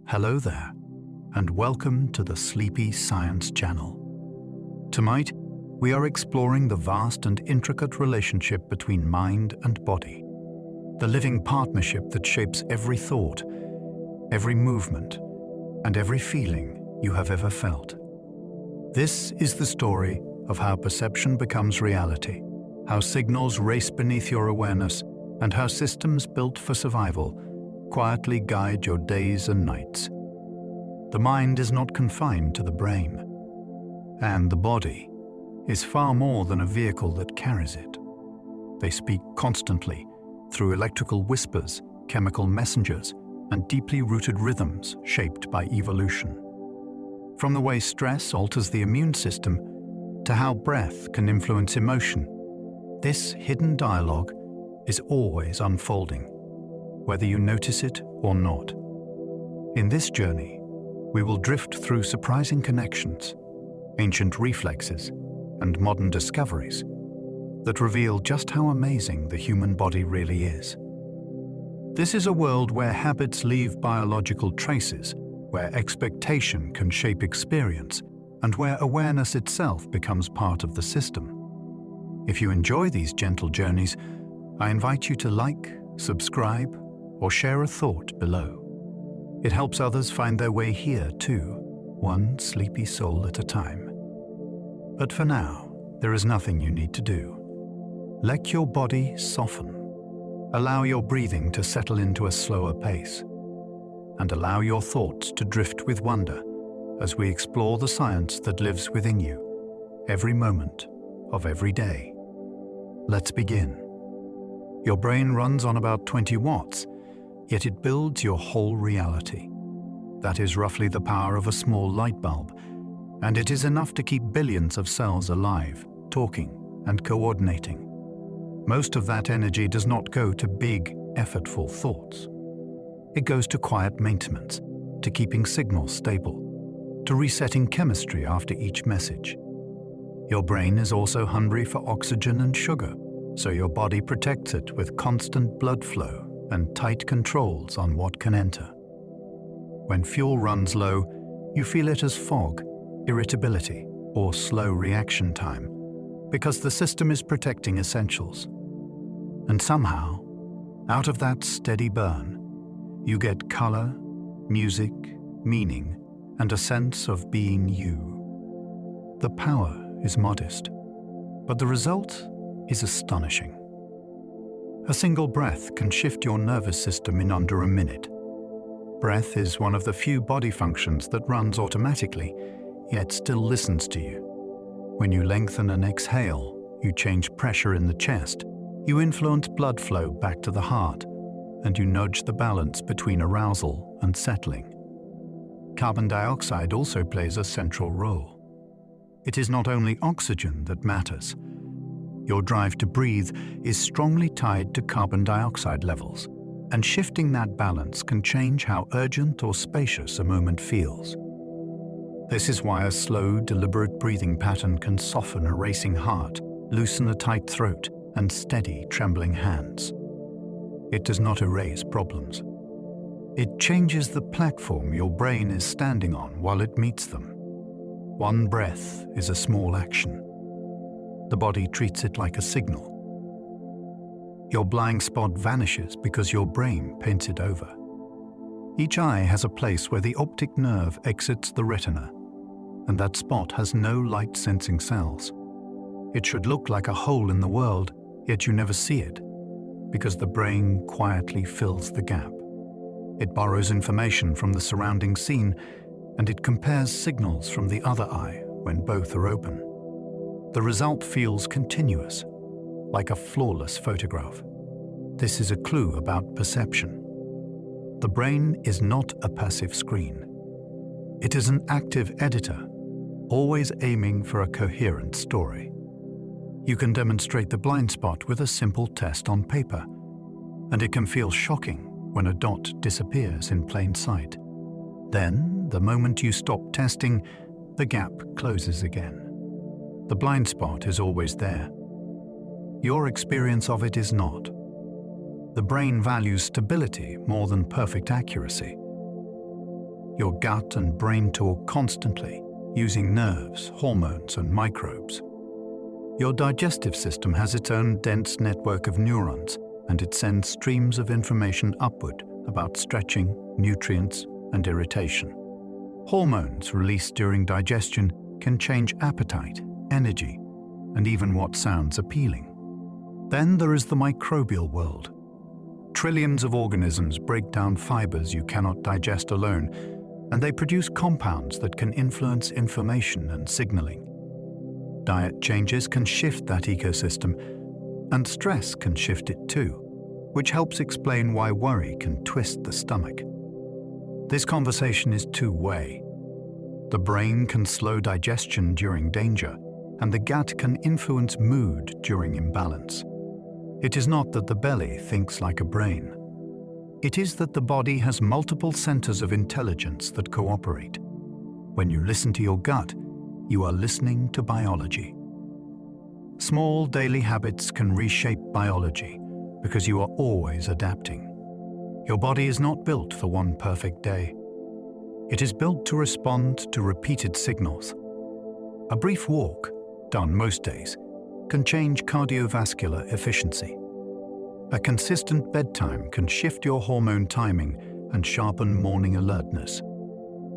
Hello there, and welcome to the Sleepy Science Channel. Tonight, we are exploring the vast and intricate relationship between mind and body, the living partnership that shapes every thought, every movement, and every feeling you have ever felt. This is the story of how perception becomes reality, how signals race beneath your awareness, and how systems built for survival quietly guide your days and nights. The mind is not confined to the brain, and the body is far more than a vehicle that carries it. They speak constantly through electrical whispers, chemical messengers, and deeply rooted rhythms shaped by evolution. From the way stress alters the immune system to how breath can influence emotion, this hidden dialogue is always unfolding, whether you notice it or not. In this journey, we will drift through surprising connections, ancient reflexes, and modern discoveries that reveal just how amazing the human body really is. This is a world where habits leave biological traces, where expectation can shape experience, and where awareness itself becomes part of the system. If you enjoy these gentle journeys, I invite you to like, subscribe, or share a thought below. It helps others find their way here too, one sleepy soul at a time. But for now, there is nothing you need to do. Let your body soften. Allow your breathing to settle into a slower pace. And allow your thoughts to drift with wonder as we explore the science that lives within you, every moment of every day. Let's begin. Your brain runs on about 20 watts, yet it builds your whole reality. That is roughly the power of a small light bulb, and it is enough to keep billions of cells alive, talking and coordinating. Most of that energy does not go to big, effortful thoughts. It goes to quiet maintenance, to keeping signals stable, to resetting chemistry after each message. Your brain is also hungry for oxygen and sugar, so your body protects it with constant blood flow and tight controls on what can enter. When fuel runs low, you feel it as fog, irritability, or slow reaction time, because the system is protecting essentials. And somehow, out of that steady burn, you get color, music, meaning, and a sense of being you. The power is modest, but the result is astonishing. A single breath can shift your nervous system in under a minute. Breath is one of the few body functions that runs automatically, yet still listens to you. When you lengthen and exhale, you change pressure in the chest, you influence blood flow back to the heart, and you nudge the balance between arousal and settling. Carbon dioxide also plays a central role. It is not only oxygen that matters. Your drive to breathe is strongly tied to carbon dioxide levels, and shifting that balance can change how urgent or spacious a moment feels. This is why a slow, deliberate breathing pattern can soften a racing heart, loosen a tight throat, and steady, trembling hands. It does not erase problems. It changes the platform your brain is standing on while it meets them. One breath is a small action. The body treats it like a signal. Your blind spot vanishes because your brain paints it over. Each eye has a place where the optic nerve exits the retina, and that spot has no light-sensing cells. It should look like a hole in the world, yet you never see it, because the brain quietly fills the gap. It borrows information from the surrounding scene, and it compares signals from the other eye when both are open. The result feels continuous, like a flawless photograph. This is a clue about perception. The brain is not a passive screen. It is an active editor, always aiming for a coherent story. You can demonstrate the blind spot with a simple test on paper, and it can feel shocking when a dot disappears in plain sight. Then, the moment you stop testing, the gap closes again. The blind spot is always there. Your experience of it is not. The brain values stability more than perfect accuracy. Your gut and brain talk constantly, using nerves, hormones, and microbes. Your digestive system has its own dense network of neurons, and it sends streams of information upward about stretching, nutrients, and irritation. Hormones released during digestion can change appetite, energy, and even what sounds appealing. Then there is the microbial world. Trillions of organisms break down fibers you cannot digest alone, and they produce compounds that can influence information and signaling. Diet changes can shift that ecosystem, and stress can shift it too, which helps explain why worry can twist the stomach. This conversation is two-way. The brain can slow digestion during danger, and the gut can influence mood during imbalance. It is not that the belly thinks like a brain. It is that the body has multiple centers of intelligence that cooperate. When you listen to your gut, you are listening to biology. Small daily habits can reshape biology because you are always adapting. Your body is not built for one perfect day. It is built to respond to repeated signals. A brief walk, done most days, can change cardiovascular efficiency. A consistent bedtime can shift your hormone timing and sharpen morning alertness.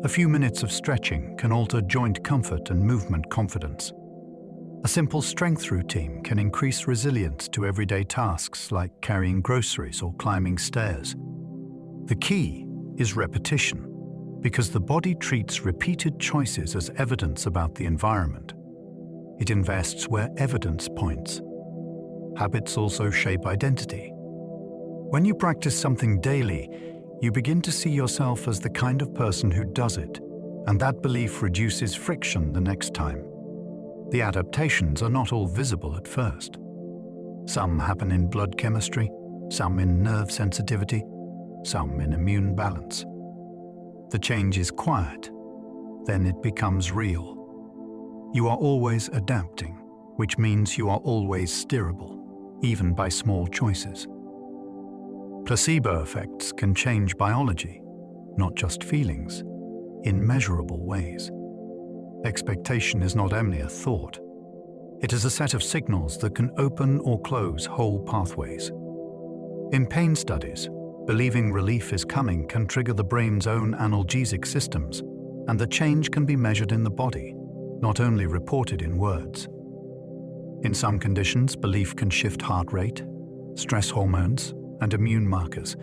A few minutes of stretching can alter joint comfort and movement confidence. A simple strength routine can increase resilience to everyday tasks like carrying groceries or climbing stairs. The key is repetition, because the body treats repeated choices as evidence about the environment. It invests where evidence points. Habits also shape identity. When you practice something daily, you begin to see yourself as the kind of person who does it, and that belief reduces friction the next time. The adaptations are not all visible at first. Some happen in blood chemistry, some in nerve sensitivity, some in immune balance. The change is quiet, then it becomes real. You are always adapting, which means you are always steerable, even by small choices. Placebo effects can change biology, not just feelings, in measurable ways. Expectation is not only a thought. It is a set of signals that can open or close whole pathways. In pain studies, believing relief is coming can trigger the brain's own analgesic systems, and the change can be measured in the body, not only reported in words. In some conditions, belief can shift heart rate, stress hormones, and immune markers,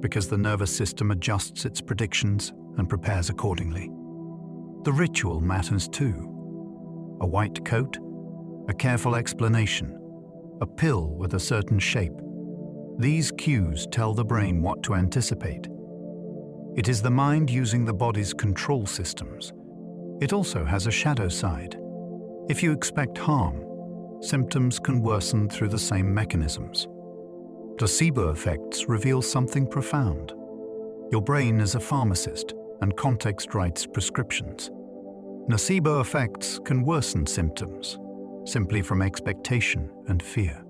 because the nervous system adjusts its predictions and prepares accordingly. The ritual matters too. A white coat, a careful explanation, a pill with a certain shape. These cues tell the brain what to anticipate. It is the mind using the body's control systems. It also has a shadow side. If you expect harm, symptoms can worsen through the same mechanisms. Placebo effects reveal something profound. Your brain is a pharmacist, and context writes prescriptions. Nocebo effects can worsen symptoms, simply from expectation and fear.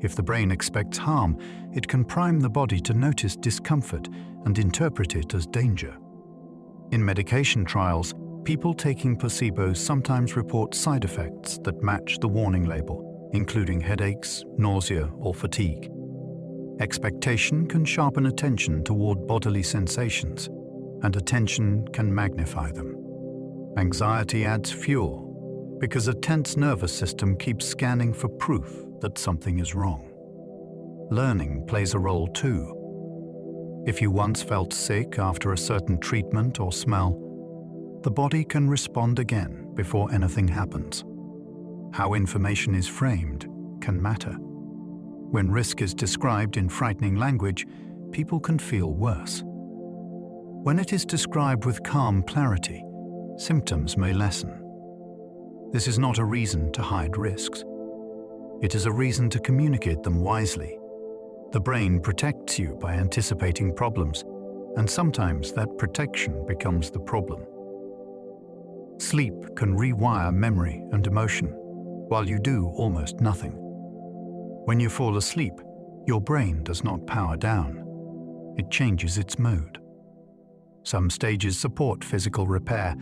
If the brain expects harm, it can prime the body to notice discomfort and interpret it as danger. In medication trials, people taking placebos sometimes report side effects that match the warning label, including headaches, nausea, or fatigue. Expectation can sharpen attention toward bodily sensations, and attention can magnify them. Anxiety adds fuel, because a tense nervous system keeps scanning for proof that something is wrong. Learning plays a role too. If you once felt sick after a certain treatment or smell, the body can respond again before anything happens. How information is framed can matter. When risk is described in frightening language, people can feel worse. When it is described with calm clarity, symptoms may lessen. This is not a reason to hide risks. It is a reason to communicate them wisely. The brain protects you by anticipating problems, and sometimes that protection becomes the problem. Sleep can rewire memory and emotion, while you do almost nothing. When you fall asleep, your brain does not power down. It changes its mode. Some stages support physical repair,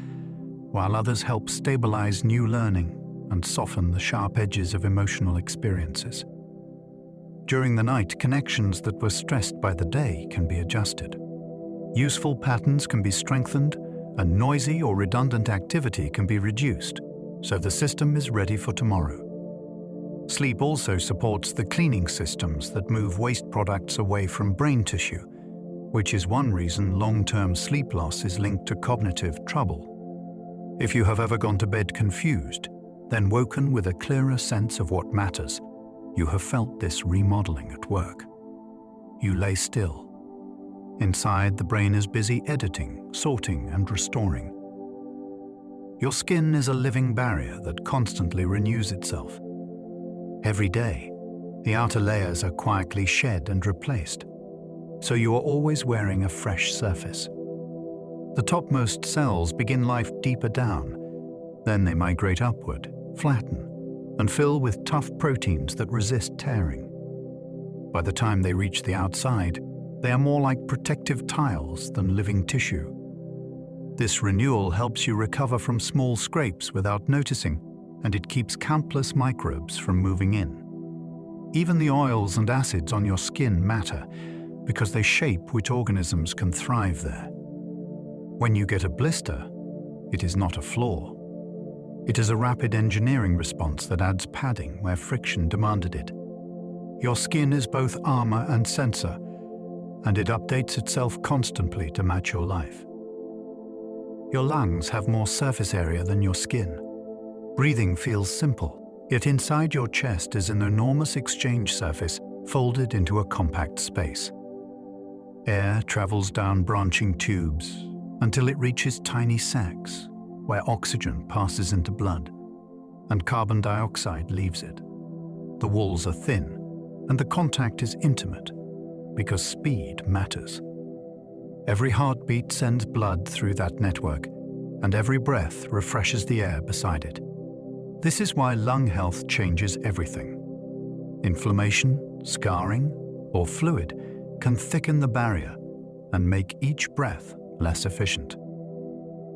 while others help stabilize new learning and soften the sharp edges of emotional experiences. During the night, connections that were stressed by the day can be adjusted. Useful patterns can be strengthened, and noisy or redundant activity can be reduced, so the system is ready for tomorrow. Sleep also supports the cleaning systems that move waste products away from brain tissue, which is one reason long-term sleep loss is linked to cognitive trouble. If you have ever gone to bed confused, then woken with a clearer sense of what matters, you have felt this remodeling at work. You lay still. Inside, the brain is busy editing, sorting, and restoring. Your skin is a living barrier that constantly renews itself. Every day, the outer layers are quietly shed and replaced, so you are always wearing a fresh surface. The topmost cells begin life deeper down, then they migrate upward, flatten, and fill with tough proteins that resist tearing. By the time they reach the outside, they are more like protective tiles than living tissue. This renewal helps you recover from small scrapes without noticing, and it keeps countless microbes from moving in. Even the oils and acids on your skin matter because they shape which organisms can thrive there. When you get a blister, it is not a flaw. It is a rapid engineering response that adds padding where friction demanded it. Your skin is both armor and sensor, and it updates itself constantly to match your life. Your lungs have more surface area than your skin. Breathing feels simple, yet inside your chest is an enormous exchange surface folded into a compact space. Air travels down branching tubes until it reaches tiny sacs, where oxygen passes into blood, and carbon dioxide leaves it. The walls are thin, and the contact is intimate, because speed matters. Every heartbeat sends blood through that network, and every breath refreshes the air beside it. This is why lung health changes everything. Inflammation, scarring, or fluid can thicken the barrier and make each breath less efficient.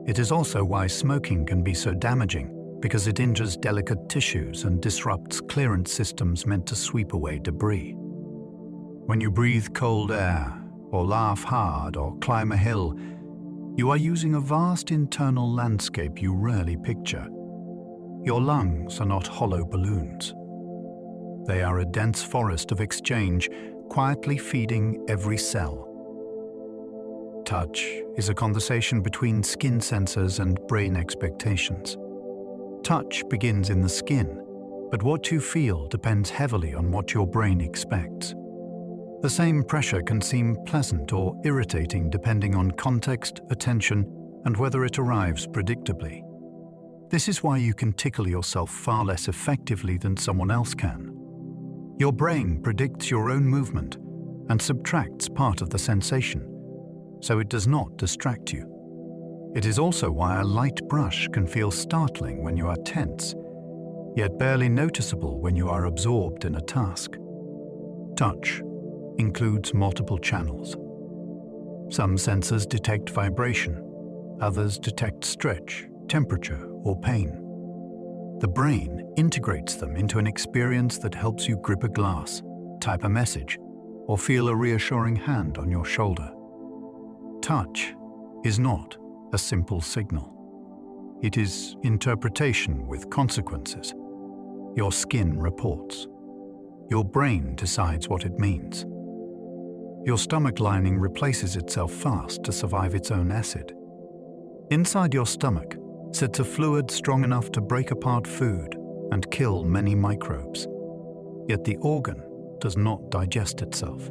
It is also why smoking can be so damaging, because it injures delicate tissues and disrupts clearance systems meant to sweep away debris. When you breathe cold air, or laugh hard, or climb a hill, you are using a vast internal landscape you rarely picture. Your lungs are not hollow balloons. They are a dense forest of exchange, quietly feeding every cell. Touch is a conversation between skin sensors and brain expectations. Touch begins in the skin, but what you feel depends heavily on what your brain expects. The same pressure can seem pleasant or irritating depending on context, attention, and whether it arrives predictably. This is why you can tickle yourself far less effectively than someone else can. Your brain predicts your own movement and subtracts part of the sensation, so it does not distract you. It is also why a light brush can feel startling when you are tense, yet barely noticeable when you are absorbed in a task. Touch includes multiple channels. Some sensors detect vibration, others detect stretch, temperature, or pain. The brain integrates them into an experience that helps you grip a glass, type a message, or feel a reassuring hand on your shoulder. Touch is not a simple signal. It is interpretation with consequences. Your skin reports. Your brain decides what it means. Your stomach lining replaces itself fast to survive its own acid. Inside your stomach sits a fluid strong enough to break apart food and kill many microbes. Yet the organ does not digest itself.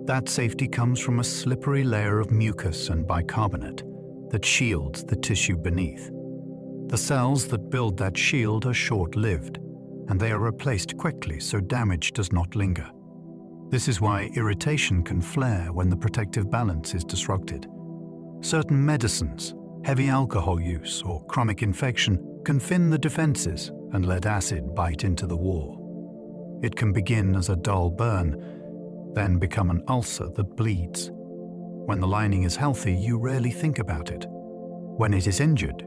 That safety comes from a slippery layer of mucus and bicarbonate that shields the tissue beneath. The cells that build that shield are short-lived, and they are replaced quickly so damage does not linger. This is why irritation can flare when the protective balance is disrupted. Certain medicines, heavy alcohol use, or chronic infection can thin the defenses and let acid bite into the wall. It can begin as a dull burn, then become an ulcer that bleeds. When the lining is healthy, you rarely think about it. When it is injured,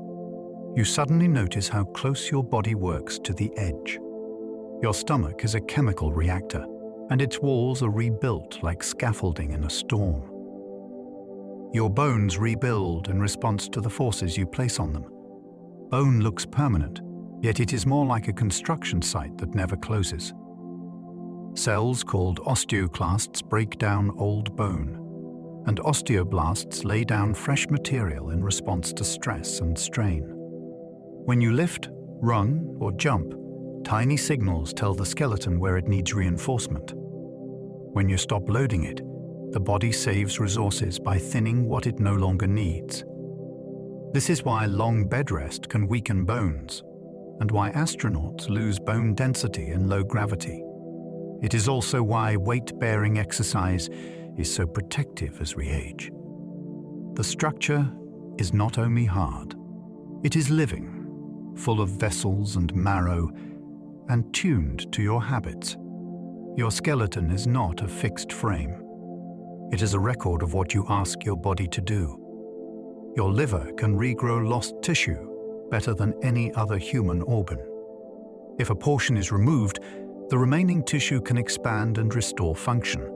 you suddenly notice how close your body works to the edge. Your stomach is a chemical reactor, and its walls are rebuilt like scaffolding in a storm. Your bones rebuild in response to the forces you place on them. Bone looks permanent, yet it is more like a construction site that never closes. Cells called osteoclasts break down old bone, and osteoblasts lay down fresh material in response to stress and strain. When you lift, run, or jump, tiny signals tell the skeleton where it needs reinforcement. When you stop loading it, the body saves resources by thinning what it no longer needs. This is why long bed rest can weaken bones, and why astronauts lose bone density in low gravity. It is also why weight-bearing exercise is so protective as we age. The structure is not only hard, it is living, full of vessels and marrow, and tuned to your habits. Your skeleton is not a fixed frame. It is a record of what you ask your body to do. Your liver can regrow lost tissue better than any other human organ. If a portion is removed, the remaining tissue can expand and restore function,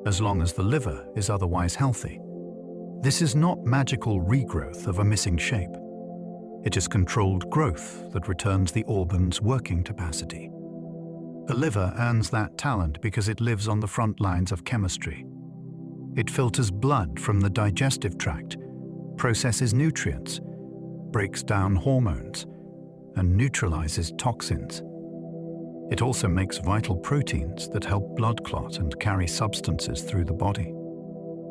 as long as the liver is otherwise healthy. This is not magical regrowth of a missing shape. It is controlled growth that returns the organ's working capacity. The liver earns that talent because it lives on the front lines of chemistry. It filters blood from the digestive tract, processes nutrients, breaks down hormones, and neutralizes toxins. It also makes vital proteins that help blood clot and carry substances through the body.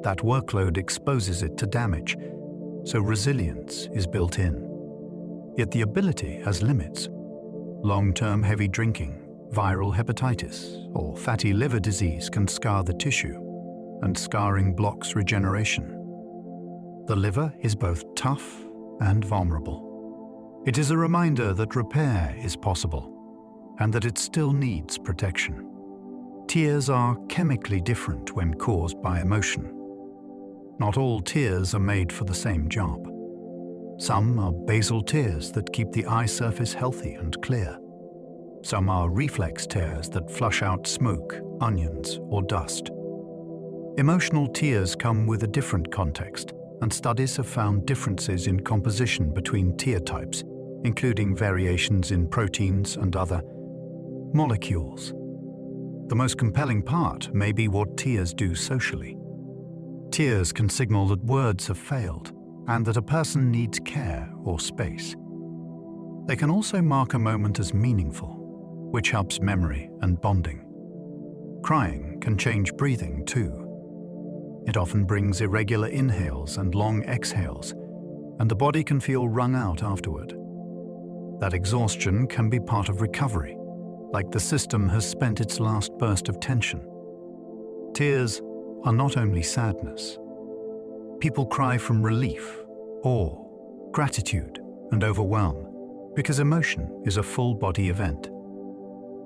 That workload exposes it to damage, so resilience is built in. Yet the ability has limits. Long-term heavy drinking, viral hepatitis, or fatty liver disease can scar the tissue, and scarring blocks regeneration. The liver is both tough and vulnerable. It is a reminder that repair is possible, and that it still needs protection. Tears are chemically different when caused by emotion. Not all tears are made for the same job. Some are basal tears that keep the eye surface healthy and clear. Some are reflex tears that flush out smoke, onions, or dust. Emotional tears come with a different context, and studies have found differences in composition between tear types, including variations in proteins and other molecules. The most compelling part may be what tears do socially. Tears can signal that words have failed and that a person needs care or space. They can also mark a moment as meaningful, which helps memory and bonding. Crying can change breathing too. It often brings irregular inhales and long exhales, and the body can feel wrung out afterward. That exhaustion can be part of recovery, like the system has spent its last burst of tension. Tears are not only sadness. People cry from relief, awe, gratitude, and overwhelm, because emotion is a full-body event.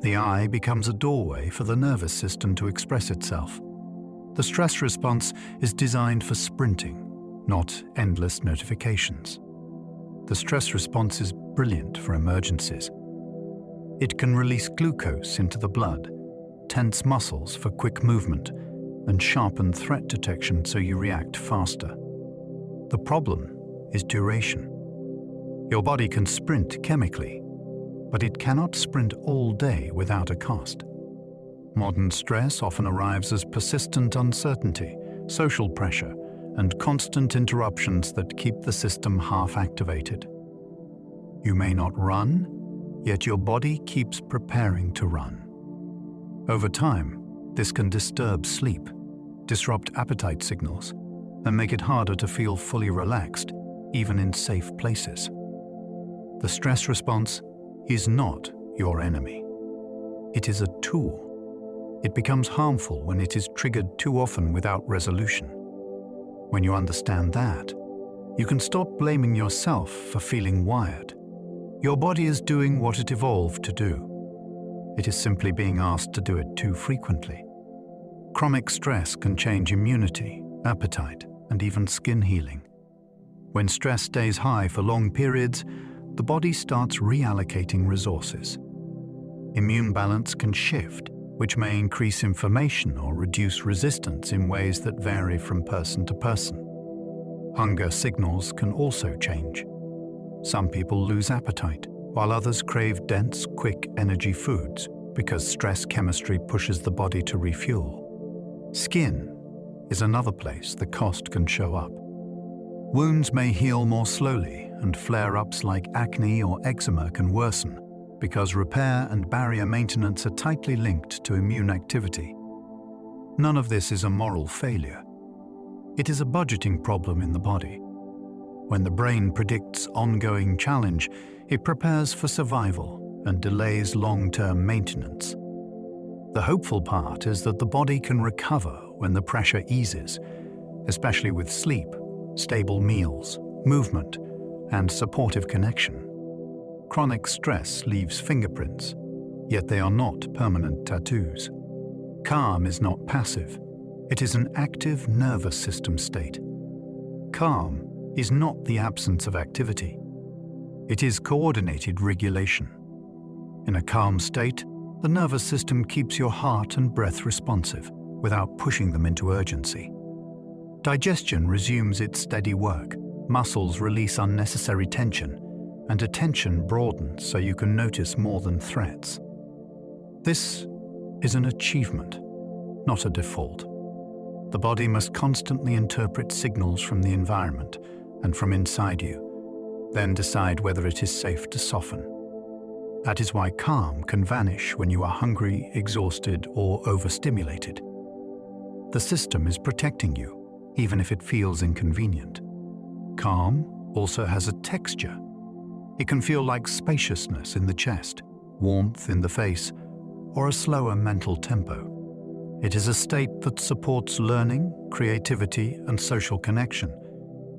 The eye becomes a doorway for the nervous system to express itself. The stress response is designed for sprinting, not endless notifications. The stress response is brilliant for emergencies. It can release glucose into the blood, tense muscles for quick movement, and sharpen threat detection so you react faster. The problem is duration. Your body can sprint chemically, but it cannot sprint all day without a cost. Modern stress often arrives as persistent uncertainty, social pressure, and constant interruptions that keep the system half-activated. You may not run, yet your body keeps preparing to run. Over time, this can disturb sleep, disrupt appetite signals, and make it harder to feel fully relaxed, even in safe places. The stress response is not your enemy. It is a tool. It becomes harmful when it is triggered too often without resolution. When you understand that, you can stop blaming yourself for feeling wired. Your body is doing what it evolved to do. It is simply being asked to do it too frequently. Chronic stress can change immunity, appetite, and even skin healing. When stress stays high for long periods, the body starts reallocating resources. Immune balance can shift, which may increase inflammation or reduce resistance in ways that vary from person to person. Hunger signals can also change. Some people lose appetite, while others crave dense, quick energy foods because stress chemistry pushes the body to refuel. Skin is another place the cost can show up. Wounds may heal more slowly, and flare-ups like acne or eczema can worsen because repair and barrier maintenance are tightly linked to immune activity. None of this is a moral failure. It is a budgeting problem in the body. When the brain predicts ongoing challenge, it prepares for survival and delays long-term maintenance. The hopeful part is that the body can recover when the pressure eases, especially with sleep, stable meals, movement, and supportive connection. Chronic stress leaves fingerprints, yet they are not permanent tattoos. Calm is not passive. It is an active nervous system state. Calm is not the absence of activity. It is coordinated regulation. In a calm state, the nervous system keeps your heart and breath responsive without pushing them into urgency. Digestion resumes its steady work, muscles release unnecessary tension, and attention broadens so you can notice more than threats. This is an achievement, not a default. The body must constantly interpret signals from the environment and from inside you, then decide whether it is safe to soften. That is why calm can vanish when you are hungry, exhausted, or overstimulated. The system is protecting you, even if it feels inconvenient. Calm also has a texture. It can feel like spaciousness in the chest, warmth in the face, or a slower mental tempo. It is a state that supports learning, creativity, and social connection,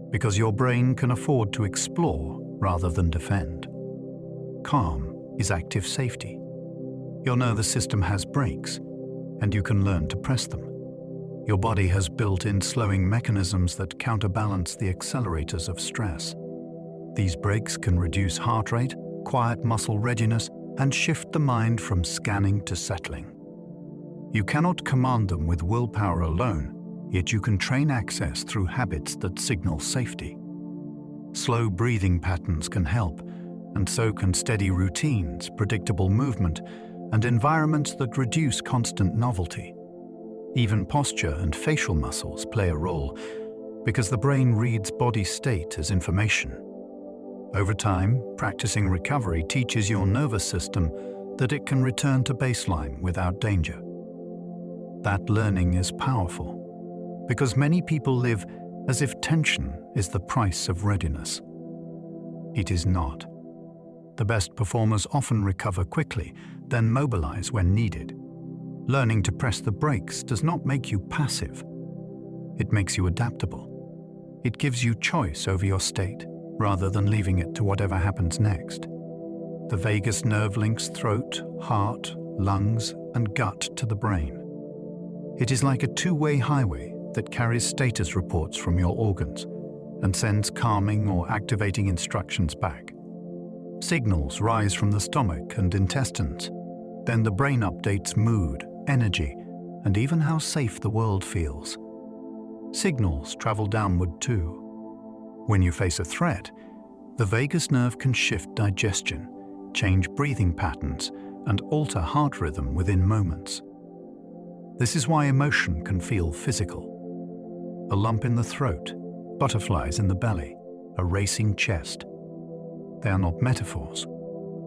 because your brain can afford to explore rather than defend. Calm is active safety. Your nervous system has brakes, and you can learn to press them. Your body has built-in slowing mechanisms that counterbalance the accelerators of stress. These brakes can reduce heart rate, quiet muscle readiness, and shift the mind from scanning to settling. You cannot command them with willpower alone, yet you can train access through habits that signal safety. Slow breathing patterns can help, and so can steady routines, predictable movement, and environments that reduce constant novelty. Even posture and facial muscles play a role, because the brain reads body state as information. Over time, practicing recovery teaches your nervous system that it can return to baseline without danger. That learning is powerful, because many people live as if tension is the price of readiness. It is not. The best performers often recover quickly, then mobilize when needed. Learning to press the brakes does not make you passive. It makes you adaptable. It gives you choice over your state, rather than leaving it to whatever happens next. The vagus nerve links throat, heart, lungs, and gut to the brain. It is like a two-way highway that carries status reports from your organs and sends calming or activating instructions back. Signals rise from the stomach and intestines. Then the brain updates mood, energy, and even how safe the world feels. Signals travel downward too. When you face a threat, the vagus nerve can shift digestion, change breathing patterns, and alter heart rhythm within moments. This is why emotion can feel physical. A lump in the throat, butterflies in the belly, a racing chest. They are not metaphors.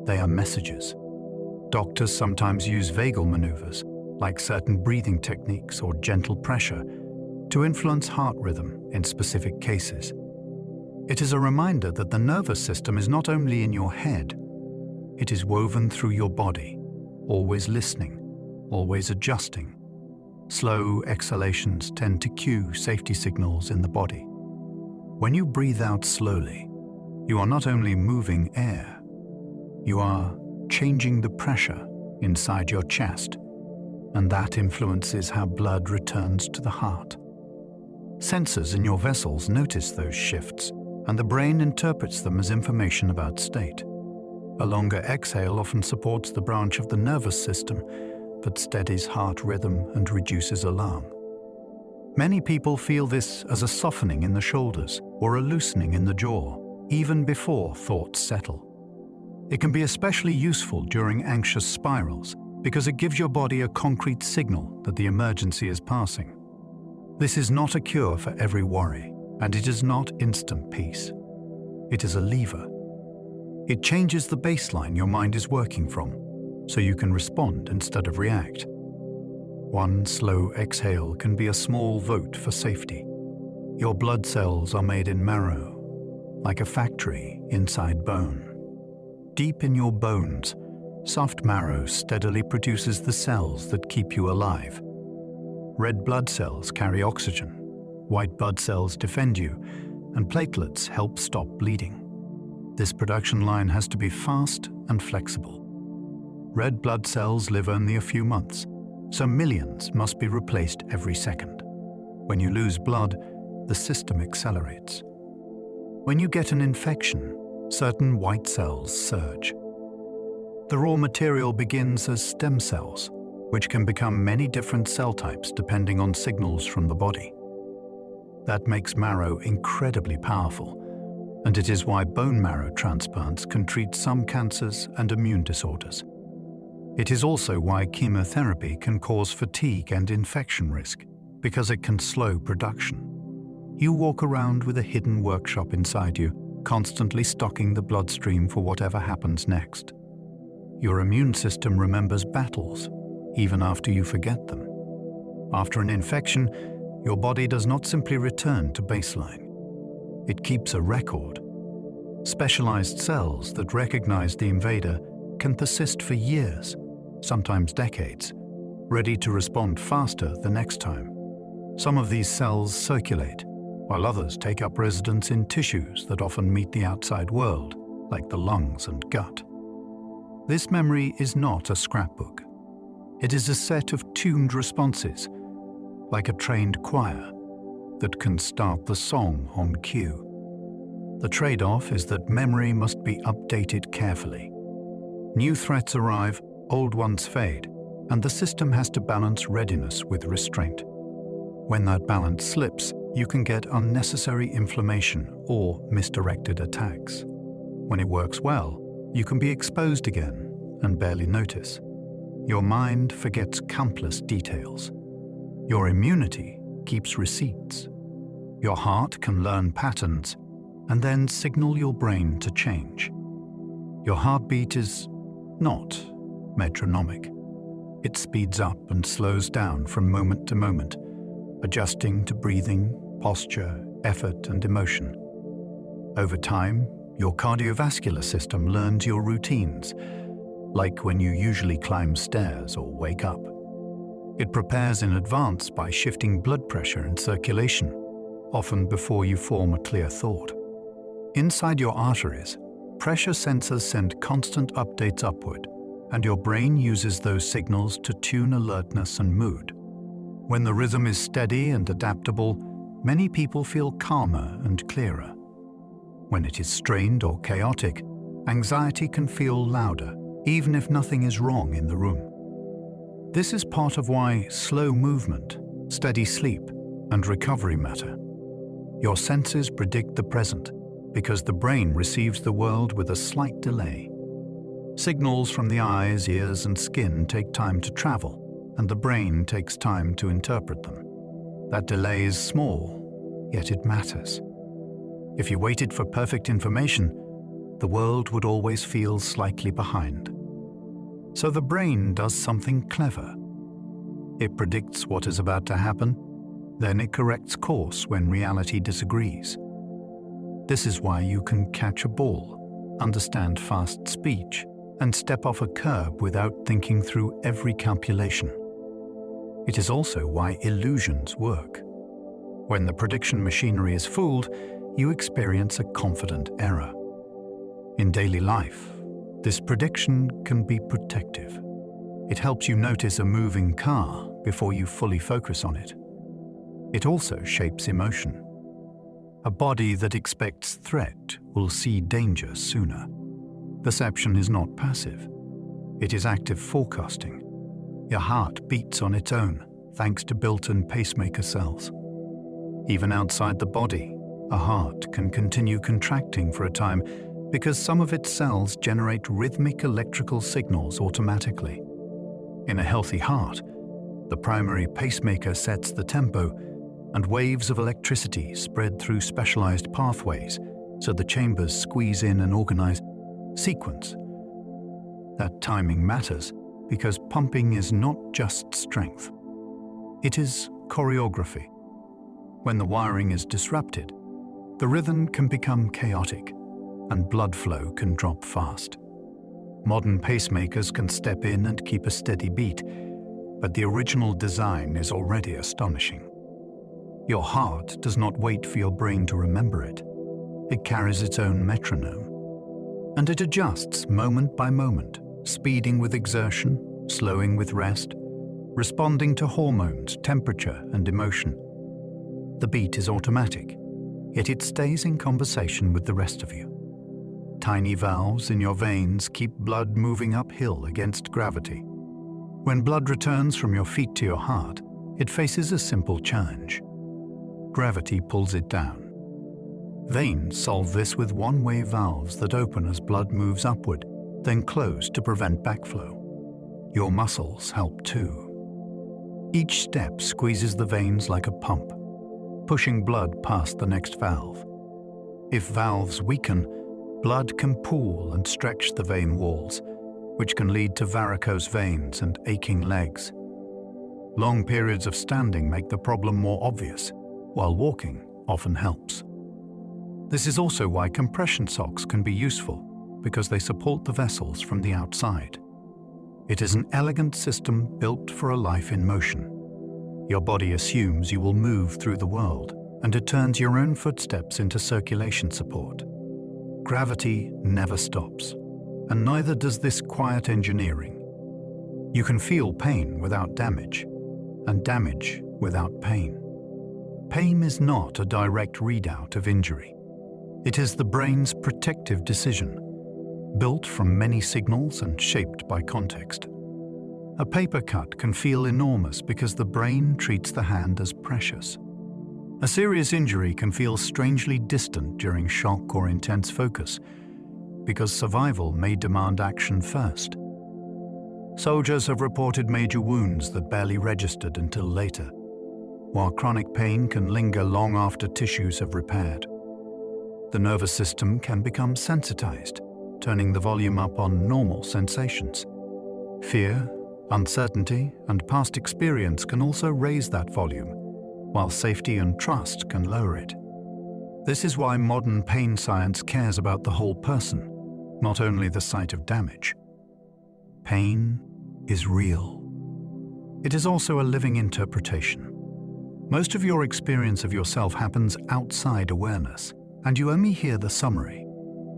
They are messages. Doctors sometimes use vagal maneuvers, like certain breathing techniques or gentle pressure, to influence heart rhythm in specific cases. It is a reminder that the nervous system is not only in your head, it is woven through your body, always listening, always adjusting. Slow exhalations tend to cue safety signals in the body. When you breathe out slowly, you are not only moving air, you are changing the pressure inside your chest, and that influences how blood returns to the heart. Sensors in your vessels notice those shifts, and the brain interprets them as information about state. A longer exhale often supports the branch of the nervous system, but steadies heart rhythm and reduces alarm. Many people feel this as a softening in the shoulders or a loosening in the jaw, even before thoughts settle. It can be especially useful during anxious spirals because it gives your body a concrete signal that the emergency is passing. This is not a cure for every worry, and it is not instant peace. It is a lever. It changes the baseline your mind is working from, so you can respond instead of react. One slow exhale can be a small vote for safety. Your blood cells are made in marrow, like a factory inside bone. Deep in your bones, soft marrow steadily produces the cells that keep you alive. Red blood cells carry oxygen, white blood cells defend you, and platelets help stop bleeding. This production line has to be fast and flexible. Red blood cells live only a few months, so millions must be replaced every second. When you lose blood, the system accelerates. When you get an infection, certain white cells surge. The raw material begins as stem cells, which can become many different cell types depending on signals from the body. That makes marrow incredibly powerful, and it is why bone marrow transplants can treat some cancers and immune disorders. It is also why chemotherapy can cause fatigue and infection risk, because it can slow production. You walk around with a hidden workshop inside you, constantly stocking the bloodstream for whatever happens next. Your immune system remembers battles, even after you forget them. After an infection, your body does not simply return to baseline. It keeps a record. Specialized cells that recognize the invader can persist for years, sometimes decades, ready to respond faster the next time. Some of these cells circulate, while others take up residence in tissues that often meet the outside world, like the lungs and gut. This memory is not a scrapbook. It is a set of tuned responses, like a trained choir, that can start the song on cue. The trade-off is that memory must be updated carefully. New threats arrive, old ones fade, and the system has to balance readiness with restraint. When that balance slips, you can get unnecessary inflammation or misdirected attacks. When it works well, you can be exposed again and barely notice. Your mind forgets countless details. Your immunity keeps receipts. Your heart can learn patterns and then signal your brain to change. Your heartbeat is not metronomic. It speeds up and slows down from moment to moment, adjusting to breathing, posture, effort, and emotion. Over time, your cardiovascular system learns your routines, like when you usually climb stairs or wake up. It prepares in advance by shifting blood pressure and circulation, often before you form a clear thought. Inside your arteries, pressure sensors send constant updates upward, and your brain uses those signals to tune alertness and mood. When the rhythm is steady and adaptable, many people feel calmer and clearer. When it is strained or chaotic, anxiety can feel louder, even if nothing is wrong in the room. This is part of why slow movement, steady sleep, and recovery matter. Your senses predict the present because the brain receives the world with a slight delay. Signals from the eyes, ears, and skin take time to travel, and the brain takes time to interpret them. That delay is small, yet it matters. If you waited for perfect information, the world would always feel slightly behind. So the brain does something clever. It predicts what is about to happen, then it corrects course when reality disagrees. This is why you can catch a ball, understand fast speech, and step off a curb without thinking through every calculation. It is also why illusions work. When the prediction machinery is fooled, you experience a confident error. In daily life, this prediction can be protective. It helps you notice a moving car before you fully focus on it. It also shapes emotion. A body that expects threat will see danger sooner. Perception is not passive. It is active forecasting. Your heart beats on its own, thanks to built-in pacemaker cells. Even outside the body, a heart can continue contracting for a time because some of its cells generate rhythmic electrical signals automatically. In a healthy heart, the primary pacemaker sets the tempo, and waves of electricity spread through specialized pathways so the chambers squeeze in an organized sequence. That timing matters because pumping is not just strength. It is choreography. When the wiring is disrupted, the rhythm can become chaotic and blood flow can drop fast. Modern pacemakers can step in and keep a steady beat, but the original design is already astonishing. Your heart does not wait for your brain to remember it. It carries its own metronome. And it adjusts moment by moment, speeding with exertion, slowing with rest, responding to hormones, temperature, and emotion. The beat is automatic, yet it stays in conversation with the rest of you. Tiny valves in your veins keep blood moving uphill against gravity. When blood returns from your feet to your heart, it faces a simple challenge. Gravity pulls it down. Veins solve this with one-way valves that open as blood moves upward, then close to prevent backflow. Your muscles help too. Each step squeezes the veins like a pump, pushing blood past the next valve. If valves weaken, blood can pool and stretch the vein walls, which can lead to varicose veins and aching legs. Long periods of standing make the problem more obvious, while walking often helps. This is also why compression socks can be useful, because they support the vessels from the outside. It is an elegant system built for a life in motion. Your body assumes you will move through the world, and it turns your own footsteps into circulation support. Gravity never stops, and neither does this quiet engineering. You can feel pain without damage, and damage without pain. Pain is not a direct readout of injury. It is the brain's protective decision, built from many signals and shaped by context. A paper cut can feel enormous because the brain treats the hand as precious. A serious injury can feel strangely distant during shock or intense focus, because survival may demand action first. Soldiers have reported major wounds that barely registered until later, while chronic pain can linger long after tissues have repaired. The nervous system can become sensitized, turning the volume up on normal sensations. Fear, uncertainty, and past experience can also raise that volume, while safety and trust can lower it. This is why modern pain science cares about the whole person, not only the site of damage. Pain is real. It is also a living interpretation. Most of your experience of yourself happens outside awareness, and you only hear the summary.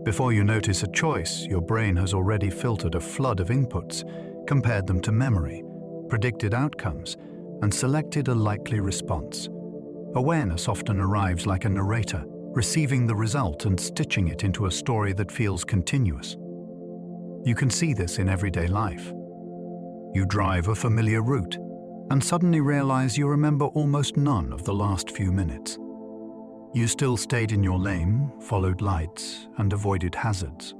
Before you notice a choice, your brain has already filtered a flood of inputs, compared them to memory, predicted outcomes, and selected a likely response. Awareness often arrives like a narrator, receiving the result and stitching it into a story that feels continuous. You can see this in everyday life. You drive a familiar route, and suddenly realize you remember almost none of the last few minutes. You still stayed in your lane, followed lights, and avoided hazards.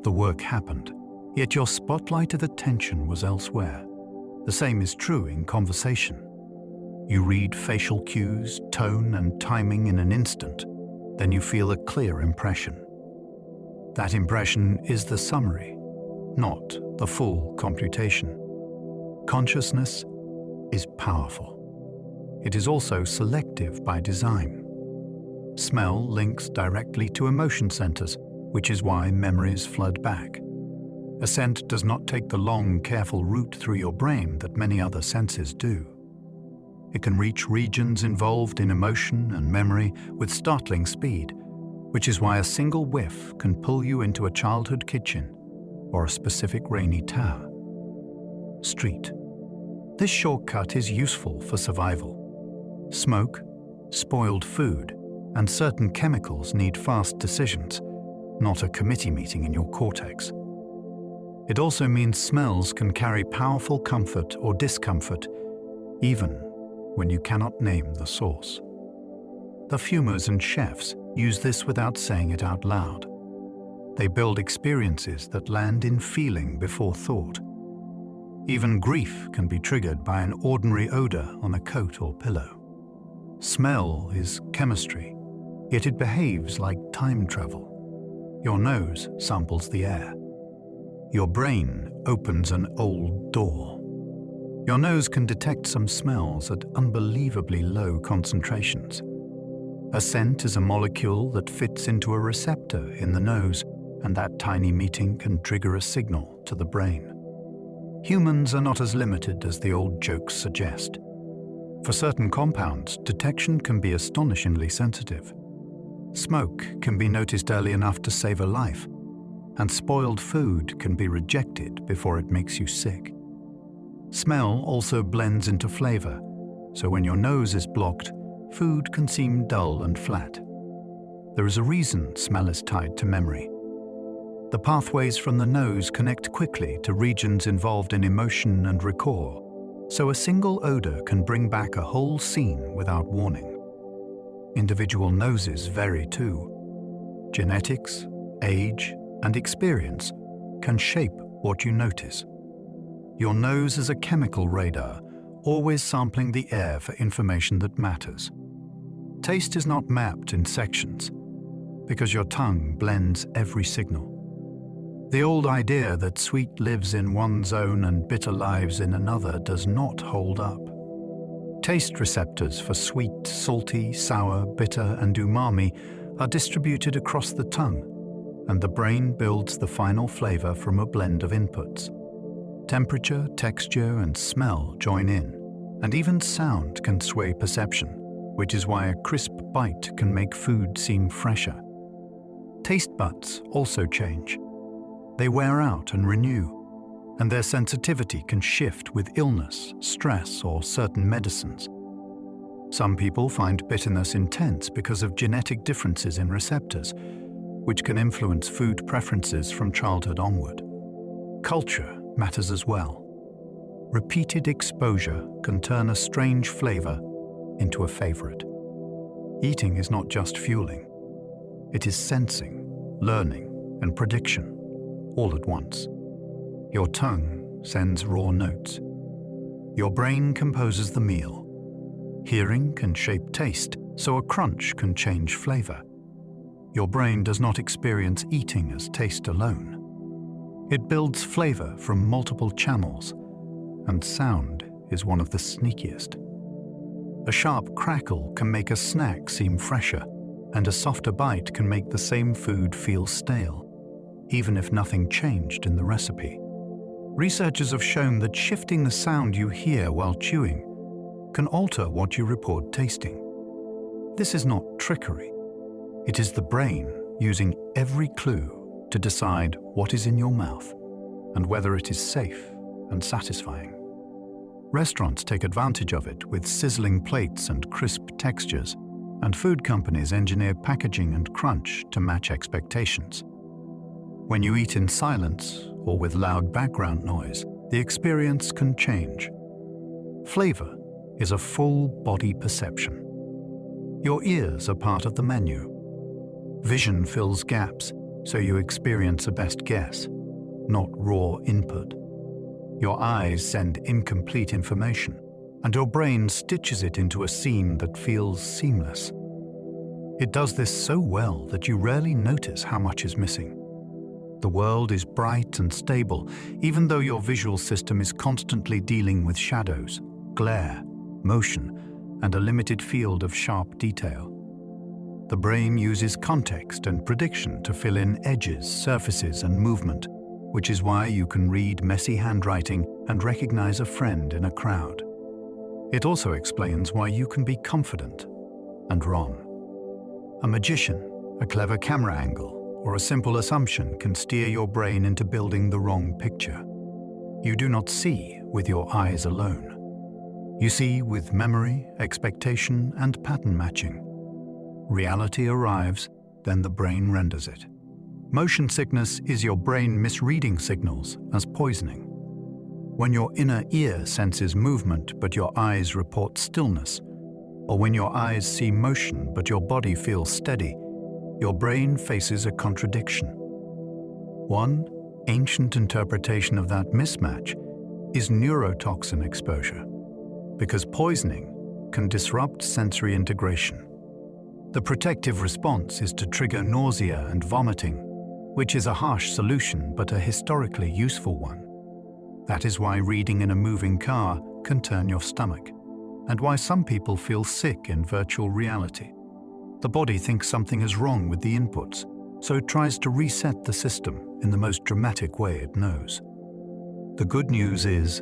The work happened, yet your spotlighted attention was elsewhere. The same is true in conversation. You read facial cues, tone, and timing in an instant, then you feel a clear impression. That impression is the summary, not the full computation. Consciousness is powerful. It is also selective by design. Smell links directly to emotion centers, which is why memories flood back. A scent does not take the long, careful route through your brain that many other senses do. It can reach regions involved in emotion and memory with startling speed, which is why a single whiff can pull you into a childhood kitchen or a specific rainy tower. Street. This shortcut is useful for survival. Smoke, spoiled food, and certain chemicals need fast decisions, not a committee meeting in your cortex. It also means smells can carry powerful comfort or discomfort, even when you cannot name the source. Perfumers and chefs use this without saying it out loud. They build experiences that land in feeling before thought. Even grief can be triggered by an ordinary odor on a coat or pillow. Smell is chemistry, yet it behaves like time travel. Your nose samples the air. Your brain opens an old door. Your nose can detect some smells at unbelievably low concentrations. A scent is a molecule that fits into a receptor in the nose, and that tiny meeting can trigger a signal to the brain. Humans are not as limited as the old jokes suggest. For certain compounds, detection can be astonishingly sensitive. Smoke can be noticed early enough to save a life, and spoiled food can be rejected before it makes you sick. Smell also blends into flavor, so when your nose is blocked, food can seem dull and flat. There is a reason smell is tied to memory. The pathways from the nose connect quickly to regions involved in emotion and recall, so a single odor can bring back a whole scene without warning. Individual noses vary too. Genetics, age, and experience can shape what you notice. Your nose is a chemical radar, always sampling the air for information that matters. Taste is not mapped in sections, because your tongue blends every signal. The old idea that sweet lives in one zone and bitter lives in another does not hold up. Taste receptors for sweet, salty, sour, bitter, and umami are distributed across the tongue, and the brain builds the final flavor from a blend of inputs. Temperature, texture, and smell join in, and even sound can sway perception, which is why a crisp bite can make food seem fresher. Taste buds also change. They wear out and renew, and their sensitivity can shift with illness, stress, or certain medicines. Some people find bitterness intense because of genetic differences in receptors, which can influence food preferences from childhood onward. Culture matters as well. Repeated exposure can turn a strange flavor into a favorite. Eating is not just fueling. It is sensing, learning, and prediction, all at once. Your tongue sends raw notes. Your brain composes the meal. Hearing can shape taste, so a crunch can change flavor. Your brain does not experience eating as taste alone. It builds flavor from multiple channels, and sound is one of the sneakiest. A sharp crackle can make a snack seem fresher, and a softer bite can make the same food feel stale, even if nothing changed in the recipe. Researchers have shown that shifting the sound you hear while chewing can alter what you report tasting. This is not trickery. It is the brain using every clue to decide what is in your mouth and whether it is safe and satisfying. Restaurants take advantage of it with sizzling plates and crisp textures, and food companies engineer packaging and crunch to match expectations. When you eat in silence or with loud background noise, the experience can change. Flavor is a full body perception. Your ears are part of the menu. Vision fills gaps, so you experience a best guess, not raw input. Your eyes send incomplete information, and your brain stitches it into a scene that feels seamless. It does this so well that you rarely notice how much is missing. The world is bright and stable, even though your visual system is constantly dealing with shadows, glare, motion, and a limited field of sharp detail. The brain uses context and prediction to fill in edges, surfaces, and movement, which is why you can read messy handwriting and recognize a friend in a crowd. It also explains why you can be confident and wrong. A magician, a clever camera angle, or a simple assumption can steer your brain into building the wrong picture. You do not see with your eyes alone. You see, with memory, expectation, and pattern matching, reality arrives, then the brain renders it. Motion sickness is your brain misreading signals as poisoning. When your inner ear senses movement but your eyes report stillness, or when your eyes see motion but your body feels steady, your brain faces a contradiction. One ancient interpretation of that mismatch is neurotoxin exposure, because poisoning can disrupt sensory integration. The protective response is to trigger nausea and vomiting, which is a harsh solution but a historically useful one. That is why reading in a moving car can turn your stomach, and why some people feel sick in virtual reality. The body thinks something is wrong with the inputs, so it tries to reset the system in the most dramatic way it knows. The good news is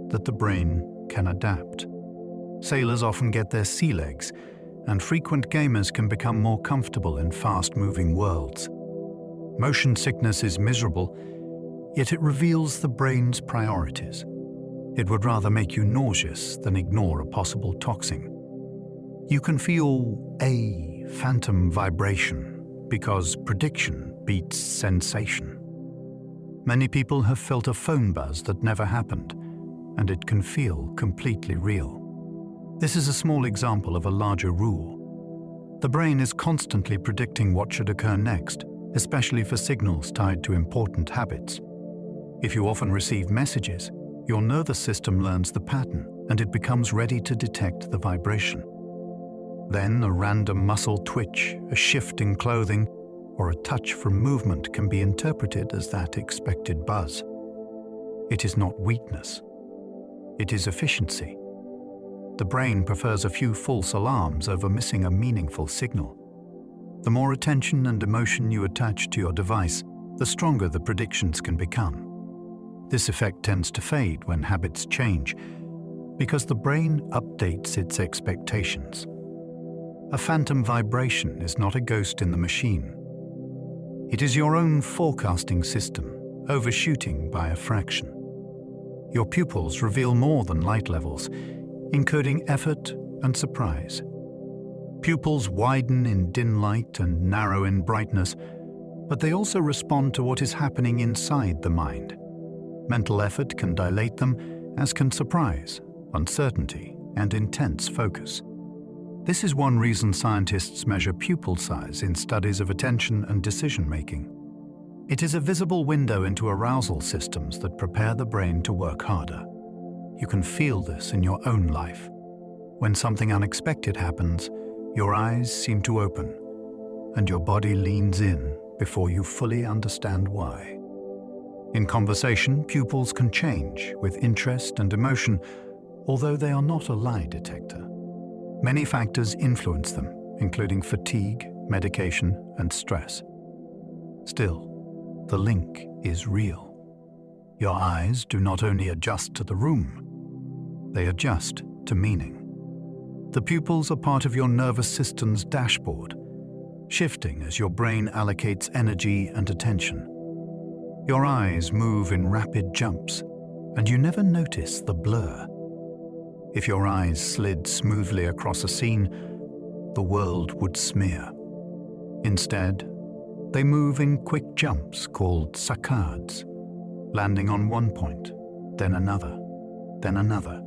that the brain can adapt. Sailors often get their sea legs, and frequent gamers can become more comfortable in fast-moving worlds. Motion sickness is miserable, yet it reveals the brain's priorities. It would rather make you nauseous than ignore a possible toxin. You can feel a phantom vibration because prediction beats sensation. Many people have felt a phone buzz that never happened, and it can feel completely real. This is a small example of a larger rule. The brain is constantly predicting what should occur next, especially for signals tied to important habits. If you often receive messages, your nervous system learns the pattern and it becomes ready to detect the vibration. Then a random muscle twitch, a shift in clothing, or a touch from movement can be interpreted as that expected buzz. It is not weakness. It is efficiency. The brain prefers a few false alarms over missing a meaningful signal. The more attention and emotion you attach to your device, the stronger the predictions can become. This effect tends to fade when habits change, because the brain updates its expectations. A phantom vibration is not a ghost in the machine. It is your own forecasting system, overshooting by a fraction. Your pupils reveal more than light levels, encoding effort and surprise. Pupils widen in dim light and narrow in brightness, but they also respond to what is happening inside the mind. Mental effort can dilate them, as can surprise, uncertainty, and intense focus. This is one reason scientists measure pupil size in studies of attention and decision-making. It is a visible window into arousal systems that prepare the brain to work harder. You can feel this in your own life. When something unexpected happens, your eyes seem to open, and your body leans in before you fully understand why. In conversation, pupils can change with interest and emotion, although they are not a lie detector. Many factors influence them, including fatigue, medication, and stress. Still, the link is real. Your eyes do not only adjust to the room, they adjust to meaning. The pupils are part of your nervous system's dashboard, shifting as your brain allocates energy and attention. Your eyes move in rapid jumps, and you never notice the blur. If your eyes slid smoothly across a scene, the world would smear. Instead, they move in quick jumps called saccades, landing on one point, then another, then another.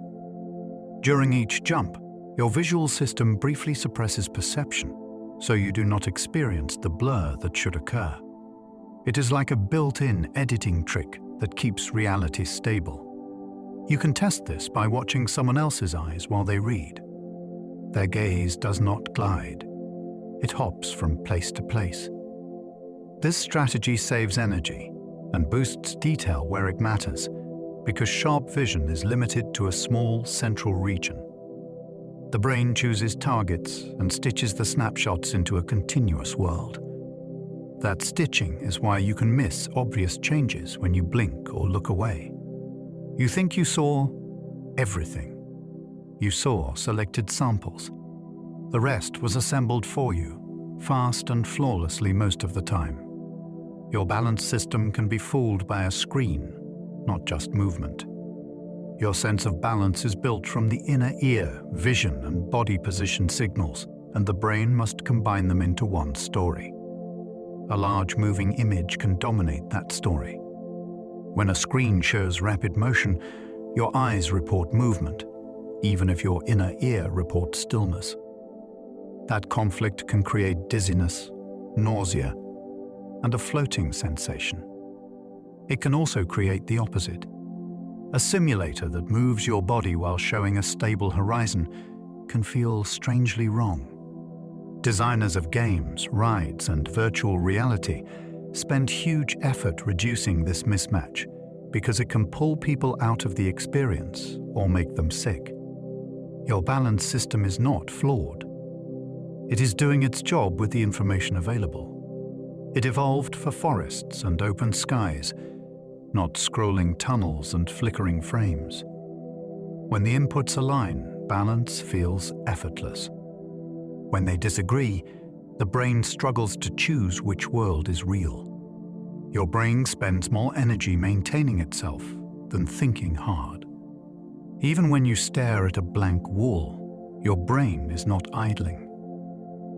During each jump, your visual system briefly suppresses perception, so you do not experience the blur that should occur. It is like a built-in editing trick that keeps reality stable. You can test this by watching someone else's eyes while they read. Their gaze does not glide. It hops from place to place. This strategy saves energy and boosts detail where it matters, because sharp vision is limited to a small central region. The brain chooses targets and stitches the snapshots into a continuous world. That stitching is why you can miss obvious changes when you blink or look away. You think you saw everything. You saw selected samples. The rest was assembled for you, fast and flawlessly most of the time. Your balance system can be fooled by a screen, not just movement. Your sense of balance is built from the inner ear, vision, and body position signals, and the brain must combine them into one story. A large moving image can dominate that story. When a screen shows rapid motion, your eyes report movement, even if your inner ear reports stillness. That conflict can create dizziness, nausea, and a floating sensation. It can also create the opposite. A simulator that moves your body while showing a stable horizon can feel strangely wrong. Designers of games, rides, and virtual reality spend huge effort reducing this mismatch because it can pull people out of the experience or make them sick. Your balance system is not flawed. It is doing its job with the information available. It evolved for forests and open skies, not scrolling tunnels and flickering frames. When the inputs align, balance feels effortless. When they disagree, the brain struggles to choose which world is real. Your brain spends more energy maintaining itself than thinking hard. Even when you stare at a blank wall, your brain is not idling.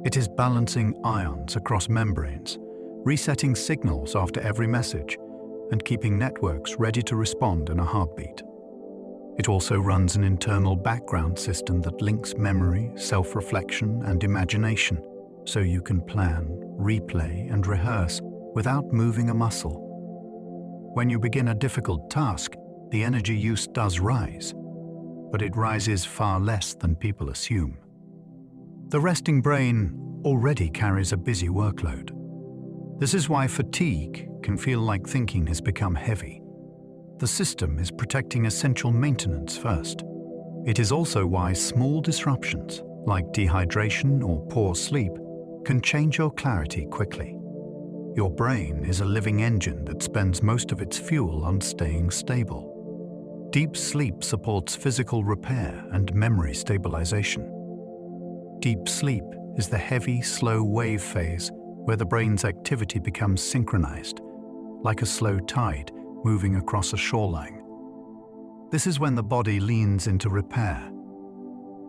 It is balancing ions across membranes, resetting signals after every message, and keeping networks ready to respond in a heartbeat. It also runs an internal background system that links memory, self-reflection, and imagination, so you can plan, replay, and rehearse without moving a muscle. When you begin a difficult task, the energy use does rise, but it rises far less than people assume. The resting brain already carries a busy workload. This is why fatigue can feel like thinking has become heavy. The system is protecting essential maintenance first. It is also why small disruptions, like dehydration or poor sleep, can change your clarity quickly. Your brain is a living engine that spends most of its fuel on staying stable. Deep sleep supports physical repair and memory stabilization. Deep sleep is the heavy, slow wave phase where the brain's activity becomes synchronized, like a slow tide moving across a shoreline. This is when the body leans into repair.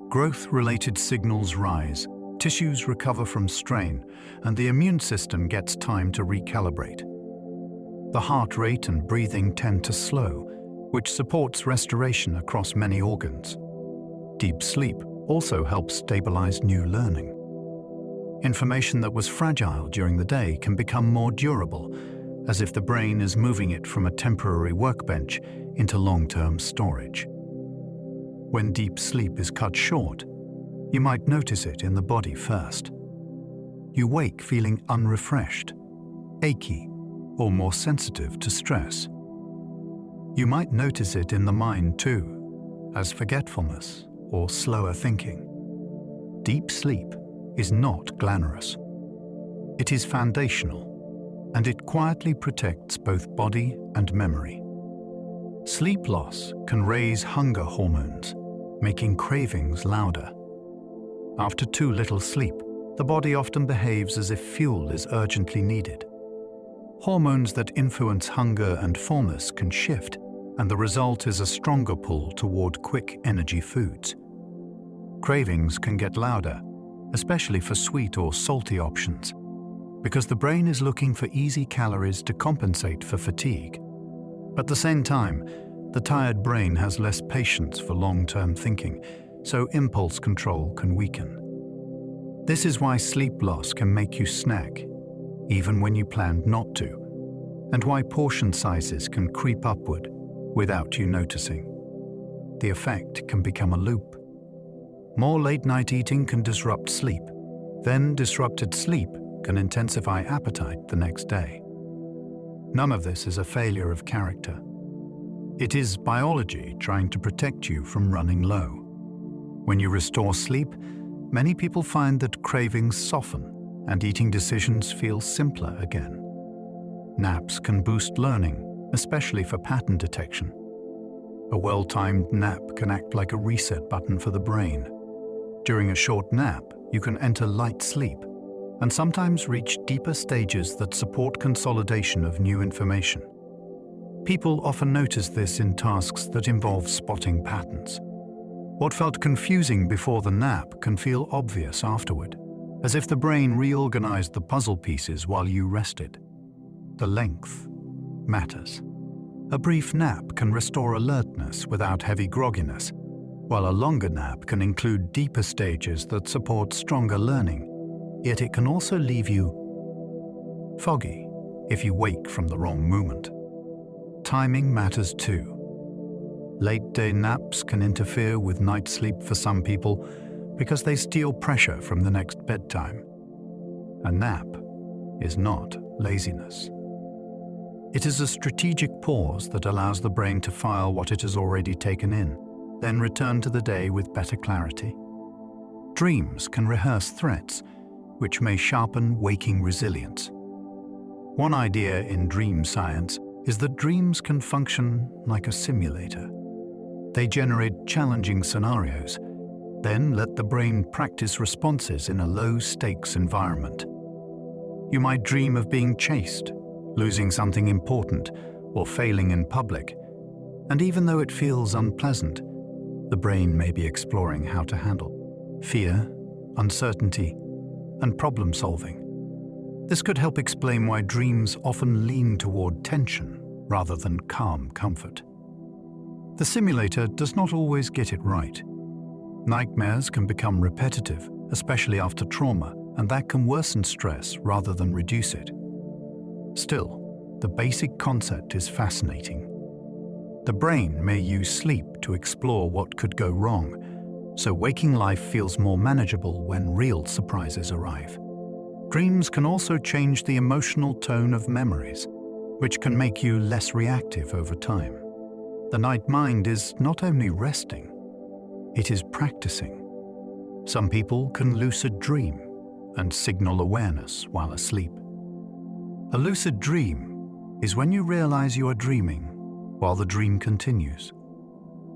Growth-related signals rise, tissues recover from strain, and the immune system gets time to recalibrate. The heart rate and breathing tend to slow, which supports restoration across many organs. Deep sleep also helps stabilize new learning. Information that was fragile during the day can become more durable, as if the brain is moving it from a temporary workbench into long-term storage. When deep sleep is cut short, you might notice it in the body first. You wake feeling unrefreshed, achy, or more sensitive to stress. You might notice it in the mind too, as forgetfulness or slower thinking. Deep sleep is not glamorous. It is foundational, and it quietly protects both body and memory. Sleep loss can raise hunger hormones, making cravings louder. After too little sleep, the body often behaves as if fuel is urgently needed. Hormones that influence hunger and fullness can shift, and the result is a stronger pull toward quick energy foods. Cravings can get louder, especially for sweet or salty options, because the brain is looking for easy calories to compensate for fatigue. At the same time, the tired brain has less patience for long-term thinking, so impulse control can weaken. This is why sleep loss can make you snack, even when you planned not to, and why portion sizes can creep upward without you noticing. The effect can become a loop. More late-night eating can disrupt sleep, then disrupted sleep can intensify appetite the next day. None of this is a failure of character. It is biology trying to protect you from running low. When you restore sleep, many people find that cravings soften and eating decisions feel simpler again. Naps can boost learning, especially for pattern detection. A well-timed nap can act like a reset button for the brain. During a short nap, you can enter light sleep and sometimes reach deeper stages that support consolidation of new information. People often notice this in tasks that involve spotting patterns. What felt confusing before the nap can feel obvious afterward, as if the brain reorganized the puzzle pieces while you rested. The length matters. A brief nap can restore alertness without heavy grogginess, while a longer nap can include deeper stages that support stronger learning, yet it can also leave you foggy if you wake from the wrong moment. Timing matters too. Late-day naps can interfere with night sleep for some people because they steal pressure from the next bedtime. A nap is not laziness. It is a strategic pause that allows the brain to file what it has already taken in, then return to the day with better clarity. Dreams can rehearse threats, which may sharpen waking resilience. One idea in dream science is that dreams can function like a simulator. They generate challenging scenarios, then let the brain practice responses in a low-stakes environment. You might dream of being chased, losing something important, or failing in public, and even though it feels unpleasant, the brain may be exploring how to handle fear, uncertainty, and problem-solving. This could help explain why dreams often lean toward tension rather than calm comfort. The simulator does not always get it right. Nightmares can become repetitive, especially after trauma, and that can worsen stress rather than reduce it. Still, the basic concept is fascinating. The brain may use sleep to explore what could go wrong, so waking life feels more manageable when real surprises arrive. Dreams can also change the emotional tone of memories, which can make you less reactive over time. The night mind is not only resting, it is practicing. Some people can lucid dream and signal awareness while asleep. A lucid dream is when you realize you are dreaming while the dream continues.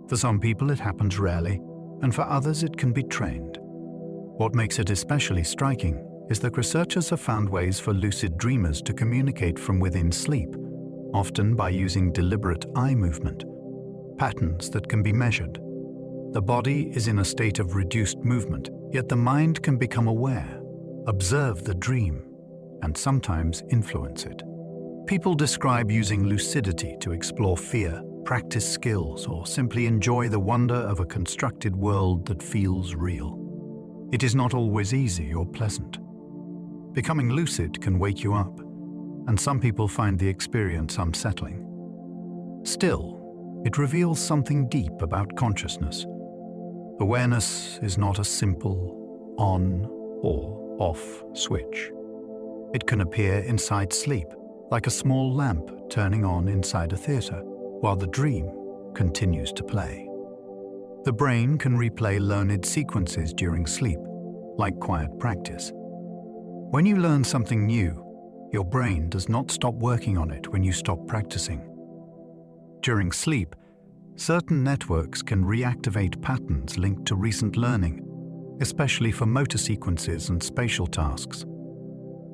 For some people it happens rarely, and for others it can be trained. What makes it especially striking is that researchers have found ways for lucid dreamers to communicate from within sleep, often by using deliberate eye movement, patterns that can be measured. The body is in a state of reduced movement, yet the mind can become aware, observe the dream, and sometimes influence it. People describe using lucidity to explore fear, practice skills, or simply enjoy the wonder of a constructed world that feels real. It is not always easy or pleasant. Becoming lucid can wake you up, and some people find the experience unsettling. Still, it reveals something deep about consciousness. Awareness is not a simple on or off switch. It can appear inside sleep, like a small lamp turning on inside a theater, while the dream continues to play. The brain can replay learned sequences during sleep, like quiet practice. When you learn something new, your brain does not stop working on it when you stop practicing. During sleep, certain networks can reactivate patterns linked to recent learning, especially for motor sequences and spatial tasks.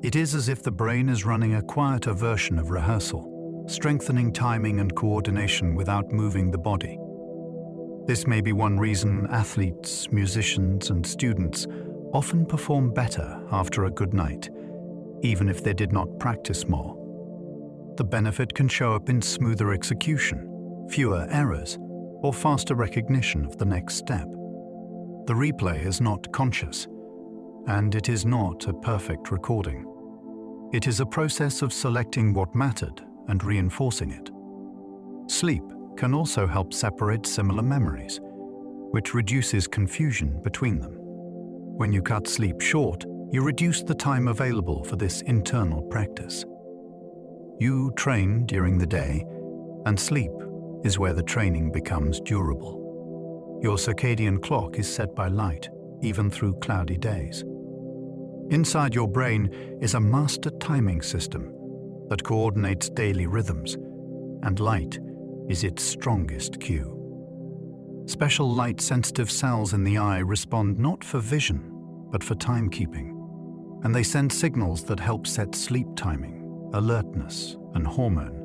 It is as if the brain is running a quieter version of rehearsal, strengthening timing and coordination without moving the body. This may be one reason athletes, musicians, and students often perform better after a good night, even if they did not practice more. The benefit can show up in smoother execution, fewer errors, or faster recognition of the next step. The replay is not conscious, and it is not a perfect recording. It is a process of selecting what mattered and reinforcing it. Sleep can also help separate similar memories, which reduces confusion between them. When you cut sleep short, you reduce the time available for this internal practice. You train during the day, and sleep is where the training becomes durable. Your circadian clock is set by light, even through cloudy days. Inside your brain is a master timing system that coordinates daily rhythms, and light is its strongest cue. Special light-sensitive cells in the eye respond not for vision, but for timekeeping, and they send signals that help set sleep timing, alertness, and hormone.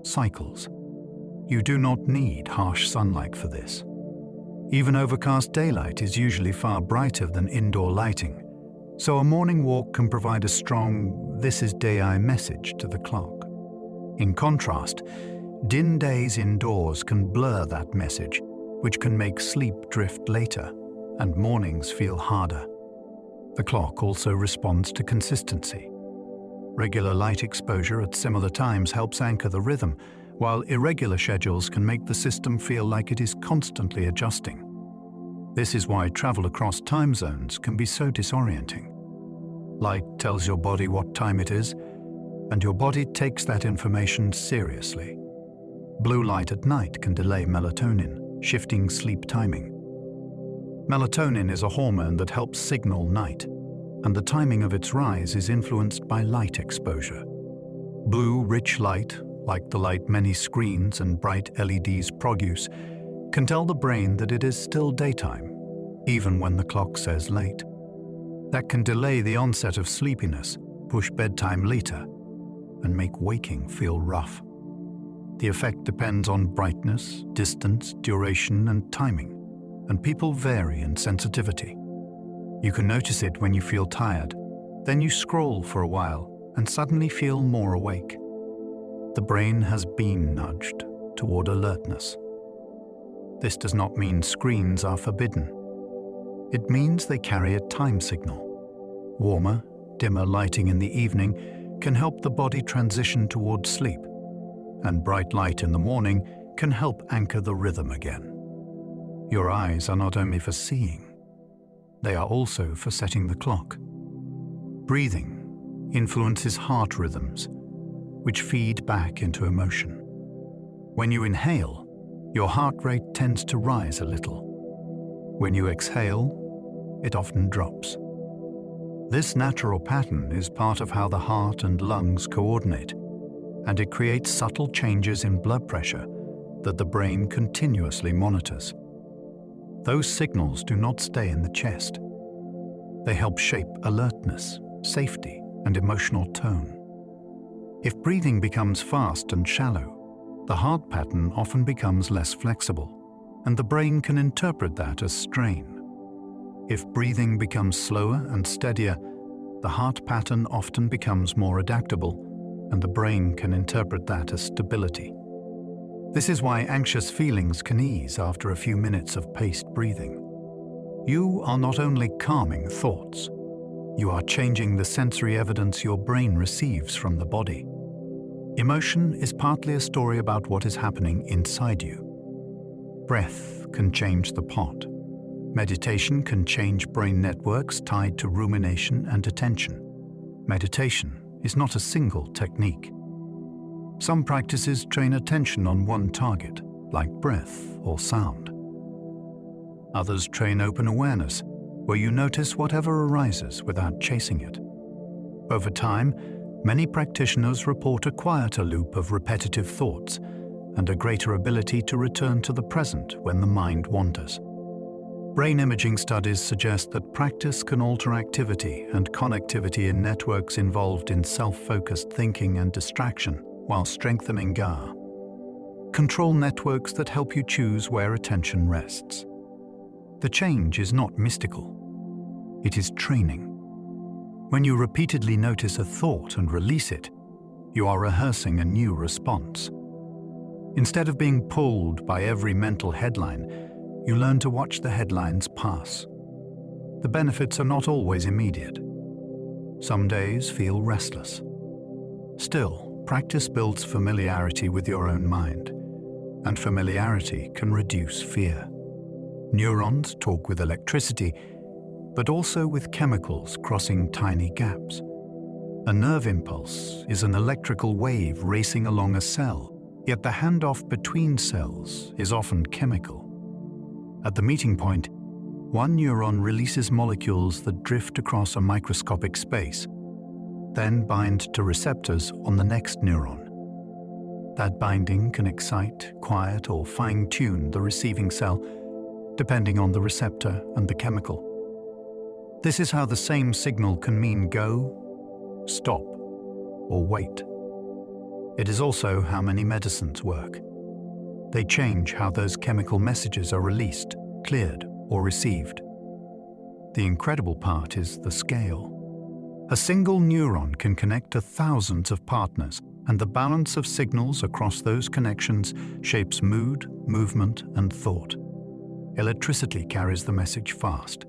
cycles. You do not need harsh sunlight for this. Even overcast daylight is usually far brighter than indoor lighting, so a morning walk can provide a strong "this is day I" message to the clock. In contrast, dim days indoors can blur that message, which can make sleep drift later and mornings feel harder. The clock also responds to consistency. Regular light exposure at similar times helps anchor the rhythm, while irregular schedules can make the system feel like it is constantly adjusting. This is why travel across time zones can be so disorienting. Light tells your body what time it is, and your body takes that information seriously. Blue light at night can delay melatonin, shifting sleep timing. Melatonin is a hormone that helps signal night, and the timing of its rise is influenced by light exposure. Blue, rich light, like the light many screens and bright LEDs produce, can tell the brain that it is still daytime, even when the clock says late. That can delay the onset of sleepiness, push bedtime later, and make waking feel rough. The effect depends on brightness, distance, duration, and timing, and people vary in sensitivity. You can notice it when you feel tired, then you scroll for a while and suddenly feel more awake. The brain has been nudged toward alertness. This does not mean screens are forbidden. It means they carry a time signal. Warmer, dimmer lighting in the evening can help the body transition toward sleep, and bright light in the morning can help anchor the rhythm again. Your eyes are not only for seeing, they are also for setting the clock. Breathing influences heart rhythms, which feed back into emotion. When you inhale, your heart rate tends to rise a little. When you exhale, it often drops. This natural pattern is part of how the heart and lungs coordinate, and it creates subtle changes in blood pressure that the brain continuously monitors. Those signals do not stay in the chest. They help shape alertness, safety, and emotional tone. If breathing becomes fast and shallow, the heart pattern often becomes less flexible, and the brain can interpret that as strain. If breathing becomes slower and steadier, the heart pattern often becomes more adaptable, and the brain can interpret that as stability. This is why anxious feelings can ease after a few minutes of paced breathing. You are not only calming thoughts, you are changing the sensory evidence your brain receives from the body. Emotion is partly a story about what is happening inside you. Breath can change the pot. Meditation can change brain networks tied to rumination and attention. Meditation is not a single technique. Some practices train attention on one target, like breath or sound. Others train open awareness, where you notice whatever arises without chasing it. Over time, many practitioners report a quieter loop of repetitive thoughts and a greater ability to return to the present when the mind wanders. Brain imaging studies suggest that practice can alter activity and connectivity in networks involved in self-focused thinking and distraction while strengthening GAR. Control networks that help you choose where attention rests. The change is not mystical. It is training. When you repeatedly notice a thought and release it, you are rehearsing a new response. Instead of being pulled by every mental headline, you learn to watch the headlines pass. The benefits are not always immediate. Some days feel restless. Still, practice builds familiarity with your own mind, and familiarity can reduce fear. Neurons talk with electricity, but also with chemicals crossing tiny gaps. A nerve impulse is an electrical wave racing along a cell, yet the handoff between cells is often chemical. At the meeting point, one neuron releases molecules that drift across a microscopic space, then bind to receptors on the next neuron. That binding can excite, quiet, or fine-tune the receiving cell, depending on the receptor and the chemical. This is how the same signal can mean go, stop, or wait. It is also how many medicines work. They change how those chemical messages are released, cleared, or received. The incredible part is the scale. A single neuron can connect to thousands of partners, and the balance of signals across those connections shapes mood, movement, and thought. Electricity carries the message fast.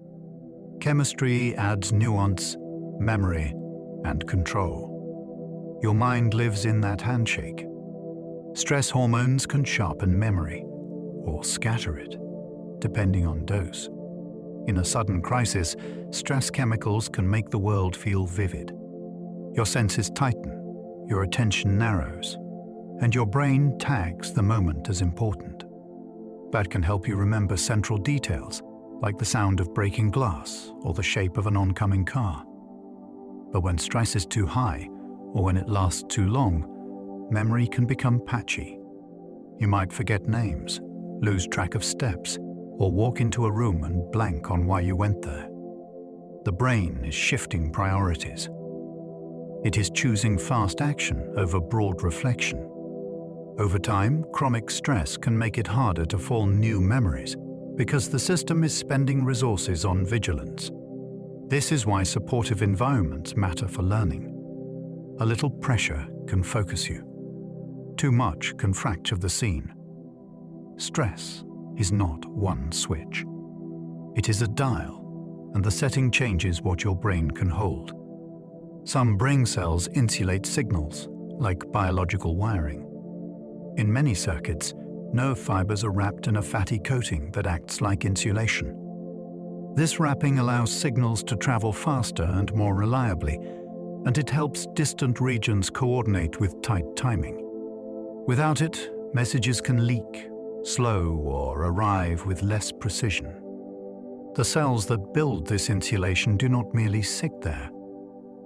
Chemistry adds nuance, memory, and control. Your mind lives in that handshake. Stress hormones can sharpen memory, or scatter it, depending on dose. In a sudden crisis, stress chemicals can make the world feel vivid. Your senses tighten, your attention narrows, and your brain tags the moment as important. That can help you remember central details, like the sound of breaking glass or the shape of an oncoming car. But when stress is too high, or when it lasts too long, memory can become patchy. You might forget names, lose track of steps, or walk into a room and blank on why you went there. The brain is shifting priorities. It is choosing fast action over broad reflection. Over time, chronic stress can make it harder to form new memories because the system is spending resources on vigilance. This is why supportive environments matter for learning. A little pressure can focus you. Too much can fracture the scene. Stress is not one switch. It is a dial, and the setting changes what your brain can hold. Some brain cells insulate signals, like biological wiring. In many circuits, nerve fibers are wrapped in a fatty coating that acts like insulation. This wrapping allows signals to travel faster and more reliably, and it helps distant regions coordinate with tight timing. Without it, messages can leak, slow, or arrive with less precision. The cells that build this insulation do not merely sit there.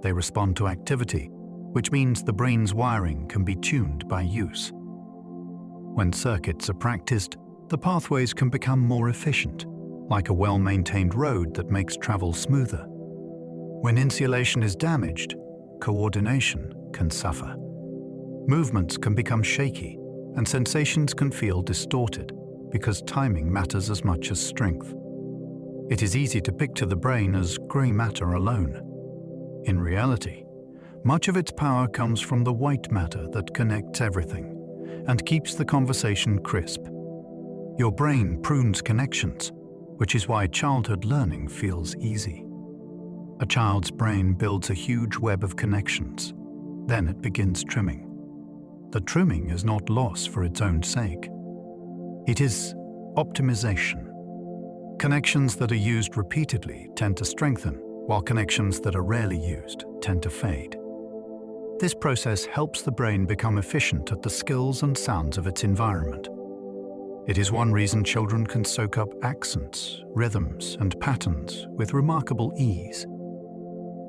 They respond to activity, which means the brain's wiring can be tuned by use. When circuits are practiced, the pathways can become more efficient, like a well-maintained road that makes travel smoother. When insulation is damaged, coordination can suffer. Movements can become shaky, and sensations can feel distorted, because timing matters as much as strength. It is easy to picture the brain as grey matter alone. In reality, much of its power comes from the white matter that connects everything and keeps the conversation crisp. Your brain prunes connections, which is why childhood learning feels easy. A child's brain builds a huge web of connections. Then it begins trimming. The trimming is not loss for its own sake. It is optimization. Connections that are used repeatedly tend to strengthen, while connections that are rarely used tend to fade. This process helps the brain become efficient at the skills and sounds of its environment. It is one reason children can soak up accents, rhythms, and patterns with remarkable ease.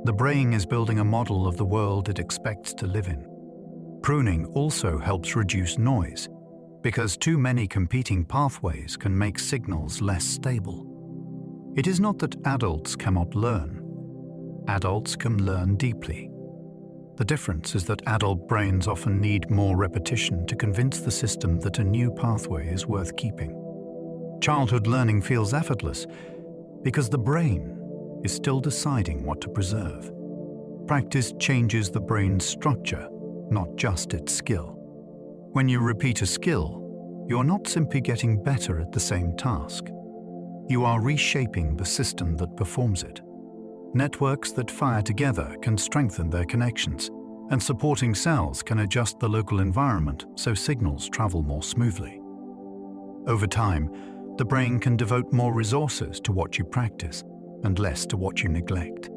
The brain is building a model of the world it expects to live in. Pruning also helps reduce noise, because too many competing pathways can make signals less stable. It is not that adults cannot learn. Adults can learn deeply. The difference is that adult brains often need more repetition to convince the system that a new pathway is worth keeping. Childhood learning feels effortless because the brain is still deciding what to preserve. Practice changes the brain's structure, not just its skill. When you repeat a skill, you are not simply getting better at the same task. You are reshaping the system that performs it. Networks that fire together can strengthen their connections, and supporting cells can adjust the local environment so signals travel more smoothly. Over time, the brain can devote more resources to what you practice and less to what you neglect.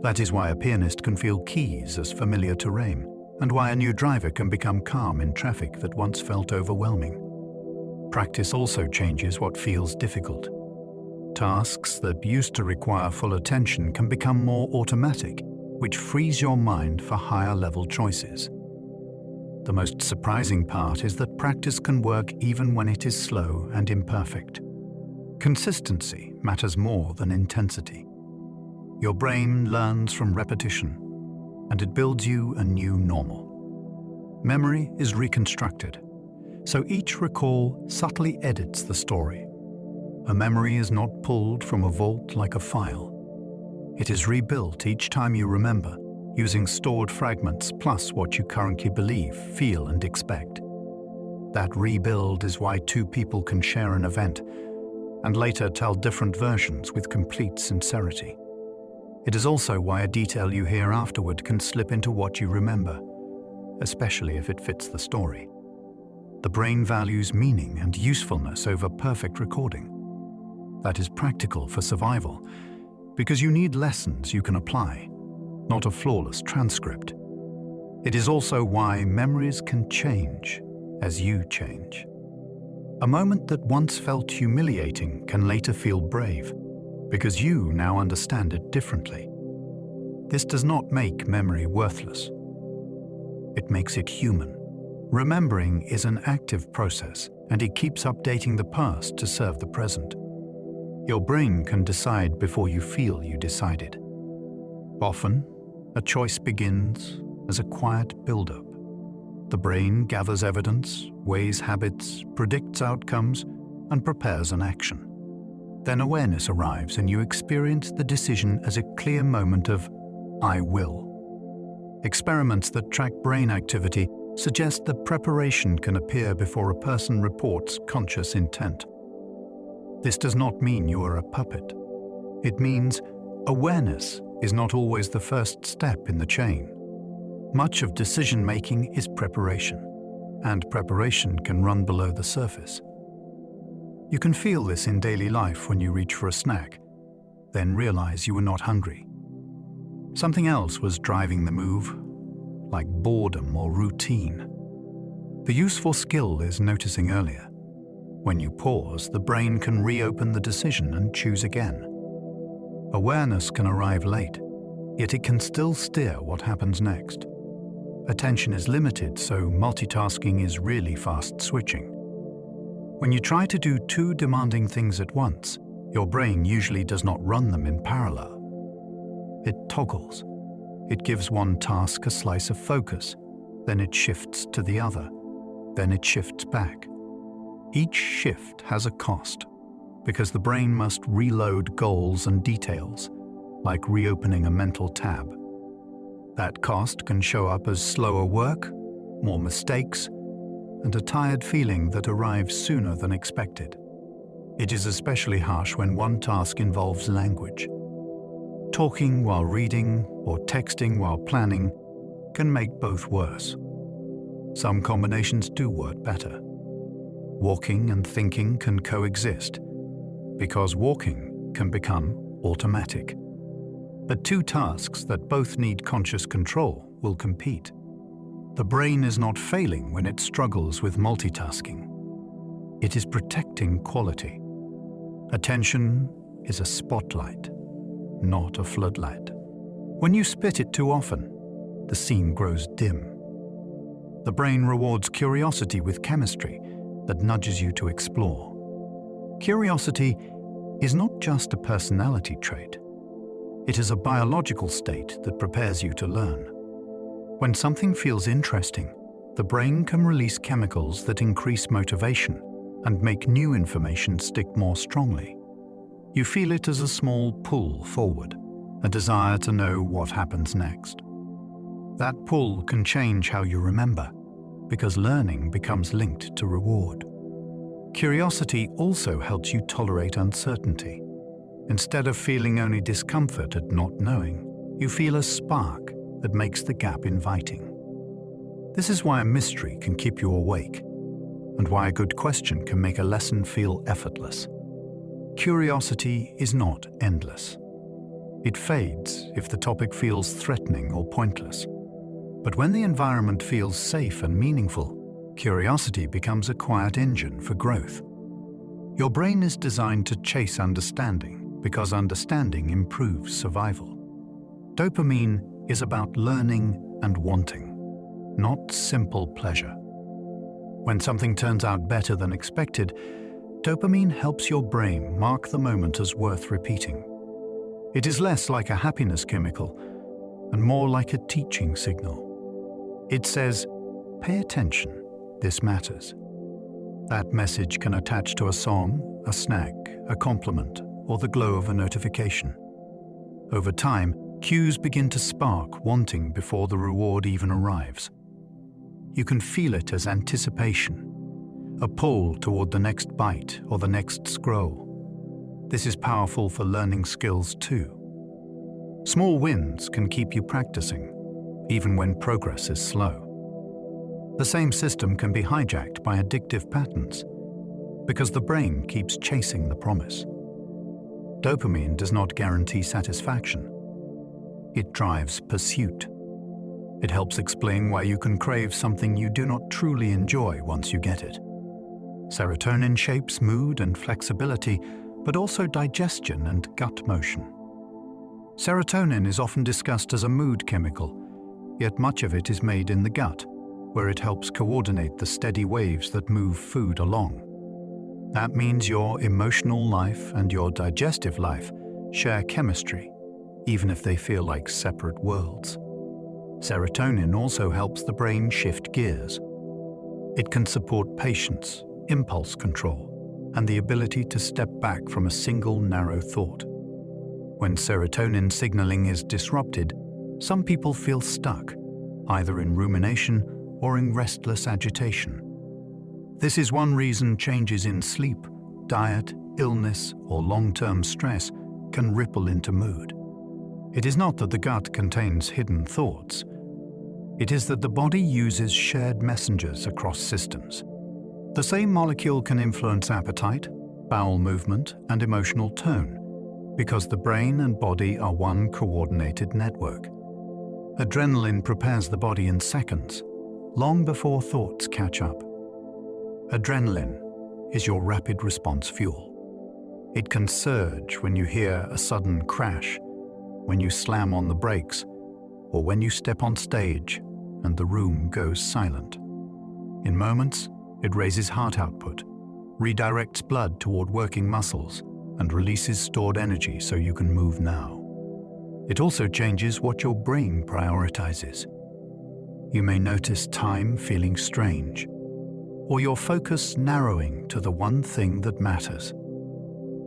That is why a pianist can feel keys as familiar terrain, and why a new driver can become calm in traffic that once felt overwhelming. Practice also changes what feels difficult. Tasks that used to require full attention can become more automatic, which frees your mind for higher-level choices. The most surprising part is that practice can work even when it is slow and imperfect. Consistency matters more than intensity. Your brain learns from repetition, and it builds you a new normal. memory is reconstructed. So each recall subtly edits the story. A memory is not pulled from a vault like a file. It is rebuilt each time you remember, using stored fragments plus what you currently believe, feel, and expect. That rebuild is why two people can share an event and later tell different versions with complete sincerity. It is also why a detail you hear afterward can slip into what you remember, especially if it fits the story. The brain values meaning and usefulness over perfect recording. That is practical for survival, because you need lessons you can apply, not a flawless transcript. It is also why memories can change as you change. A moment that once felt humiliating can later feel brave, because you now understand it differently. This does not make memory worthless. It makes it human. Remembering is an active process, and it keeps updating the past to serve the present. Your brain can decide before you feel you decided. Often, a choice begins as a quiet build-up. The brain gathers evidence, weighs habits, predicts outcomes, and prepares an action. Then awareness arrives and you experience the decision as a clear moment of, "I will." Experiments that track brain activity suggest that preparation can appear before a person reports conscious intent. This does not mean you are a puppet. It means awareness is not always the first step in the chain. Much of decision-making is preparation, and preparation can run below the surface. You can feel this in daily life when you reach for a snack, then realize you were not hungry. Something else was driving the move, like boredom or routine. The useful skill is noticing earlier. When you pause, the brain can reopen the decision and choose again. Awareness can arrive late, yet it can still steer what happens next. Attention is limited, so multitasking is really fast switching. When you try to do two demanding things at once, your brain usually does not run them in parallel. It toggles. It gives one task a slice of focus, then it shifts to the other, then it shifts back. Each shift has a cost, because the brain must reload goals and details, like reopening a mental tab. That cost can show up as slower work, more mistakes, and a tired feeling that arrives sooner than expected. It is especially harsh when one task involves language. Talking while reading or texting while planning can make both worse. Some combinations do work better. Walking and thinking can coexist, because walking can become automatic. But two tasks that both need conscious control will compete. The brain is not failing when it struggles with multitasking. It is protecting quality. Attention is a spotlight, not a floodlight. When you spit it too often, the scene grows dim. The brain rewards curiosity with chemistry that nudges you to explore. Curiosity is not just a personality trait. It is a biological state that prepares you to learn. When something feels interesting, the brain can release chemicals that increase motivation and make new information stick more strongly. You feel it as a small pull forward, a desire to know what happens next. That pull can change how you remember, because learning becomes linked to reward. Curiosity also helps you tolerate uncertainty. Instead of feeling only discomfort at not knowing, you feel a spark that makes the gap inviting. This is why a mystery can keep you awake, and why a good question can make a lesson feel effortless. Curiosity is not endless. It fades if the topic feels threatening or pointless. But when the environment feels safe and meaningful, curiosity becomes a quiet engine for growth. Your brain is designed to chase understanding, because understanding improves survival. Dopamine is about learning and wanting, not simple pleasure. When something turns out better than expected, dopamine helps your brain mark the moment as worth repeating. It is less like a happiness chemical and more like a teaching signal. It says, pay attention, this matters. That message can attach to a song, a snack, a compliment, or the glow of a notification. Over time, cues begin to spark wanting before the reward even arrives. You can feel it as anticipation, a pull toward the next bite or the next scroll. This is powerful for learning skills too. Small wins can keep you practicing, even when progress is slow. The same system can be hijacked by addictive patterns, because the brain keeps chasing the promise. Dopamine does not guarantee satisfaction. It drives pursuit. It helps explain why you can crave something you do not truly enjoy once you get it. Serotonin shapes mood and flexibility, but also digestion and gut motion. Serotonin is often discussed as a mood chemical, yet much of it is made in the gut, where it helps coordinate the steady waves that move food along. That means your emotional life and your digestive life share chemistry, even if they feel like separate worlds. Serotonin also helps the brain shift gears. It can support patience, impulse control, and the ability to step back from a single narrow thought. When serotonin signaling is disrupted, some people feel stuck, either in rumination or in restless agitation. This is one reason changes in sleep, diet, illness, or long-term stress can ripple into mood. It is not that the gut contains hidden thoughts. It is that the body uses shared messengers across systems. The same molecule can influence appetite, bowel movement, and emotional tone, because the brain and body are one coordinated network. Adrenaline prepares the body in seconds, long before thoughts catch up. Adrenaline is your rapid response fuel. It can surge when you hear a sudden crash, when you slam on the brakes, or when you step on stage and the room goes silent. In moments, it raises heart output, redirects blood toward working muscles, and releases stored energy so you can move now. It also changes what your brain prioritizes. You may notice time feeling strange, or your focus narrowing to the one thing that matters.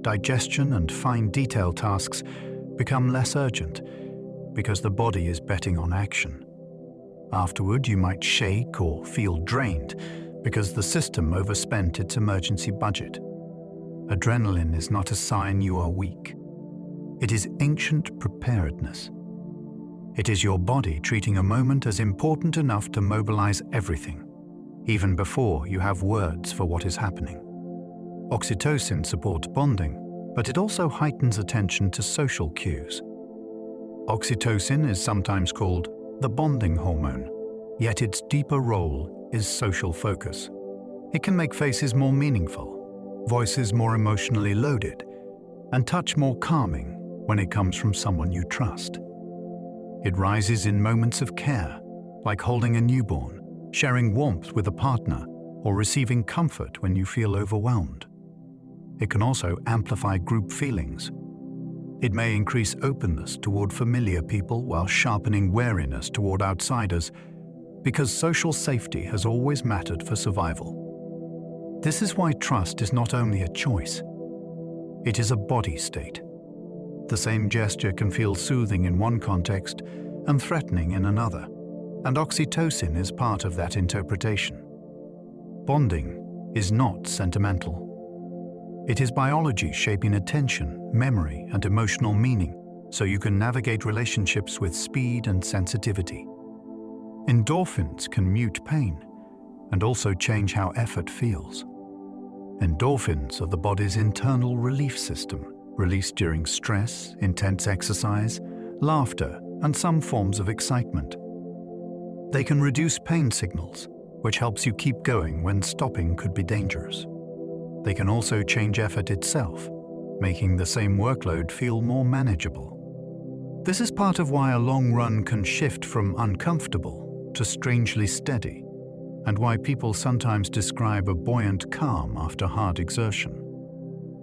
Digestion and fine detail tasks become less urgent because the body is betting on action. Afterward, you might shake or feel drained because the system overspent its emergency budget. Adrenaline is not a sign you are weak. It is ancient preparedness. It is your body treating a moment as important enough to mobilize everything, even before you have words for what is happening. Oxytocin supports bonding, but it also heightens attention to social cues. Oxytocin is sometimes called the bonding hormone, yet its deeper role is social focus. It can make faces more meaningful, voices more emotionally loaded, and touch more calming when it comes from someone you trust. It rises in moments of care, like holding a newborn, sharing warmth with a partner, or receiving comfort when you feel overwhelmed. It can also amplify group feelings. It may increase openness toward familiar people while sharpening wariness toward outsiders, because social safety has always mattered for survival. This is why trust is not only a choice, it is a body state. The same gesture can feel soothing in one context and threatening in another, and oxytocin is part of that interpretation. Bonding is not sentimental. It is biology shaping attention, memory, and emotional meaning, so you can navigate relationships with speed and sensitivity. Endorphins can mute pain and also change how effort feels. Endorphins are the body's internal relief system, released during stress, intense exercise, laughter, and some forms of excitement. They can reduce pain signals, which helps you keep going when stopping could be dangerous. They can also change effort itself, making the same workload feel more manageable. This is part of why a long run can shift from uncomfortable to strangely steady, and why people sometimes describe a buoyant calm after hard exertion.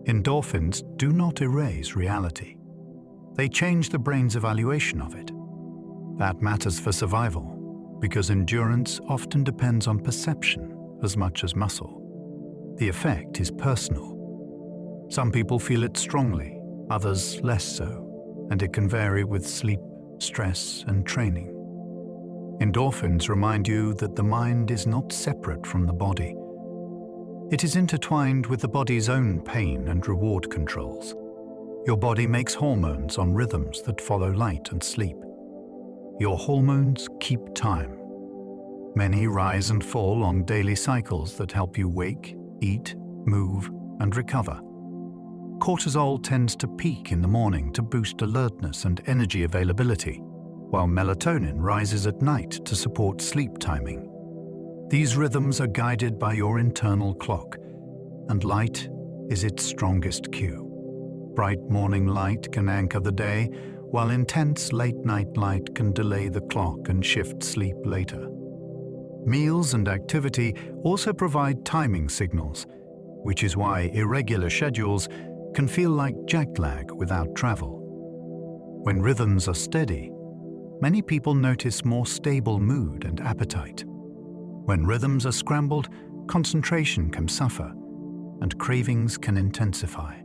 Endorphins do not erase reality. They change the brain's evaluation of it. That matters for survival, because endurance often depends on perception as much as muscle. The effect is personal. Some people feel it strongly, others less so, and it can vary with sleep, stress, and training. Endorphins remind you that the mind is not separate from the body. It is intertwined with the body's own pain and reward controls. Your body makes hormones on rhythms that follow light and sleep. Your hormones keep time. Many rise and fall on daily cycles that help you wake, eat, move, and recover. Cortisol tends to peak in the morning to boost alertness and energy availability, while melatonin rises at night to support sleep timing. These rhythms are guided by your internal clock, and light is its strongest cue. Bright morning light can anchor the day, while intense late-night light can delay the clock and shift sleep later. Meals and activity also provide timing signals, which is why irregular schedules can feel like jet lag without travel. When rhythms are steady, many people notice more stable mood and appetite. When rhythms are scrambled, concentration can suffer, and cravings can intensify.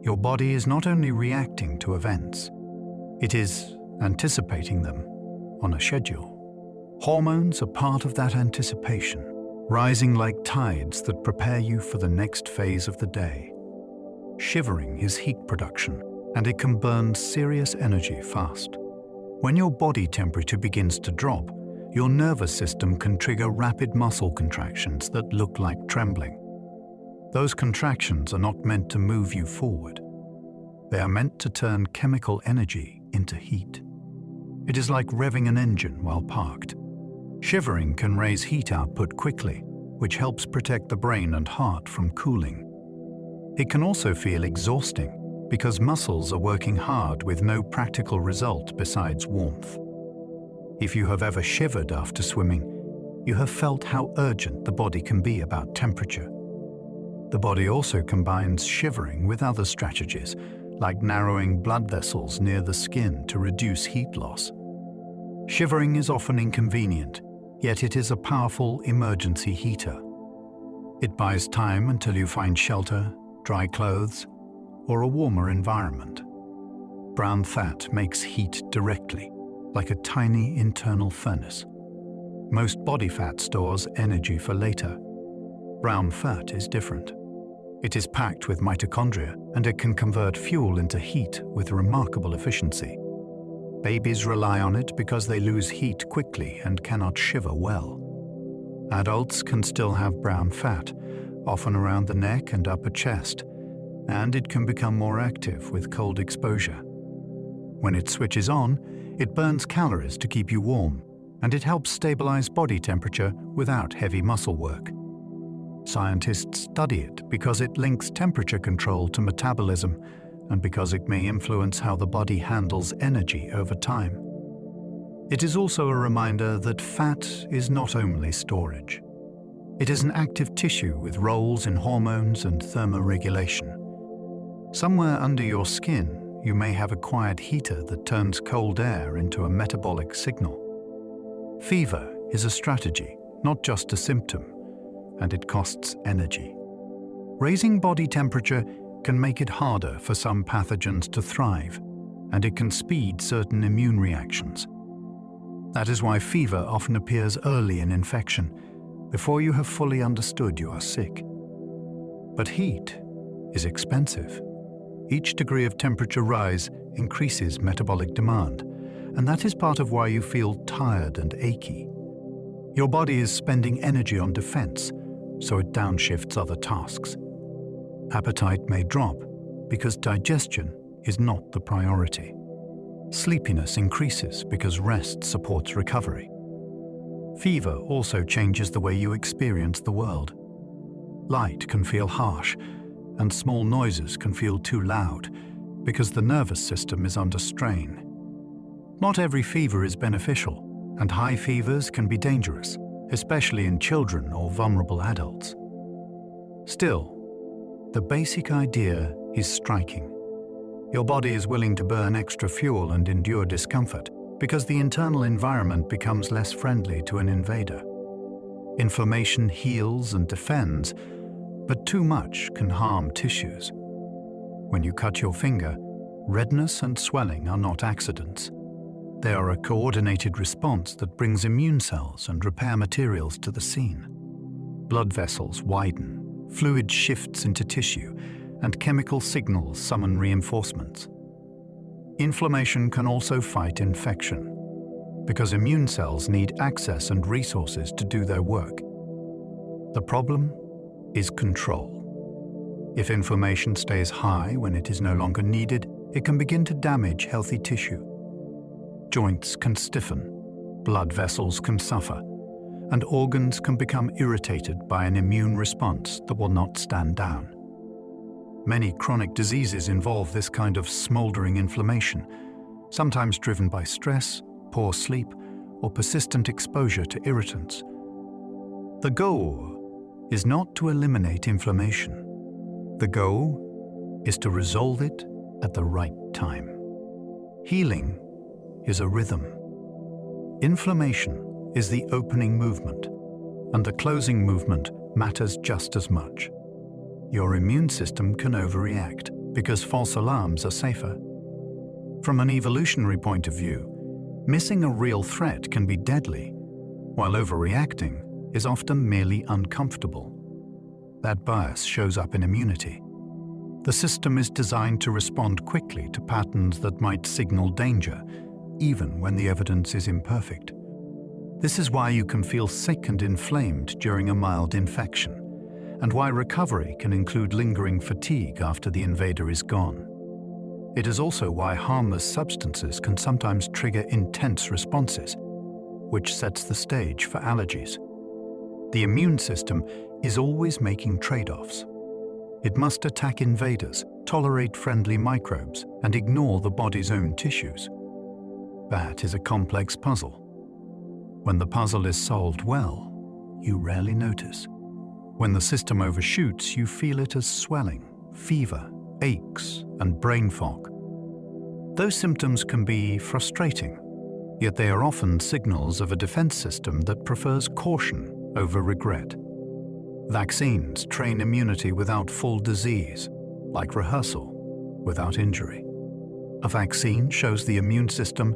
Your body is not only reacting to events, it is anticipating them on a schedule. Hormones are part of that anticipation, rising like tides that prepare you for the next phase of the day. Shivering is heat production, and it can burn serious energy fast. When your body temperature begins to drop, your nervous system can trigger rapid muscle contractions that look like trembling. Those contractions are not meant to move you forward. They are meant to turn chemical energy into heat. It is like revving an engine while parked. Shivering can raise heat output quickly, which helps protect the brain and heart from cooling. It can also feel exhausting because muscles are working hard with no practical result besides warmth. If you have ever shivered after swimming, you have felt how urgent the body can be about temperature. The body also combines shivering with other strategies, like narrowing blood vessels near the skin to reduce heat loss. Shivering is often inconvenient, yet it is a powerful emergency heater. It buys time until you find shelter, dry clothes, or a warmer environment. Brown fat makes heat directly, like a tiny internal furnace. Most body fat stores energy for later. Brown fat is different. It is packed with mitochondria, and it can convert fuel into heat with remarkable efficiency. Babies rely on it because they lose heat quickly and cannot shiver well. Adults can still have brown fat, often around the neck and upper chest, and it can become more active with cold exposure. When it switches on, it burns calories to keep you warm, and it helps stabilize body temperature without heavy muscle work. Scientists study it because it links temperature control to metabolism and because it may influence how the body handles energy over time. It is also a reminder that fat is not only storage. It is an active tissue with roles in hormones and thermoregulation. Somewhere under your skin, you may have a quiet heater that turns cold air into a metabolic signal. Fever is a strategy, not just a symptom, and it costs energy. Raising body temperature can make it harder for some pathogens to thrive, and it can speed certain immune reactions. That is why fever often appears early in infection, before you have fully understood you are sick. But heat is expensive. Each degree of temperature rise increases metabolic demand, and that is part of why you feel tired and achy. Your body is spending energy on defense, so it downshifts other tasks. Appetite may drop because digestion is not the priority. Sleepiness increases because rest supports recovery. Fever also changes the way you experience the world. Light can feel harsh, and small noises can feel too loud because the nervous system is under strain. Not every fever is beneficial, and high fevers can be dangerous, especially in children or vulnerable adults. Still, the basic idea is striking. Your body is willing to burn extra fuel and endure discomfort, because the internal environment becomes less friendly to an invader. Inflammation heals and defends, but too much can harm tissues. When you cut your finger, redness and swelling are not accidents. They are a coordinated response that brings immune cells and repair materials to the scene. Blood vessels widen, fluid shifts into tissue, and chemical signals summon reinforcements. Inflammation can also fight infection, because immune cells need access and resources to do their work. The problem is control. If inflammation stays high when it is no longer needed, it can begin to damage healthy tissue. Joints can stiffen, blood vessels can suffer, and organs can become irritated by an immune response that will not stand down. Many chronic diseases involve this kind of smoldering inflammation, sometimes driven by stress, poor sleep, or persistent exposure to irritants. The goal is not to eliminate inflammation. The goal is to resolve it at the right time. Healing is a rhythm. Inflammation is the opening movement, and the closing movement matters just as much. Your immune system can overreact because false alarms are safer. From an evolutionary point of view, missing a real threat can be deadly, while overreacting is often merely uncomfortable. That bias shows up in immunity. The system is designed to respond quickly to patterns that might signal danger, even when the evidence is imperfect. This is why you can feel sick and inflamed during a mild infection, and why recovery can include lingering fatigue after the invader is gone. It is also why harmless substances can sometimes trigger intense responses, which sets the stage for allergies. The immune system is always making trade-offs. It must attack invaders, tolerate friendly microbes, and ignore the body's own tissues. That is a complex puzzle. When the puzzle is solved well, you rarely notice. When the system overshoots, you feel it as swelling, fever, aches, and brain fog. Those symptoms can be frustrating, yet they are often signals of a defense system that prefers caution over regret. Vaccines train immunity without full disease, like rehearsal without injury. A vaccine shows the immune system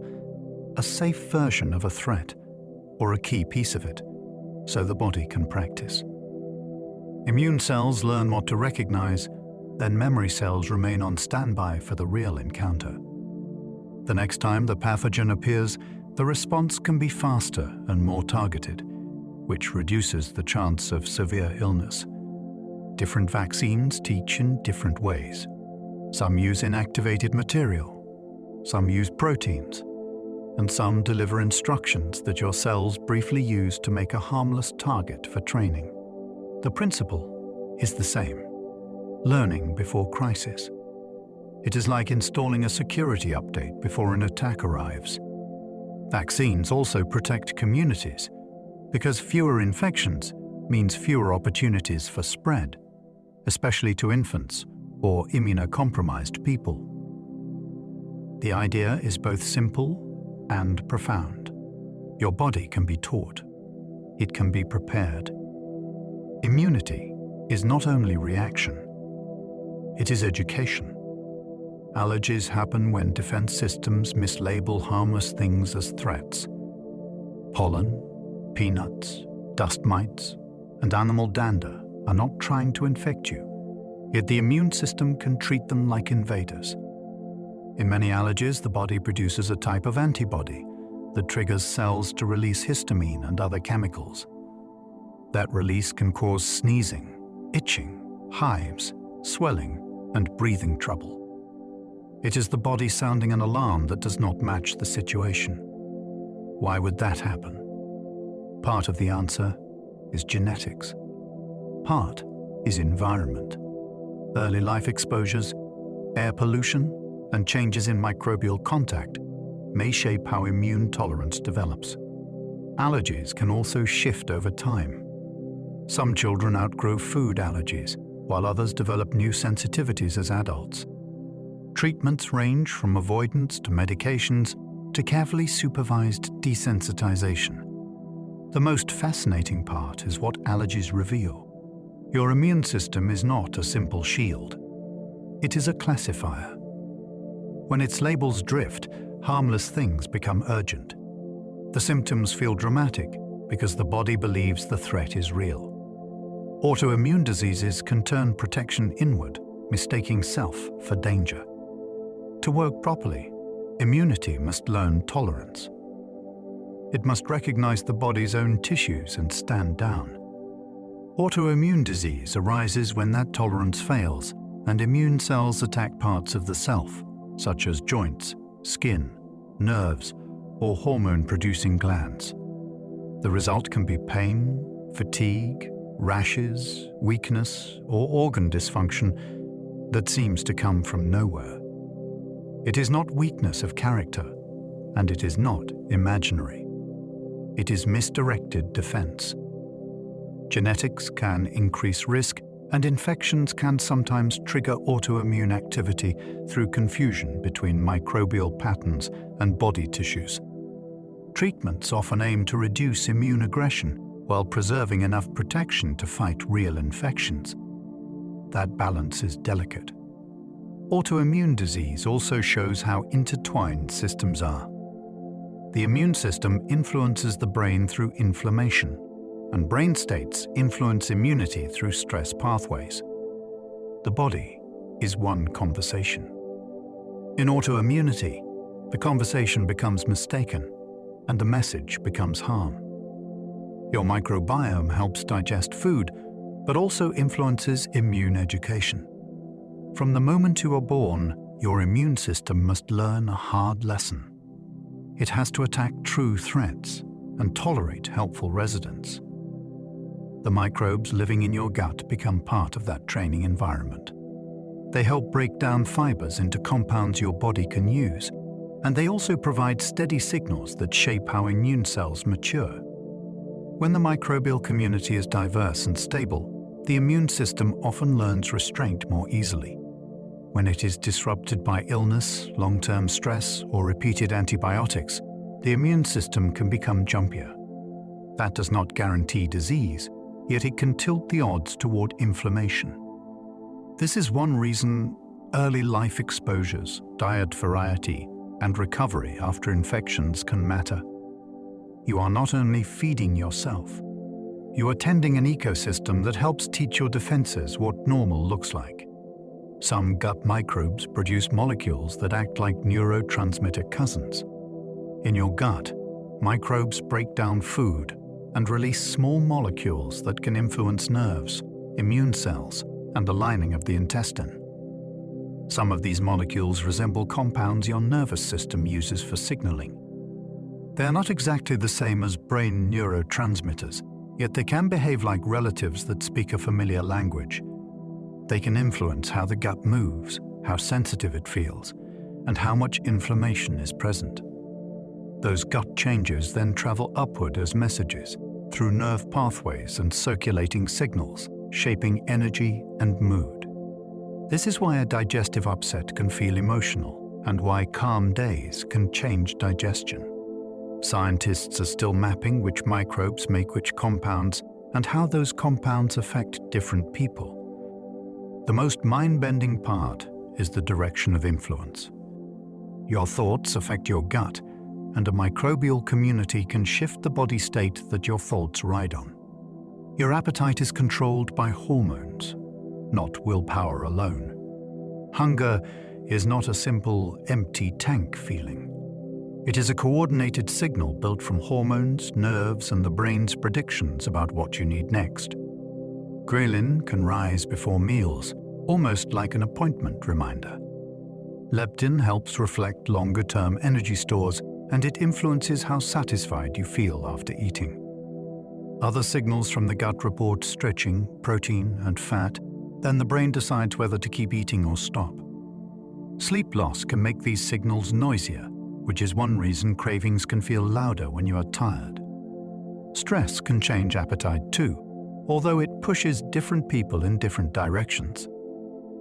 a safe version of a threat, or a key piece of it, so the body can practice. Immune cells learn what to recognize, then memory cells remain on standby for the real encounter. The next time the pathogen appears, the response can be faster and more targeted, which reduces the chance of severe illness. Different vaccines teach in different ways. Some use inactivated material, some use proteins, and some deliver instructions that your cells briefly use to make a harmless target for training. The principle is the same: learning before crisis. It is like installing a security update before an attack arrives. Vaccines also protect communities, because fewer infections means fewer opportunities for spread, especially to infants or immunocompromised people. The idea is both simple and profound. Your body can be taught. It can be prepared. Immunity is not only reaction, it is education. Allergies happen when defense systems mislabel harmless things as threats. Pollen, peanuts, dust mites, and animal dander are not trying to infect you, yet the immune system can treat them like invaders. In many allergies, the body produces a type of antibody that triggers cells to release histamine and other chemicals. That release can cause sneezing, itching, hives, swelling, and breathing trouble. It is the body sounding an alarm that does not match the situation. Why would that happen? Part of the answer is genetics. Part is environment. Early life exposures, air pollution, and changes in microbial contact may shape how immune tolerance develops. Allergies can also shift over time. Some children outgrow food allergies, while others develop new sensitivities as adults. Treatments range from avoidance to medications, to carefully supervised desensitization. The most fascinating part is what allergies reveal. Your immune system is not a simple shield. It is a classifier. When its labels drift, harmless things become urgent. The symptoms feel dramatic because the body believes the threat is real. Autoimmune diseases can turn protection inward, mistaking self for danger. To work properly, immunity must learn tolerance. It must recognize the body's own tissues and stand down. Autoimmune disease arises when that tolerance fails and immune cells attack parts of the self, such as joints, skin, nerves, or hormone-producing glands. The result can be pain, fatigue, rashes, weakness, or organ dysfunction that seems to come from nowhere. It is not weakness of character, and it is not imaginary. It is misdirected defense. Genetics can increase risk, and infections can sometimes trigger autoimmune activity through confusion between microbial patterns and body tissues. Treatments often aim to reduce immune aggression while preserving enough protection to fight real infections. That balance is delicate. Autoimmune disease also shows how intertwined systems are. The immune system influences the brain through inflammation, and brain states influence immunity through stress pathways. The body is one conversation. In autoimmunity, the conversation becomes mistaken, and the message becomes harm. Your microbiome helps digest food, but also influences immune education. From the moment you are born, your immune system must learn a hard lesson. It has to attack true threats and tolerate helpful residents. The microbes living in your gut become part of that training environment. They help break down fibers into compounds your body can use, and they also provide steady signals that shape how immune cells mature. When the microbial community is diverse and stable, the immune system often learns restraint more easily. When it is disrupted by illness, long-term stress, or repeated antibiotics, the immune system can become jumpier. That does not guarantee disease, yet it can tilt the odds toward inflammation. This is one reason early life exposures, diet variety, and recovery after infections can matter. You are not only feeding yourself, you are tending an ecosystem that helps teach your defenses what normal looks like. Some gut microbes produce molecules that act like neurotransmitter cousins. In your gut, microbes break down food and release small molecules that can influence nerves, immune cells, and the lining of the intestine. Some of these molecules resemble compounds your nervous system uses for signaling. They are not exactly the same as brain neurotransmitters, yet they can behave like relatives that speak a familiar language. They can influence how the gut moves, how sensitive it feels, and how much inflammation is present. Those gut changes then travel upward as messages through nerve pathways and circulating signals, shaping energy and mood. This is why a digestive upset can feel emotional and why calm days can change digestion. Scientists are still mapping which microbes make which compounds and how those compounds affect different people. The most mind-bending part is the direction of influence. Your thoughts affect your gut, and a microbial community can shift the body state that your thoughts ride on. Your appetite is controlled by hormones, not willpower alone. Hunger is not a simple empty tank feeling. It is a coordinated signal built from hormones, nerves, and the brain's predictions about what you need next. Ghrelin can rise before meals, almost like an appointment reminder. Leptin helps reflect longer-term energy stores, and it influences how satisfied you feel after eating. Other signals from the gut report stretching, protein, and fat. Then the brain decides whether to keep eating or stop. Sleep loss can make these signals noisier, which is one reason cravings can feel louder when you are tired. Stress can change appetite too, although it pushes different people in different directions.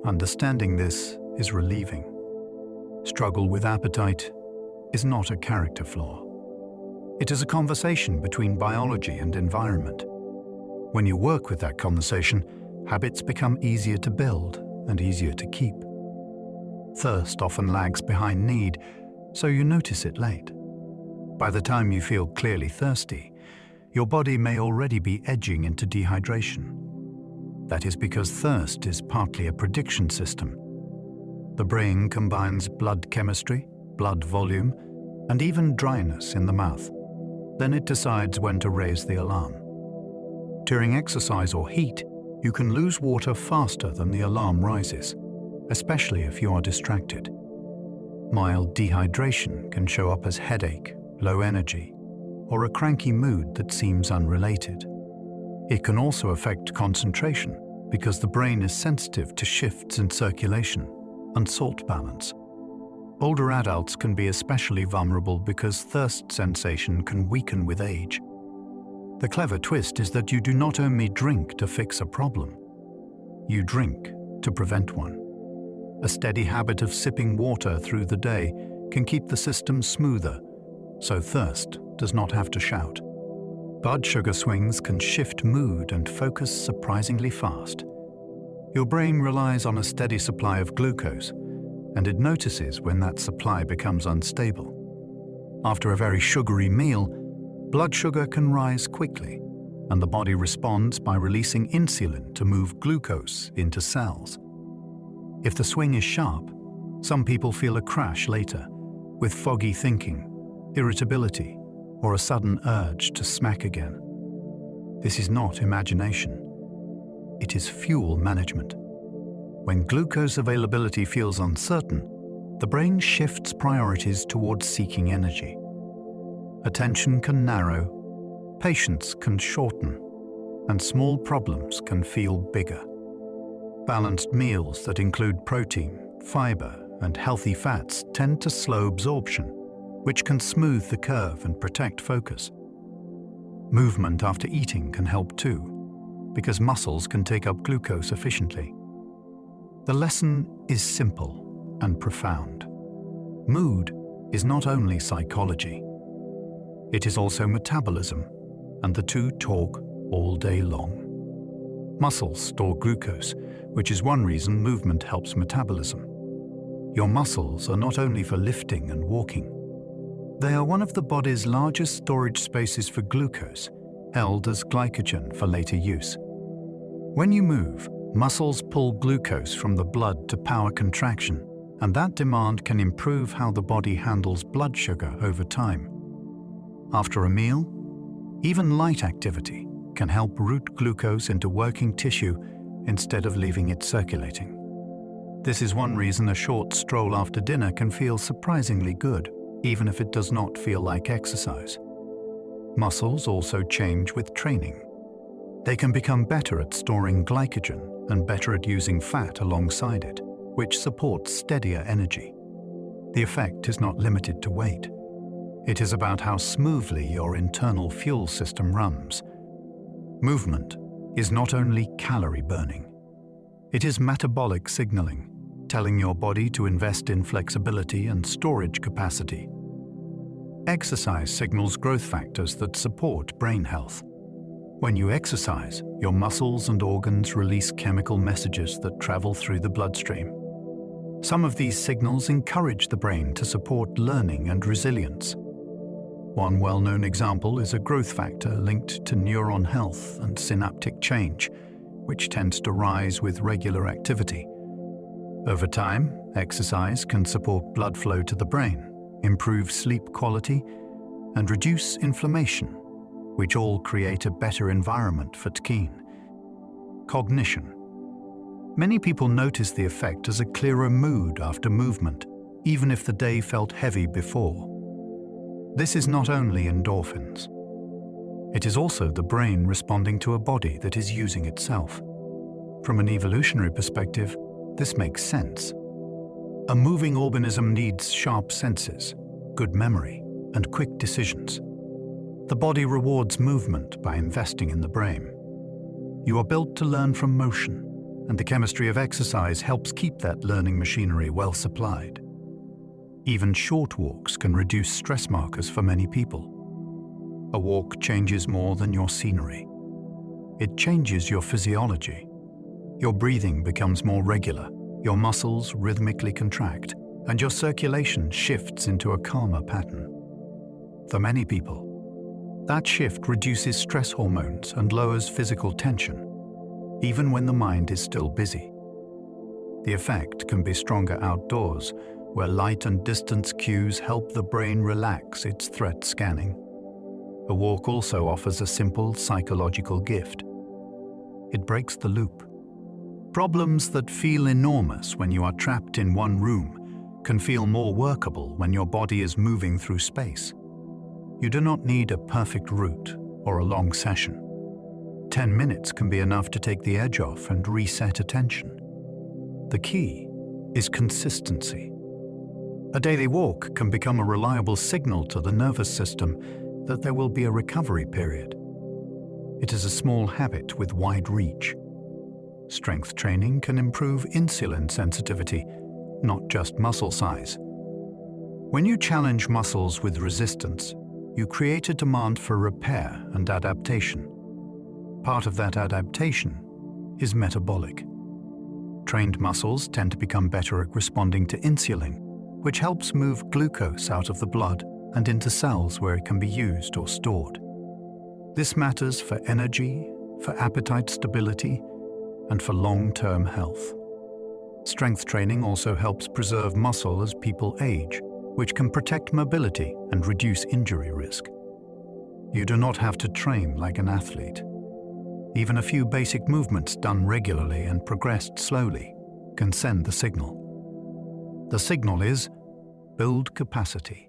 Understanding this is relieving. Struggle with appetite? is not a character flaw. It is a conversation between biology and environment. When you work with that conversation, habits become easier to build and easier to keep. Thirst often lags behind need, so you notice it late. By the time you feel clearly thirsty, your body may already be edging into dehydration. That is because thirst is partly a prediction system. The brain combines blood chemistry, blood volume, and even dryness in the mouth. Then it decides when to raise the alarm. During exercise or heat, you can lose water faster than the alarm rises, especially if you are distracted. Mild dehydration can show up as headache, low energy, or a cranky mood that seems unrelated. It can also affect concentration because the brain is sensitive to shifts in circulation and salt balance. Older adults can be especially vulnerable because thirst sensation can weaken with age. The clever twist is that you do not only drink to fix a problem, you drink to prevent one. A steady habit of sipping water through the day can keep the system smoother, so thirst does not have to shout. Blood sugar swings can shift mood and focus surprisingly fast. Your brain relies on a steady supply of glucose, and it notices when that supply becomes unstable. After a very sugary meal, blood sugar can rise quickly, and the body responds by releasing insulin to move glucose into cells. If the swing is sharp, some people feel a crash later, with foggy thinking, irritability, or a sudden urge to smack again. This is not imagination. It is fuel management. When glucose availability feels uncertain, the brain shifts priorities towards seeking energy. Attention can narrow, patience can shorten, and small problems can feel bigger. Balanced meals that include protein, fiber, and healthy fats tend to slow absorption, which can smooth the curve and protect focus. Movement after eating can help too, because muscles can take up glucose efficiently. The lesson is simple and profound. Mood is not only psychology. It is also metabolism, and the two talk all day long. Muscles store glucose, which is one reason movement helps metabolism. Your muscles are not only for lifting and walking. They are one of the body's largest storage spaces for glucose, held as glycogen for later use. When you move, muscles pull glucose from the blood to power contraction, and that demand can improve how the body handles blood sugar over time. After a meal, even light activity can help route glucose into working tissue instead of leaving it circulating. This is one reason a short stroll after dinner can feel surprisingly good, even if it does not feel like exercise. Muscles also change with training. They can become better at storing glycogen and better at using fat alongside it, which supports steadier energy. The effect is not limited to weight. It is about how smoothly your internal fuel system runs. Movement is not only calorie burning. It is metabolic signaling, telling your body to invest in flexibility and storage capacity. Exercise signals growth factors that support brain health. When you exercise, your muscles and organs release chemical messages that travel through the bloodstream. Some of these signals encourage the brain to support learning and resilience. One well-known example is a growth factor linked to neuron health and synaptic change, which tends to rise with regular activity. Over time, exercise can support blood flow to the brain, improve sleep quality, and reduce inflammation, which all create a better environment for tkeen. Cognition. Many people notice the effect as a clearer mood after movement, even if the day felt heavy before. This is not only endorphins. It is also the brain responding to a body that is using itself. From an evolutionary perspective, this makes sense. A moving organism needs sharp senses, good memory, and quick decisions. The body rewards movement by investing in the brain. You are built to learn from motion, and the chemistry of exercise helps keep that learning machinery well supplied. Even short walks can reduce stress markers for many people. A walk changes more than your scenery. It changes your physiology. Your breathing becomes more regular, your muscles rhythmically contract, and your circulation shifts into a calmer pattern. For many people, that shift reduces stress hormones and lowers physical tension, even when the mind is still busy. The effect can be stronger outdoors, where light and distance cues help the brain relax its threat scanning. A walk also offers a simple psychological gift. It breaks the loop. Problems that feel enormous when you are trapped in one room can feel more workable when your body is moving through space. You do not need a perfect route or a long session. 10 minutes can be enough to take the edge off and reset attention. The key is consistency. A daily walk can become a reliable signal to the nervous system that there will be a recovery period. It is a small habit with wide reach. Strength training can improve insulin sensitivity, not just muscle size. When you challenge muscles with resistance, you create a demand for repair and adaptation. Part of that adaptation is metabolic. Trained muscles tend to become better at responding to insulin, which helps move glucose out of the blood and into cells where it can be used or stored. This matters for energy, for appetite stability, and for long-term health. Strength training also helps preserve muscle as people age, which can protect mobility and reduce injury risk. You do not have to train like an athlete. Even a few basic movements done regularly and progressed slowly can send the signal. The signal is build capacity.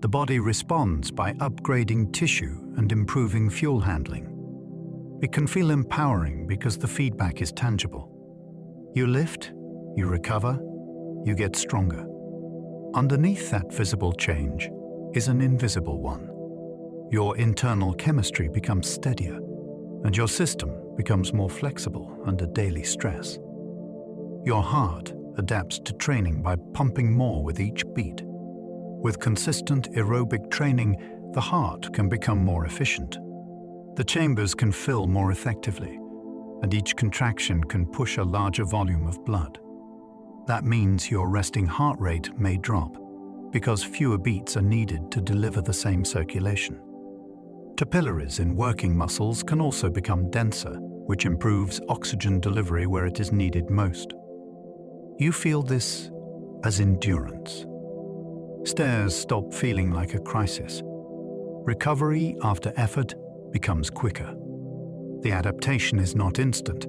The body responds by upgrading tissue and improving fuel handling. It can feel empowering because the feedback is tangible. You lift, you recover, you get stronger. Underneath that visible change is an invisible one. Your internal chemistry becomes steadier, and your system becomes more flexible under daily stress. Your heart adapts to training by pumping more with each beat. With consistent aerobic training, the heart can become more efficient. The chambers can fill more effectively, and each contraction can push a larger volume of blood. That means your resting heart rate may drop, because fewer beats are needed to deliver the same circulation. Capillaries in working muscles can also become denser, which improves oxygen delivery where it is needed most. You feel this as endurance. Stairs stop feeling like a crisis. Recovery after effort becomes quicker. The adaptation is not instant,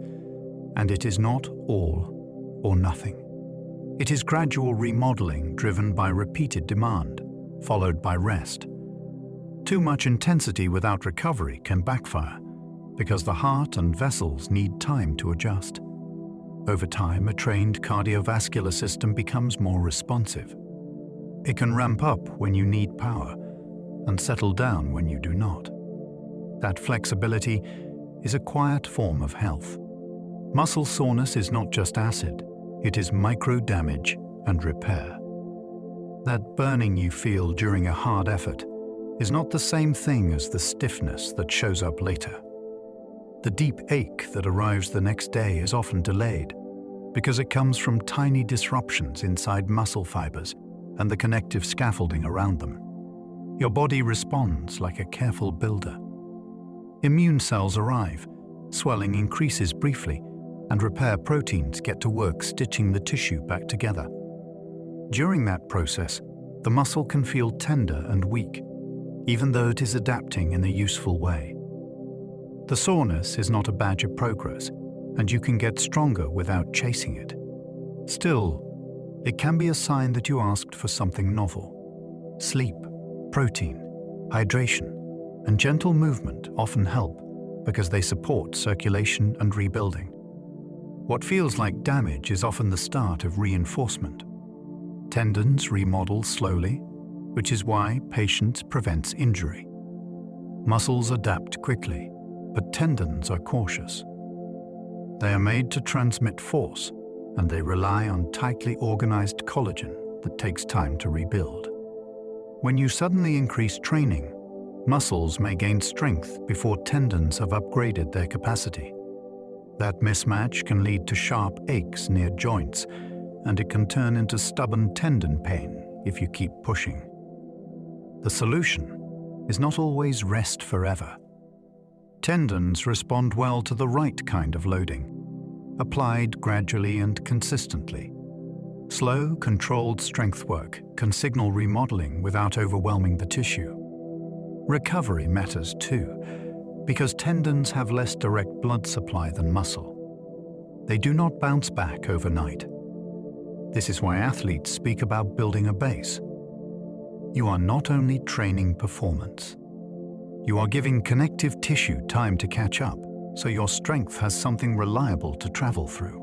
and it is not all or nothing. It is gradual remodeling driven by repeated demand, followed by rest. Too much intensity without recovery can backfire, because the heart and vessels need time to adjust. Over time, a trained cardiovascular system becomes more responsive. It can ramp up when you need power and settle down when you do not. That flexibility is a quiet form of health. Muscle soreness is not just acid, it is micro-damage and repair. That burning you feel during a hard effort is not the same thing as the stiffness that shows up later. The deep ache that arrives the next day is often delayed because it comes from tiny disruptions inside muscle fibers and the connective scaffolding around them. Your body responds like a careful builder. Immune cells arrive, swelling increases briefly, and repair proteins get to work stitching the tissue back together. During that process, the muscle can feel tender and weak, even though it is adapting in a useful way. The soreness is not a badge of progress, and you can get stronger without chasing it. Still, it can be a sign that you asked for something novel. Sleep, protein, hydration, and gentle movement often help because they support circulation and rebuilding. What feels like damage is often the start of reinforcement. Tendons remodel slowly, which is why patience prevents injury. Muscles adapt quickly, but tendons are cautious. They are made to transmit force, and they rely on tightly organized collagen that takes time to rebuild. When you suddenly increase training, muscles may gain strength before tendons have upgraded their capacity. That mismatch can lead to sharp aches near joints, and it can turn into stubborn tendon pain if you keep pushing. The solution is not always rest forever. Tendons respond well to the right kind of loading, applied gradually and consistently. Slow, controlled strength work can signal remodeling without overwhelming the tissue. Recovery matters too, because tendons have less direct blood supply than muscle. They do not bounce back overnight. This is why athletes speak about building a base. You are not only training performance, you are giving connective tissue time to catch up, so your strength has something reliable to travel through.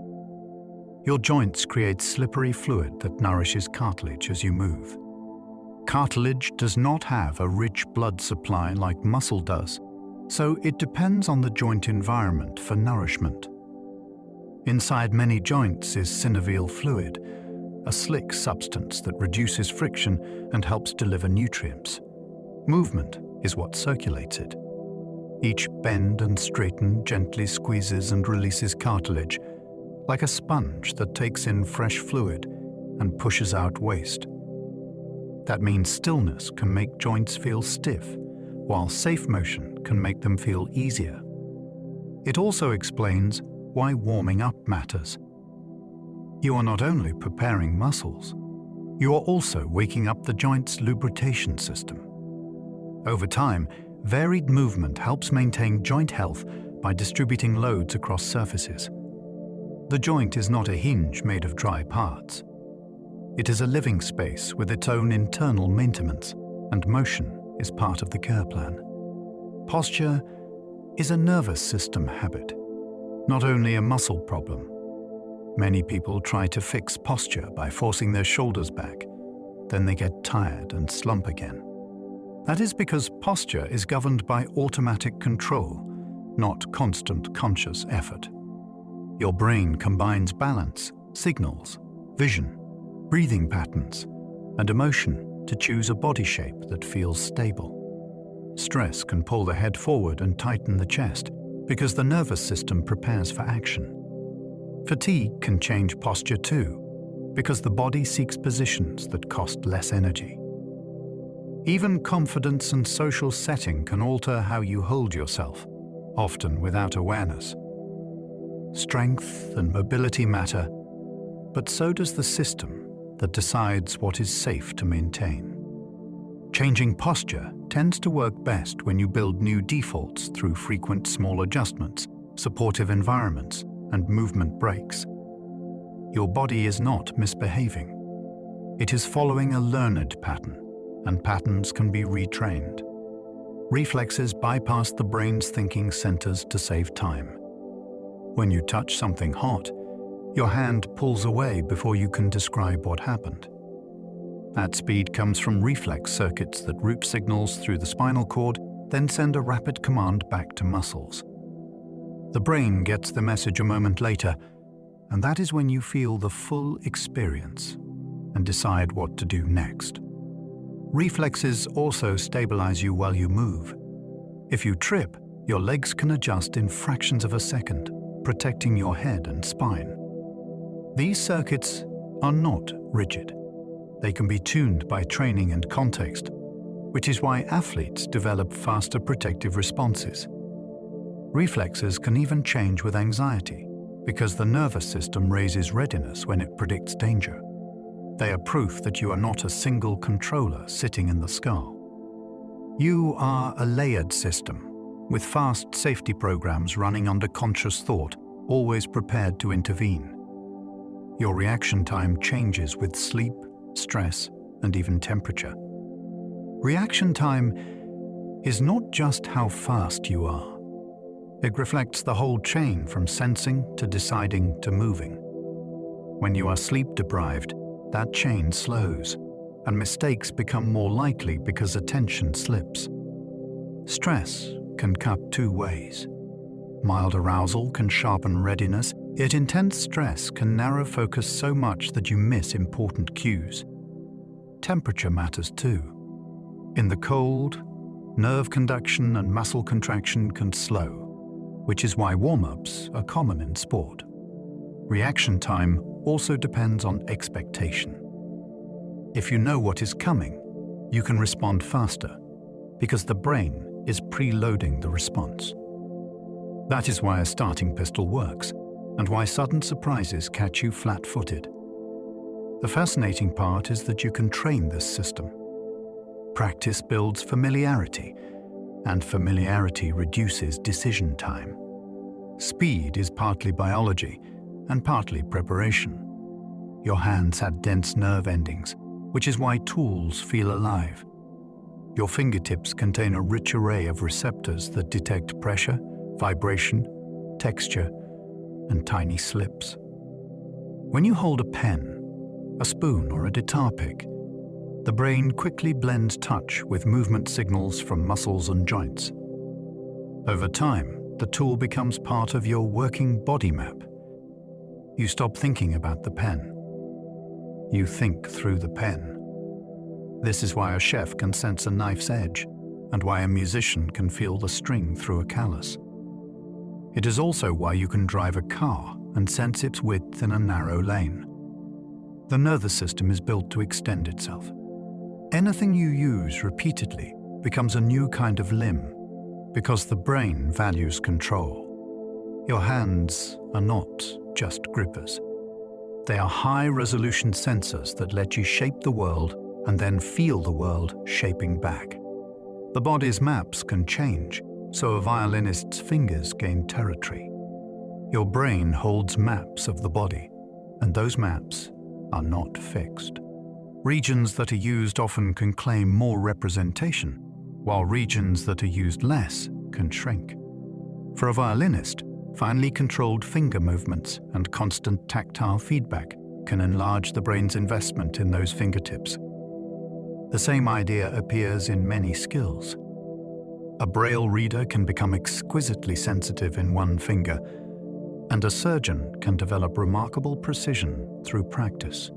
Your joints create slippery fluid that nourishes cartilage as you move. Cartilage does not have a rich blood supply like muscle does, so it depends on the joint environment for nourishment. Inside many joints is synovial fluid, a slick substance that reduces friction and helps deliver nutrients. Movement is what circulates it. Each bend and straighten gently squeezes and releases cartilage, like a sponge that takes in fresh fluid and pushes out waste. That means stillness can make joints feel stiff, while safe motion can make them feel easier. It also explains why warming up matters. You are not only preparing muscles, you are also waking up the joint's lubrication system. Over time, varied movement helps maintain joint health by distributing loads across surfaces. The joint is not a hinge made of dry parts. It is a living space with its own internal maintenance, and motion is part of the care plan. Posture is a nervous system habit, not only a muscle problem. Many people try to fix posture by forcing their shoulders back. Then they get tired and slump again. That is because posture is governed by automatic control, not constant conscious effort. Your brain combines balance, signals, vision, breathing patterns, and emotion to choose a body shape that feels stable. Stress can pull the head forward and tighten the chest because the nervous system prepares for action. Fatigue can change posture too, because the body seeks positions that cost less energy. Even confidence and social setting can alter how you hold yourself, often without awareness. Strength and mobility matter, but so does the system that decides what is safe to maintain. Changing posture tends to work best when you build new defaults through frequent small adjustments, supportive environments, and movement breaks. Your body is not misbehaving. It is following a learned pattern, and patterns can be retrained. Reflexes bypass the brain's thinking centers to save time. When you touch something hot, your hand pulls away before you can describe what happened. That speed comes from reflex circuits that route signals through the spinal cord, then send a rapid command back to muscles. The brain gets the message a moment later, and that is when you feel the full experience and decide what to do next. Reflexes also stabilize you while you move. If you trip, your legs can adjust in fractions of a second, protecting your head and spine. These circuits are not rigid. They can be tuned by training and context, which is why athletes develop faster protective responses. Reflexes can even change with anxiety, because the nervous system raises readiness when it predicts danger. They are proof that you are not a single controller sitting in the skull. You are a layered system, with fast safety programs running under conscious thought, always prepared to intervene. Your reaction time changes with sleep, stress, and even temperature. Reaction time is not just how fast you are. It reflects the whole chain from sensing to deciding to moving. When you are sleep-deprived, that chain slows, and mistakes become more likely because attention slips. Stress can cut two ways. Mild arousal can sharpen readiness, yet intense stress can narrow focus so much that you miss important cues. temperature matters too. In the cold, nerve conduction and muscle contraction can slow, which is why warm-ups are common in sport. Reaction time also depends on expectation. If you know what is coming, you can respond faster, because the brain is preloading the response. That is why a starting pistol works, and why sudden surprises catch you flat-footed. The fascinating part is that you can train this system. Practice builds familiarity, and familiarity reduces decision time. Speed is partly biology and partly preparation. Your hands had dense nerve endings, which is why tools feel alive. Your fingertips contain a rich array of receptors that detect pressure, vibration, texture, and tiny slips. When you hold a pen, a spoon, or a guitar pick, the brain quickly blends touch with movement signals from muscles and joints. Over time, the tool becomes part of your working body map. You stop thinking about the pen. You think through the pen. This is why a chef can sense a knife's edge, and why a musician can feel the string through a callus. It is also why you can drive a car and sense its width in a narrow lane. The nervous system is built to extend itself. Anything you use repeatedly becomes a new kind of limb, because the brain values control. Your hands are not just grippers. They are high-resolution sensors that let you shape the world and then feel the world shaping back. The body's maps can change, so a violinist's fingers gain territory. Your brain holds maps of the body, and those maps are not fixed. Regions that are used often can claim more representation, while regions that are used less can shrink. For a violinist, finely controlled finger movements and constant tactile feedback can enlarge the brain's investment in those fingertips. The same idea appears in many skills. A braille reader can become exquisitely sensitive in one finger, and a surgeon can develop remarkable precision through practice.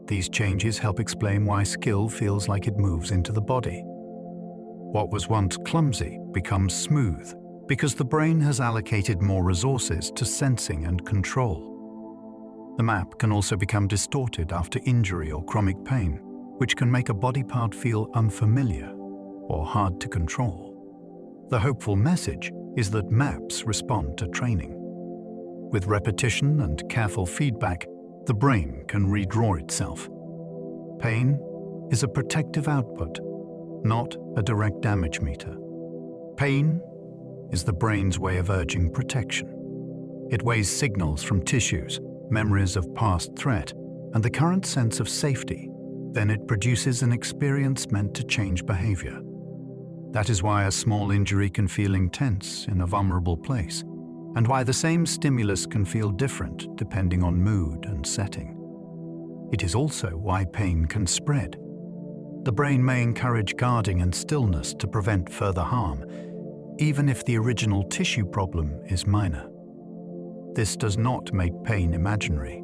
These changes help explain why skill feels like it moves into the body. What was once clumsy becomes smooth because the brain has allocated more resources to sensing and control. The map can also become distorted after injury or chronic pain, which can make a body part feel unfamiliar or hard to control. The hopeful message is that maps respond to training. With repetition and careful feedback, the brain can redraw itself. Pain is a protective output, not a direct damage meter. Pain is the brain's way of urging protection. It weighs signals from tissues, memories of past threat, and the current sense of safety. Then it produces an experience meant to change behavior. That is why a small injury can feel intense in a vulnerable place, and why the same stimulus can feel different depending on mood and setting. It is also why pain can spread. The brain may encourage guarding and stillness to prevent further harm, even if the original tissue problem is minor. This does not make pain imaginary.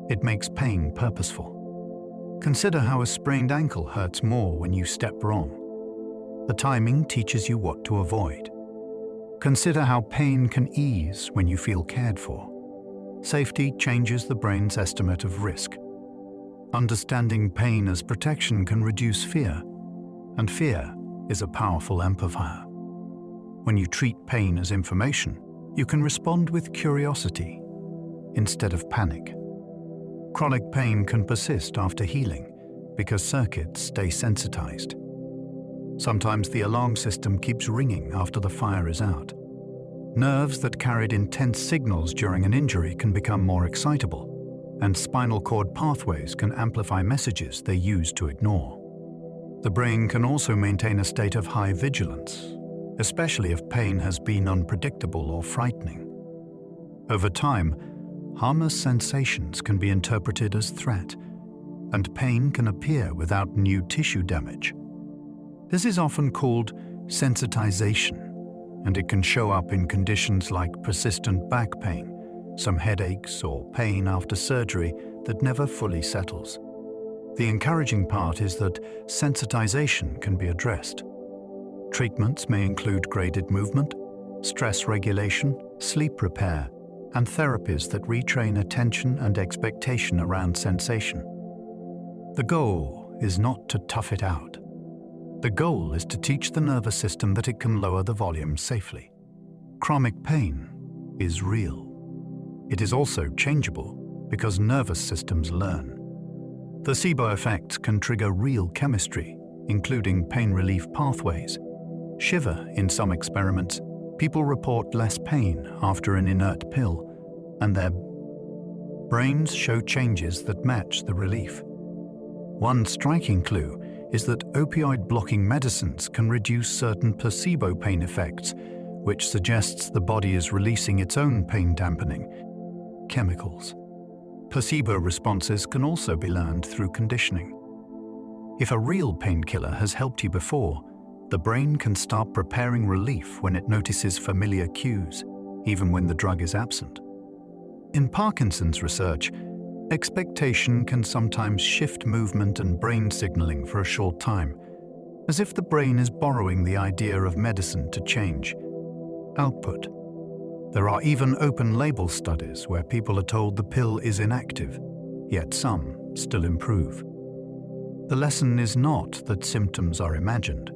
It makes pain purposeful. Consider how a sprained ankle hurts more when you step wrong. The timing teaches you what to avoid. Consider how pain can ease when you feel cared for. Safety changes the brain's estimate of risk. Understanding pain as protection can reduce fear, and fear is a powerful amplifier. When you treat pain as information, you can respond with curiosity instead of panic. Chronic pain can persist after healing because circuits stay sensitized. Sometimes the alarm system keeps ringing after the fire is out. Nerves that carried intense signals during an injury can become more excitable, and spinal cord pathways can amplify messages they used to ignore. The brain can also maintain a state of high vigilance, especially if pain has been unpredictable or frightening. Over time, harmless sensations can be interpreted as threat, and pain can appear without new tissue damage. This is often called sensitization, and it can show up in conditions like persistent back pain, some headaches, or pain after surgery that never fully settles. The encouraging part is that sensitization can be addressed. Treatments may include graded movement, stress regulation, sleep repair, and therapies that retrain attention and expectation around sensation. The goal is not to tough it out. The goal is to teach the nervous system that it can lower the volume safely. Chronic pain is real. It is also changeable because nervous systems learn. Placebo effects can trigger real chemistry, including pain relief pathways. Shiver in some experiments. People report less pain after an inert pill, and their brains show changes that match the relief. One striking clue is that opioid-blocking medicines can reduce certain placebo pain effects, which suggests the body is releasing its own pain-dampening chemicals. Placebo responses can also be learned through conditioning. If a real painkiller has helped you before, the brain can start preparing relief when it notices familiar cues, even when the drug is absent. In Parkinson's research, expectation can sometimes shift movement and brain signaling for a short time, as if the brain is borrowing the idea of medicine to change output. There are even open-label studies where people are told the pill is inactive, yet some still improve. The lesson is not that symptoms are imagined.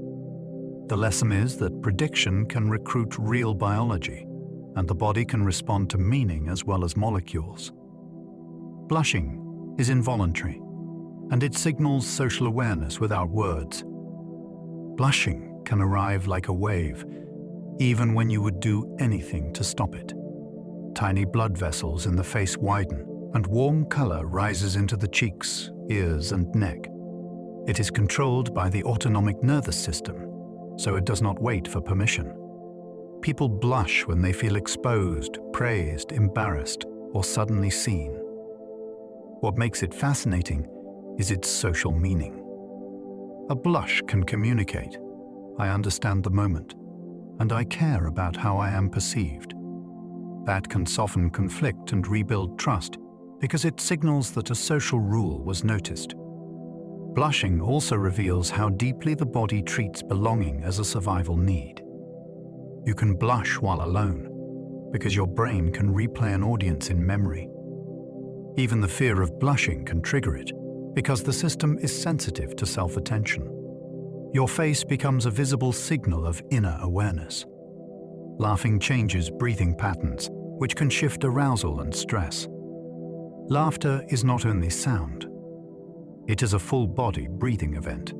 The lesson is that prediction can recruit real biology, and the body can respond to meaning as well as molecules. Blushing is involuntary, and it signals social awareness without words. Blushing can arrive like a wave, even when you would do anything to stop it. Tiny blood vessels in the face widen, and warm color rises into the cheeks, ears, and neck. It is controlled by the autonomic nervous system, so it does not wait for permission. People blush when they feel exposed, praised, embarrassed, or suddenly seen. What makes it fascinating is its social meaning. A blush can communicate, "I understand the moment, and I care about how I am perceived." That can soften conflict and rebuild trust because it signals that a social rule was noticed. Blushing also reveals how deeply the body treats belonging as a survival need. You can blush while alone because your brain can replay an audience in memory. Even the fear of blushing can trigger it because the system is sensitive to self-attention. Your face becomes a visible signal of inner awareness. Laughing changes breathing patterns, which can shift arousal and stress. Laughter is not only sound. It is a full-body breathing event.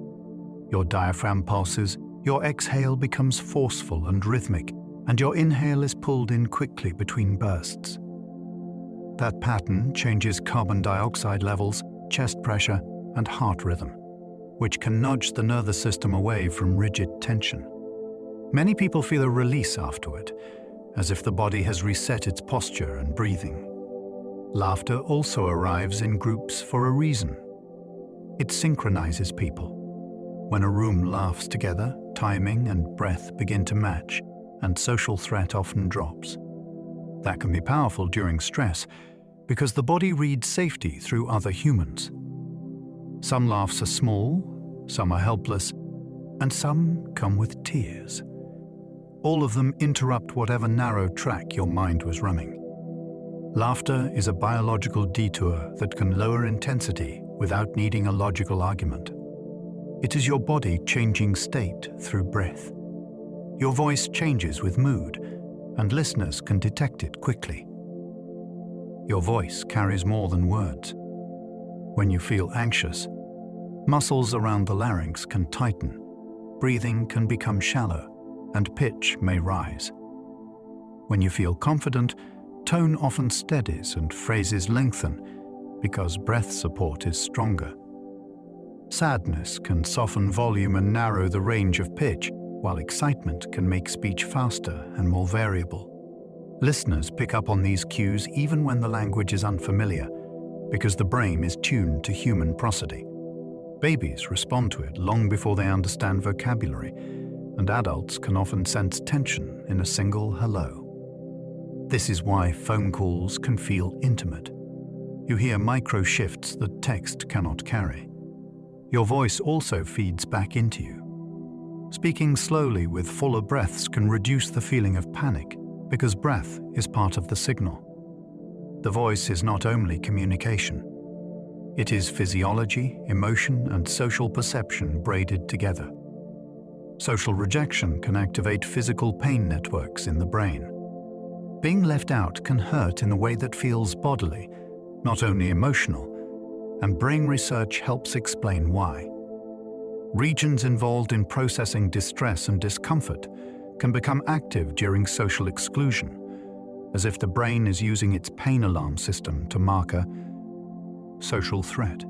Your diaphragm pulses, your exhale becomes forceful and rhythmic, and your inhale is pulled in quickly between bursts. That pattern changes carbon dioxide levels, chest pressure, and heart rhythm, which can nudge the nervous system away from rigid tension. Many people feel a release afterward, as if the body has reset its posture and breathing. Laughter also arrives in groups for a reason. It synchronizes people. When a room laughs together, timing and breath begin to match, and social threat often drops. That can be powerful during stress, because the body reads safety through other humans. Some laughs are small, some are helpless, and some come with tears. All of them interrupt whatever narrow track your mind was running. Laughter is a biological detour that can lower intensity without needing a logical argument. It is your body changing state through breath. Your voice changes with mood, and listeners can detect it quickly. Your voice carries more than words. When you feel anxious, muscles around the larynx can tighten, breathing can become shallow, and pitch may rise. When you feel confident, tone often steadies and phrases lengthen because breath support is stronger. Sadness can soften volume and narrow the range of pitch, while excitement can make speech faster and more variable. Listeners pick up on these cues even when the language is unfamiliar, because the brain is tuned to human prosody. Babies respond to it long before they understand vocabulary, and adults can often sense tension in a single hello. This is why phone calls can feel intimate. You hear micro shifts that text cannot carry. Your voice also feeds back into you. Speaking slowly with fuller breaths can reduce the feeling of panic because breath is part of the signal. The voice is not only communication. It is physiology, emotion, and social perception braided together. Social rejection can activate physical pain networks in the brain. Being left out can hurt in a way that feels bodily, not only emotional, and brain research helps explain why. Regions involved in processing distress and discomfort can become active during social exclusion, as if the brain is using its pain alarm system to mark a social threat.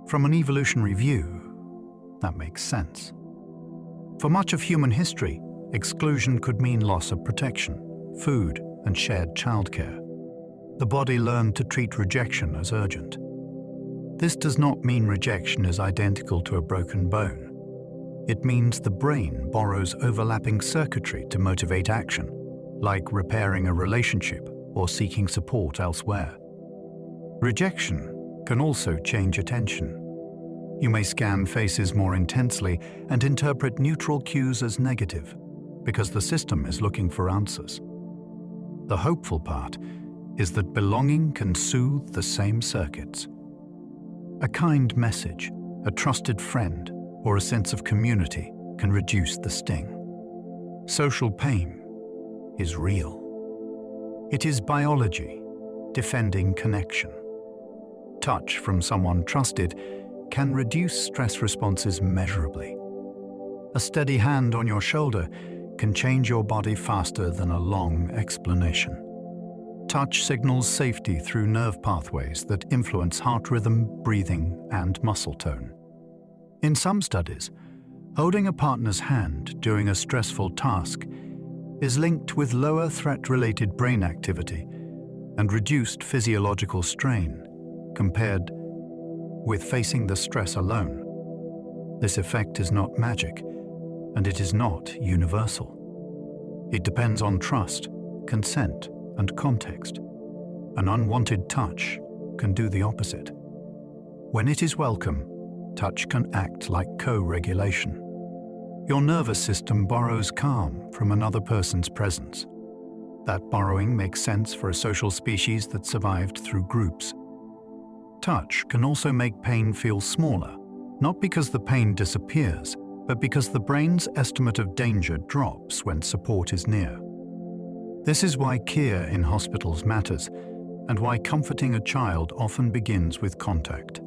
From an evolutionary view, that makes sense. For much of human history, exclusion could mean loss of protection, food, and shared childcare. The body learned to treat rejection as urgent. This does not mean rejection is identical to a broken bone. It means the brain borrows overlapping circuitry to motivate action, like repairing a relationship or seeking support elsewhere. Rejection can also change attention. You may scan faces more intensely and interpret neutral cues as negative, because the system is looking for answers. The hopeful part is that belonging can soothe the same circuits. A kind message, a trusted friend, or a sense of community can reduce the sting. Social pain is real. It is biology defending connection. Touch from someone trusted can reduce stress responses measurably. A steady hand on your shoulder can change your body faster than a long explanation. Touch signals safety through nerve pathways that influence heart rhythm, breathing, and muscle tone. In some studies, holding a partner's hand during a stressful task is linked with lower threat-related brain activity and reduced physiological strain compared with facing the stress alone. This effect is not magic, and it is not universal. It depends on trust, consent, and context. An unwanted touch can do the opposite. When it is welcome, touch can act like co-regulation. Your nervous system borrows calm from another person's presence. That borrowing makes sense for a social species that survived through groups. Touch can also make pain feel smaller, not because the pain disappears, but because the brain's estimate of danger drops when support is near. This is why care in hospitals matters, and why comforting a child often begins with contact.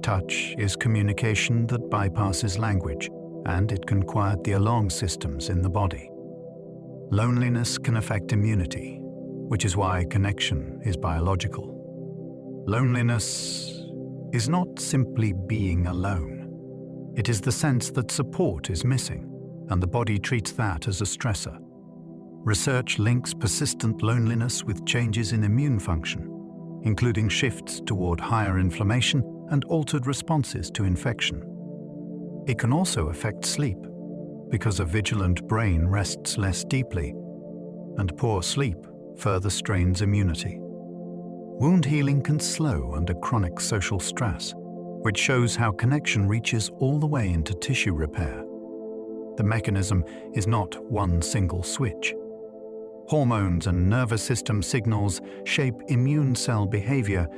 Touch is communication that bypasses language, and it can quiet the alarm systems in the body. Loneliness can affect immunity, which is why connection is biological. Loneliness is not simply being alone. It is the sense that support is missing, and the body treats that as a stressor. Research links persistent loneliness with changes in immune function, including shifts toward higher inflammation and altered responses to infection. It can also affect sleep, because a vigilant brain rests less deeply, and poor sleep further strains immunity. Wound healing can slow under chronic social stress, which shows how connection reaches all the way into tissue repair. The mechanism is not one single switch. Hormones and nervous system signals shape immune cell behavior,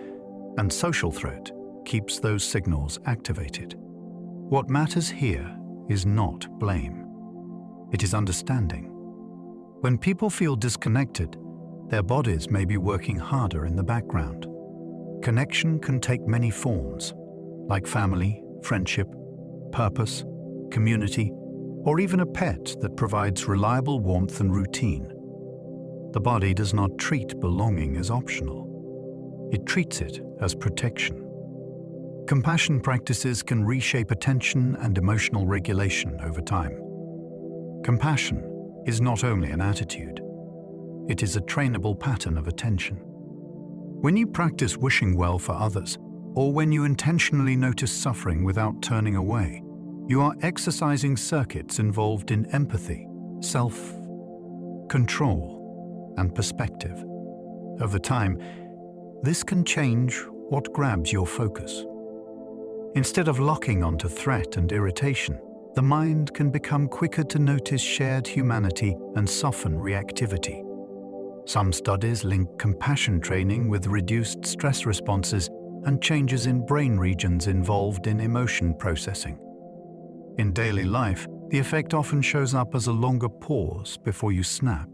and social threat keeps those signals activated. What matters here is not blame. It is understanding. When people feel disconnected, their bodies may be working harder in the background. Connection can take many forms, like family, friendship, purpose, community, or even a pet that provides reliable warmth and routine. The body does not treat belonging as optional. It treats it as protection. Compassion practices can reshape attention and emotional regulation over time. Compassion is not only an attitude, it is a trainable pattern of attention. When you practice wishing well for others, or when you intentionally notice suffering without turning away, you are exercising circuits involved in empathy, self-control, and perspective. Over time, this can change what grabs your focus. Instead of locking onto threat and irritation, the mind can become quicker to notice shared humanity and soften reactivity. Some studies link compassion training with reduced stress responses and changes in brain regions involved in emotion processing. In daily life, the effect often shows up as a longer pause before you snap,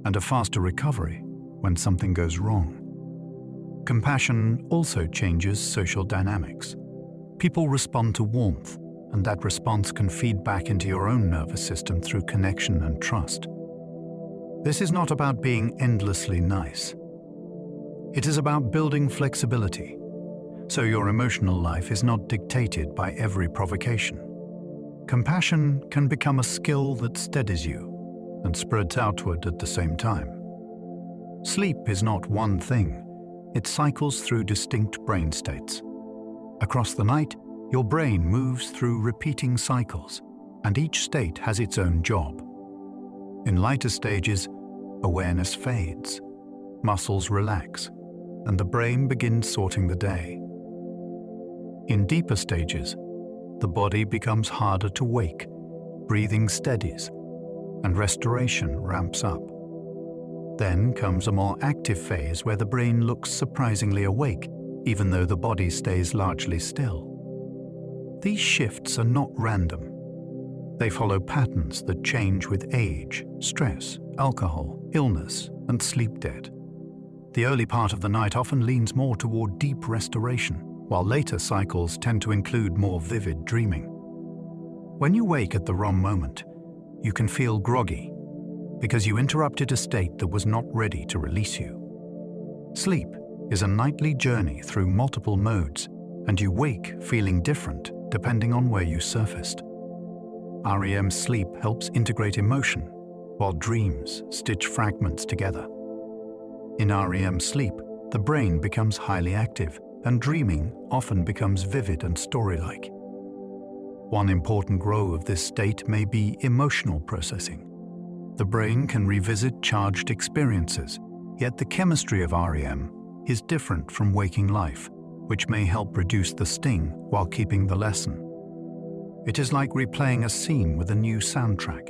and a faster recovery when something goes wrong. Compassion also changes social dynamics. People respond to warmth, and that response can feed back into your own nervous system through connection and trust. This is not about being endlessly nice. It is about building flexibility, so your emotional life is not dictated by every provocation. Compassion can become a skill that steadies you and spreads outward at the same time. Sleep is not one thing. It cycles through distinct brain states. Across the night, your brain moves through repeating cycles, and each state has its own job. In lighter stages, awareness fades, muscles relax, and the brain begins sorting the day. In deeper stages, the body becomes harder to wake, breathing steadies, and restoration ramps up. Then comes a more active phase where the brain looks surprisingly awake, even though the body stays largely still. These shifts are not random. They follow patterns that change with age, stress, alcohol, illness, and sleep debt. The early part of the night often leans more toward deep restoration, while later cycles tend to include more vivid dreaming. When you wake at the wrong moment, you can feel groggy because you interrupted a state that was not ready to release you. Sleep is a nightly journey through multiple modes, and you wake feeling different depending on where you surfaced. REM sleep helps integrate emotion, while dreams stitch fragments together. In REM sleep, the brain becomes highly active, and dreaming often becomes vivid and story-like. One important role of this state may be emotional processing. The brain can revisit charged experiences, yet the chemistry of REM is different from waking life, which may help reduce the sting while keeping the lesson. It is like replaying a scene with a new soundtrack.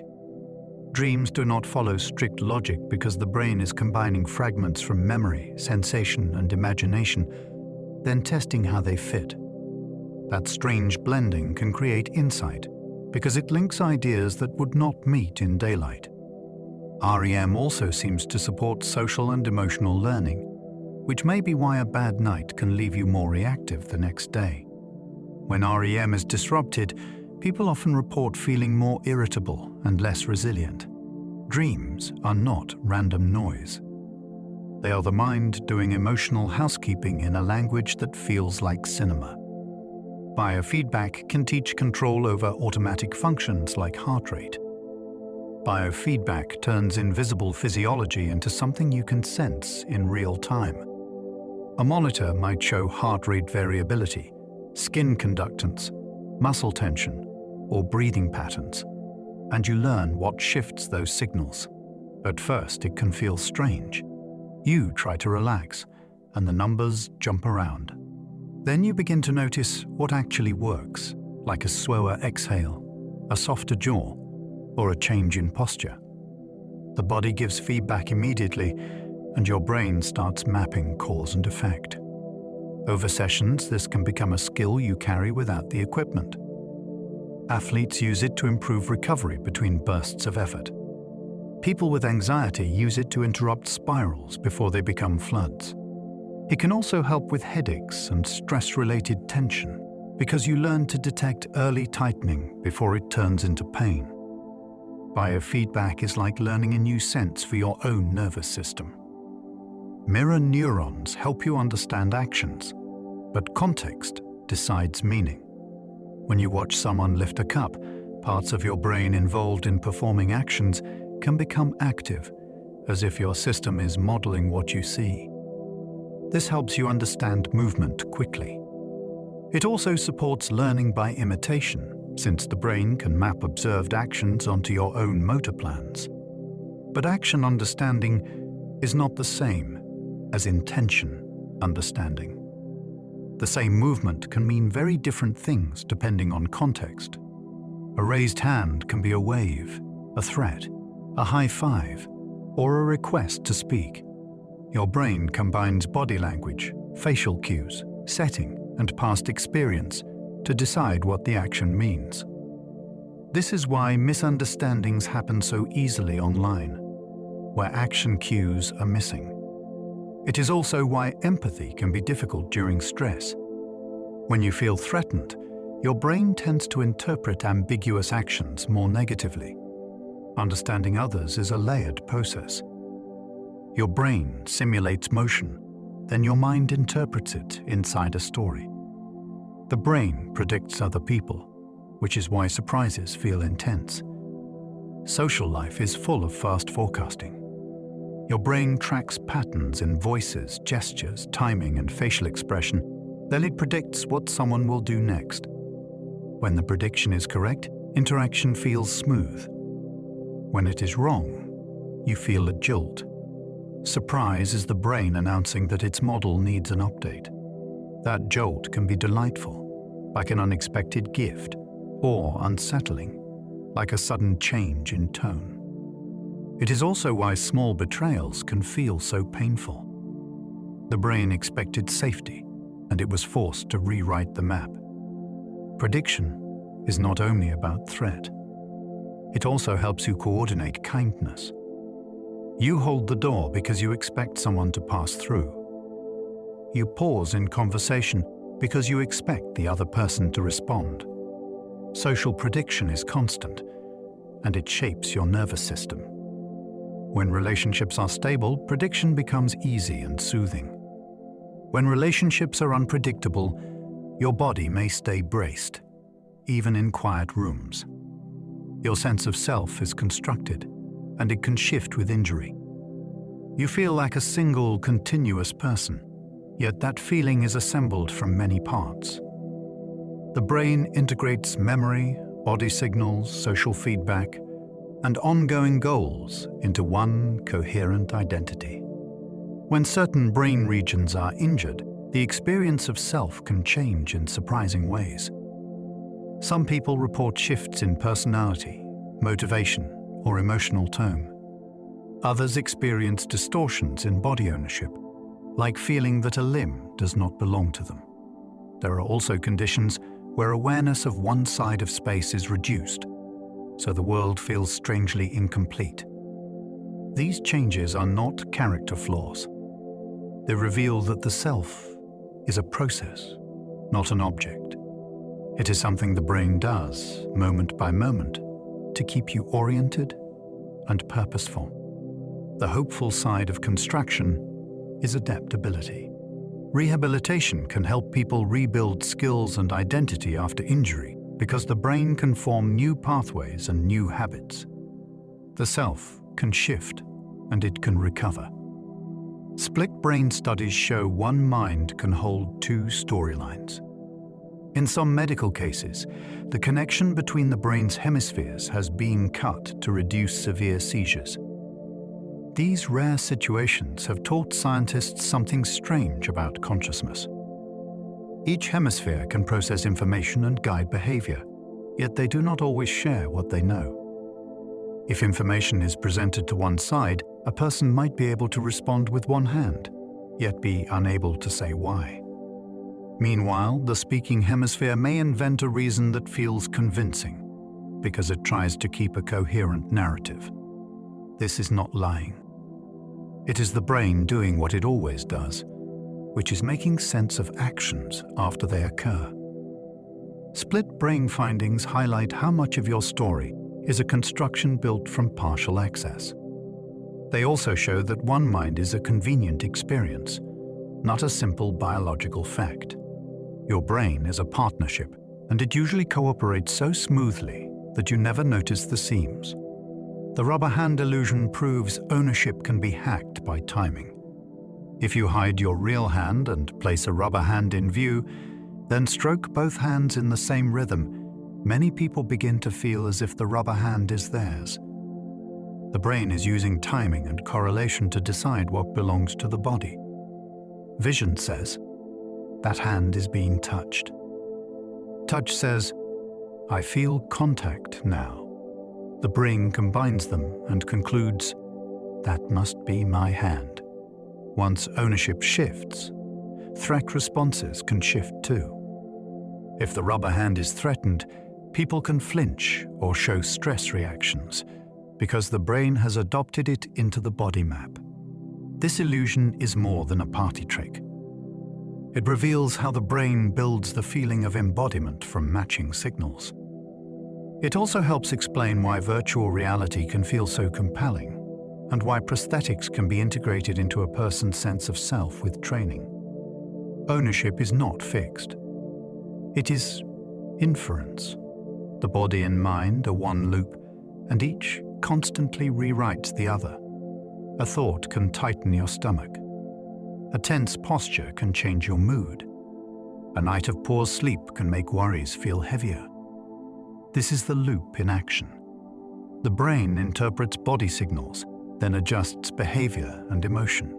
Dreams do not follow strict logic because the brain is combining fragments from memory, sensation, and imagination, then testing how they fit. That strange blending can create insight because it links ideas that would not meet in daylight. REM also seems to support social and emotional learning, which may be why a bad night can leave you more reactive the next day. When REM is disrupted, people often report feeling more irritable and less resilient. Dreams are not random noise. They are the mind doing emotional housekeeping in a language that feels like cinema. Biofeedback can teach control over automatic functions like heart rate. Biofeedback turns invisible physiology into something you can sense in real time. A monitor might show heart rate variability, skin conductance, muscle tension, or breathing patterns, and you learn what shifts those signals. At first, it can feel strange. You try to relax, and the numbers jump around. Then you begin to notice what actually works, like a slower exhale, a softer jaw, or a change in posture. The body gives feedback immediately, and your brain starts mapping cause and effect. Over sessions, this can become a skill you carry without the equipment. Athletes use it to improve recovery between bursts of effort. People with anxiety use it to interrupt spirals before they become floods. It can also help with headaches and stress-related tension because you learn to detect early tightening before it turns into pain. Biofeedback is like learning a new sense for your own nervous system. Mirror neurons help you understand actions, but context decides meaning. When you watch someone lift a cup, parts of your brain involved in performing actions can become active, as if your system is modeling what you see. This helps you understand movement quickly. It also supports learning by imitation, since the brain can map observed actions onto your own motor plans. But action understanding is not the same as intention understanding. The same movement can mean very different things depending on context. A raised hand can be a wave, a threat, a high five, or a request to speak. Your brain combines body language, facial cues, setting, and past experience to decide what the action means. This is why misunderstandings happen so easily online, where action cues are missing. It is also why empathy can be difficult during stress. When you feel threatened, your brain tends to interpret ambiguous actions more negatively. Understanding others is a layered process. Your brain simulates motion, then your mind interprets it inside a story. The brain predicts other people, which is why surprises feel intense. Social life is full of fast forecasting. Your brain tracks patterns in voices, gestures, timing, and facial expression. Then it predicts what someone will do next. When the prediction is correct, interaction feels smooth. When it is wrong, you feel a jolt. Surprise is the brain announcing that its model needs an update. That jolt can be delightful, like an unexpected gift, or unsettling, like a sudden change in tone. It is also why small betrayals can feel so painful. The brain expected safety, and it was forced to rewrite the map. Prediction is not only about threat. It also helps you coordinate kindness. You hold the door because you expect someone to pass through. You pause in conversation because you expect the other person to respond. Social prediction is constant, and it shapes your nervous system. When relationships are stable, prediction becomes easy and soothing. When relationships are unpredictable, your body may stay braced, even in quiet rooms. Your sense of self is constructed, and it can shift with injury. You feel like a single, continuous person, yet that feeling is assembled from many parts. The brain integrates memory, body signals, social feedback, and ongoing goals into one coherent identity. When certain brain regions are injured, the experience of self can change in surprising ways. Some people report shifts in personality, motivation, or emotional tone. Others experience distortions in body ownership, like feeling that a limb does not belong to them. There are also conditions where awareness of one side of space is reduced, so the world feels strangely incomplete. These changes are not character flaws. They reveal that the self is a process, not an object. It is something the brain does, moment by moment, to keep you oriented and purposeful. The hopeful side of construction is adaptability. Rehabilitation can help people rebuild skills and identity after injury because the brain can form new pathways and new habits. The self can shift and it can recover. Split brain studies show one mind can hold two storylines. In some medical cases, the connection between the brain's hemispheres has been cut to reduce severe seizures. These rare situations have taught scientists something strange about consciousness. Each hemisphere can process information and guide behavior, yet they do not always share what they know. If information is presented to one side, a person might be able to respond with one hand, yet be unable to say why. Meanwhile, the speaking hemisphere may invent a reason that feels convincing, because it tries to keep a coherent narrative. This is not lying. It is the brain doing what it always does, which is making sense of actions after they occur. Split brain findings highlight how much of your story is a construction built from partial access. They also show that one mind is a convenient experience, not a simple biological fact. Your brain is a partnership, and it usually cooperates so smoothly that you never notice the seams. The rubber hand illusion proves ownership can be hacked by timing. If you hide your real hand and place a rubber hand in view, then stroke both hands in the same rhythm, many people begin to feel as if the rubber hand is theirs. The brain is using timing and correlation to decide what belongs to the body. Vision says, that hand is being touched. Touch says, "I feel contact now." The brain combines them and concludes, "That must be my hand." Once ownership shifts, threat responses can shift too. If the rubber hand is threatened, people can flinch or show stress reactions because the brain has adopted it into the body map. This illusion is more than a party trick. It reveals how the brain builds the feeling of embodiment from matching signals. It also helps explain why virtual reality can feel so compelling and why prosthetics can be integrated into a person's sense of self with training. Ownership is not fixed. It is inference. The body and mind are one loop, and each constantly rewrites the other. A thought can tighten your stomach. A tense posture can change your mood. A night of poor sleep can make worries feel heavier. This is the loop in action. The brain interprets body signals, then adjusts behavior and emotion.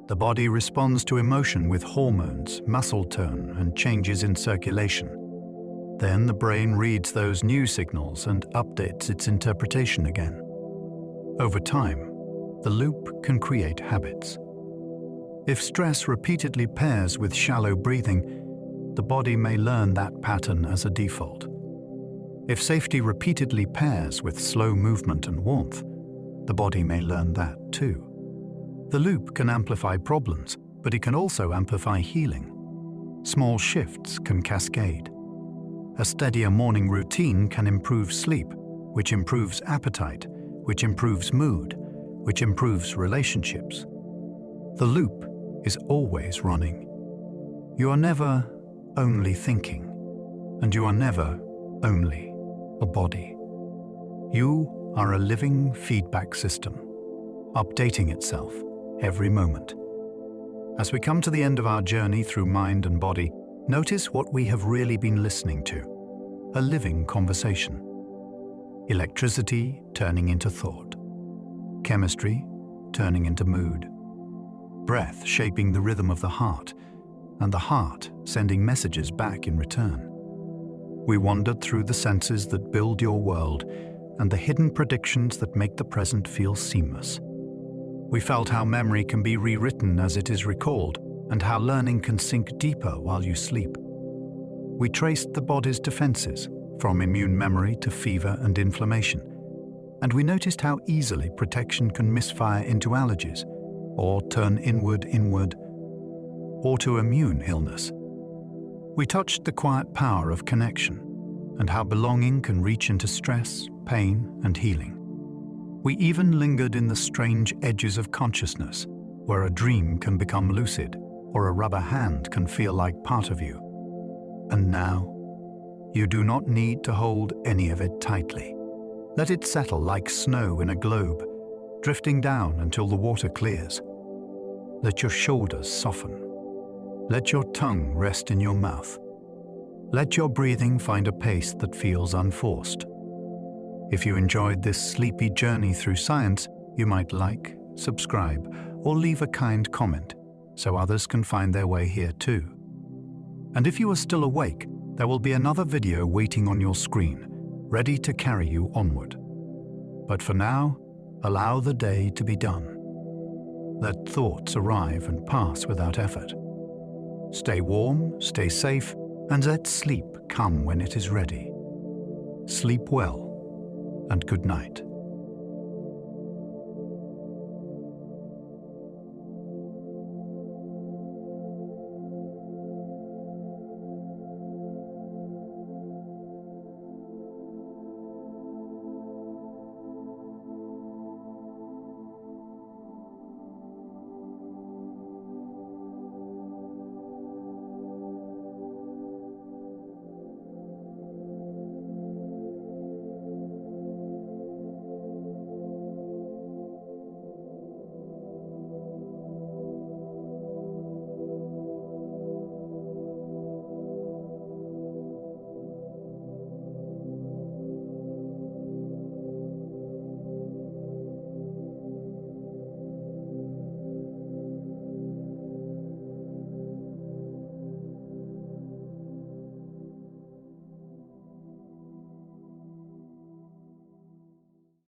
The body responds to emotion with hormones, muscle tone, and changes in circulation. Then the brain reads those new signals and updates its interpretation again. Over time, the loop can create habits. If stress repeatedly pairs with shallow breathing, the body may learn that pattern as a default. If safety repeatedly pairs with slow movement and warmth, the body may learn that too. The loop can amplify problems, but it can also amplify healing. Small shifts can cascade. A steadier morning routine can improve sleep, which improves appetite, which improves mood, which improves relationships. The loop is always running. You are never only thinking, and you are never only a body. You are a living feedback system, updating itself every moment. As we come to the end of our journey through mind and body, notice what we have really been listening to: a living conversation. Electricity turning into thought. Chemistry turning into mood. Breath shaping the rhythm of the heart, and the heart sending messages back in return. We wandered through the senses that build your world and the hidden predictions that make the present feel seamless. We felt how memory can be rewritten as it is recalled, and how learning can sink deeper while you sleep. We traced the body's defenses, from immune memory to fever and inflammation, and we noticed how easily protection can misfire into allergies, or turn inward, or to immune illness. We touched the quiet power of connection, and how belonging can reach into stress, pain, and healing. We even lingered in the strange edges of consciousness, where a dream can become lucid, or a rubber hand can feel like part of you. And now, you do not need to hold any of it tightly. Let it settle like snow in a globe, drifting down until the water clears. Let your shoulders soften. Let your tongue rest in your mouth. Let your breathing find a pace that feels unforced. If you enjoyed this sleepy journey through science, you might like, subscribe, or leave a kind comment so others can find their way here too. And if you are still awake, there will be another video waiting on your screen, ready to carry you onward. But for now, allow the day to be done. Let thoughts arrive and pass without effort. Stay warm, stay safe, and let sleep come when it is ready. Sleep well, and good night.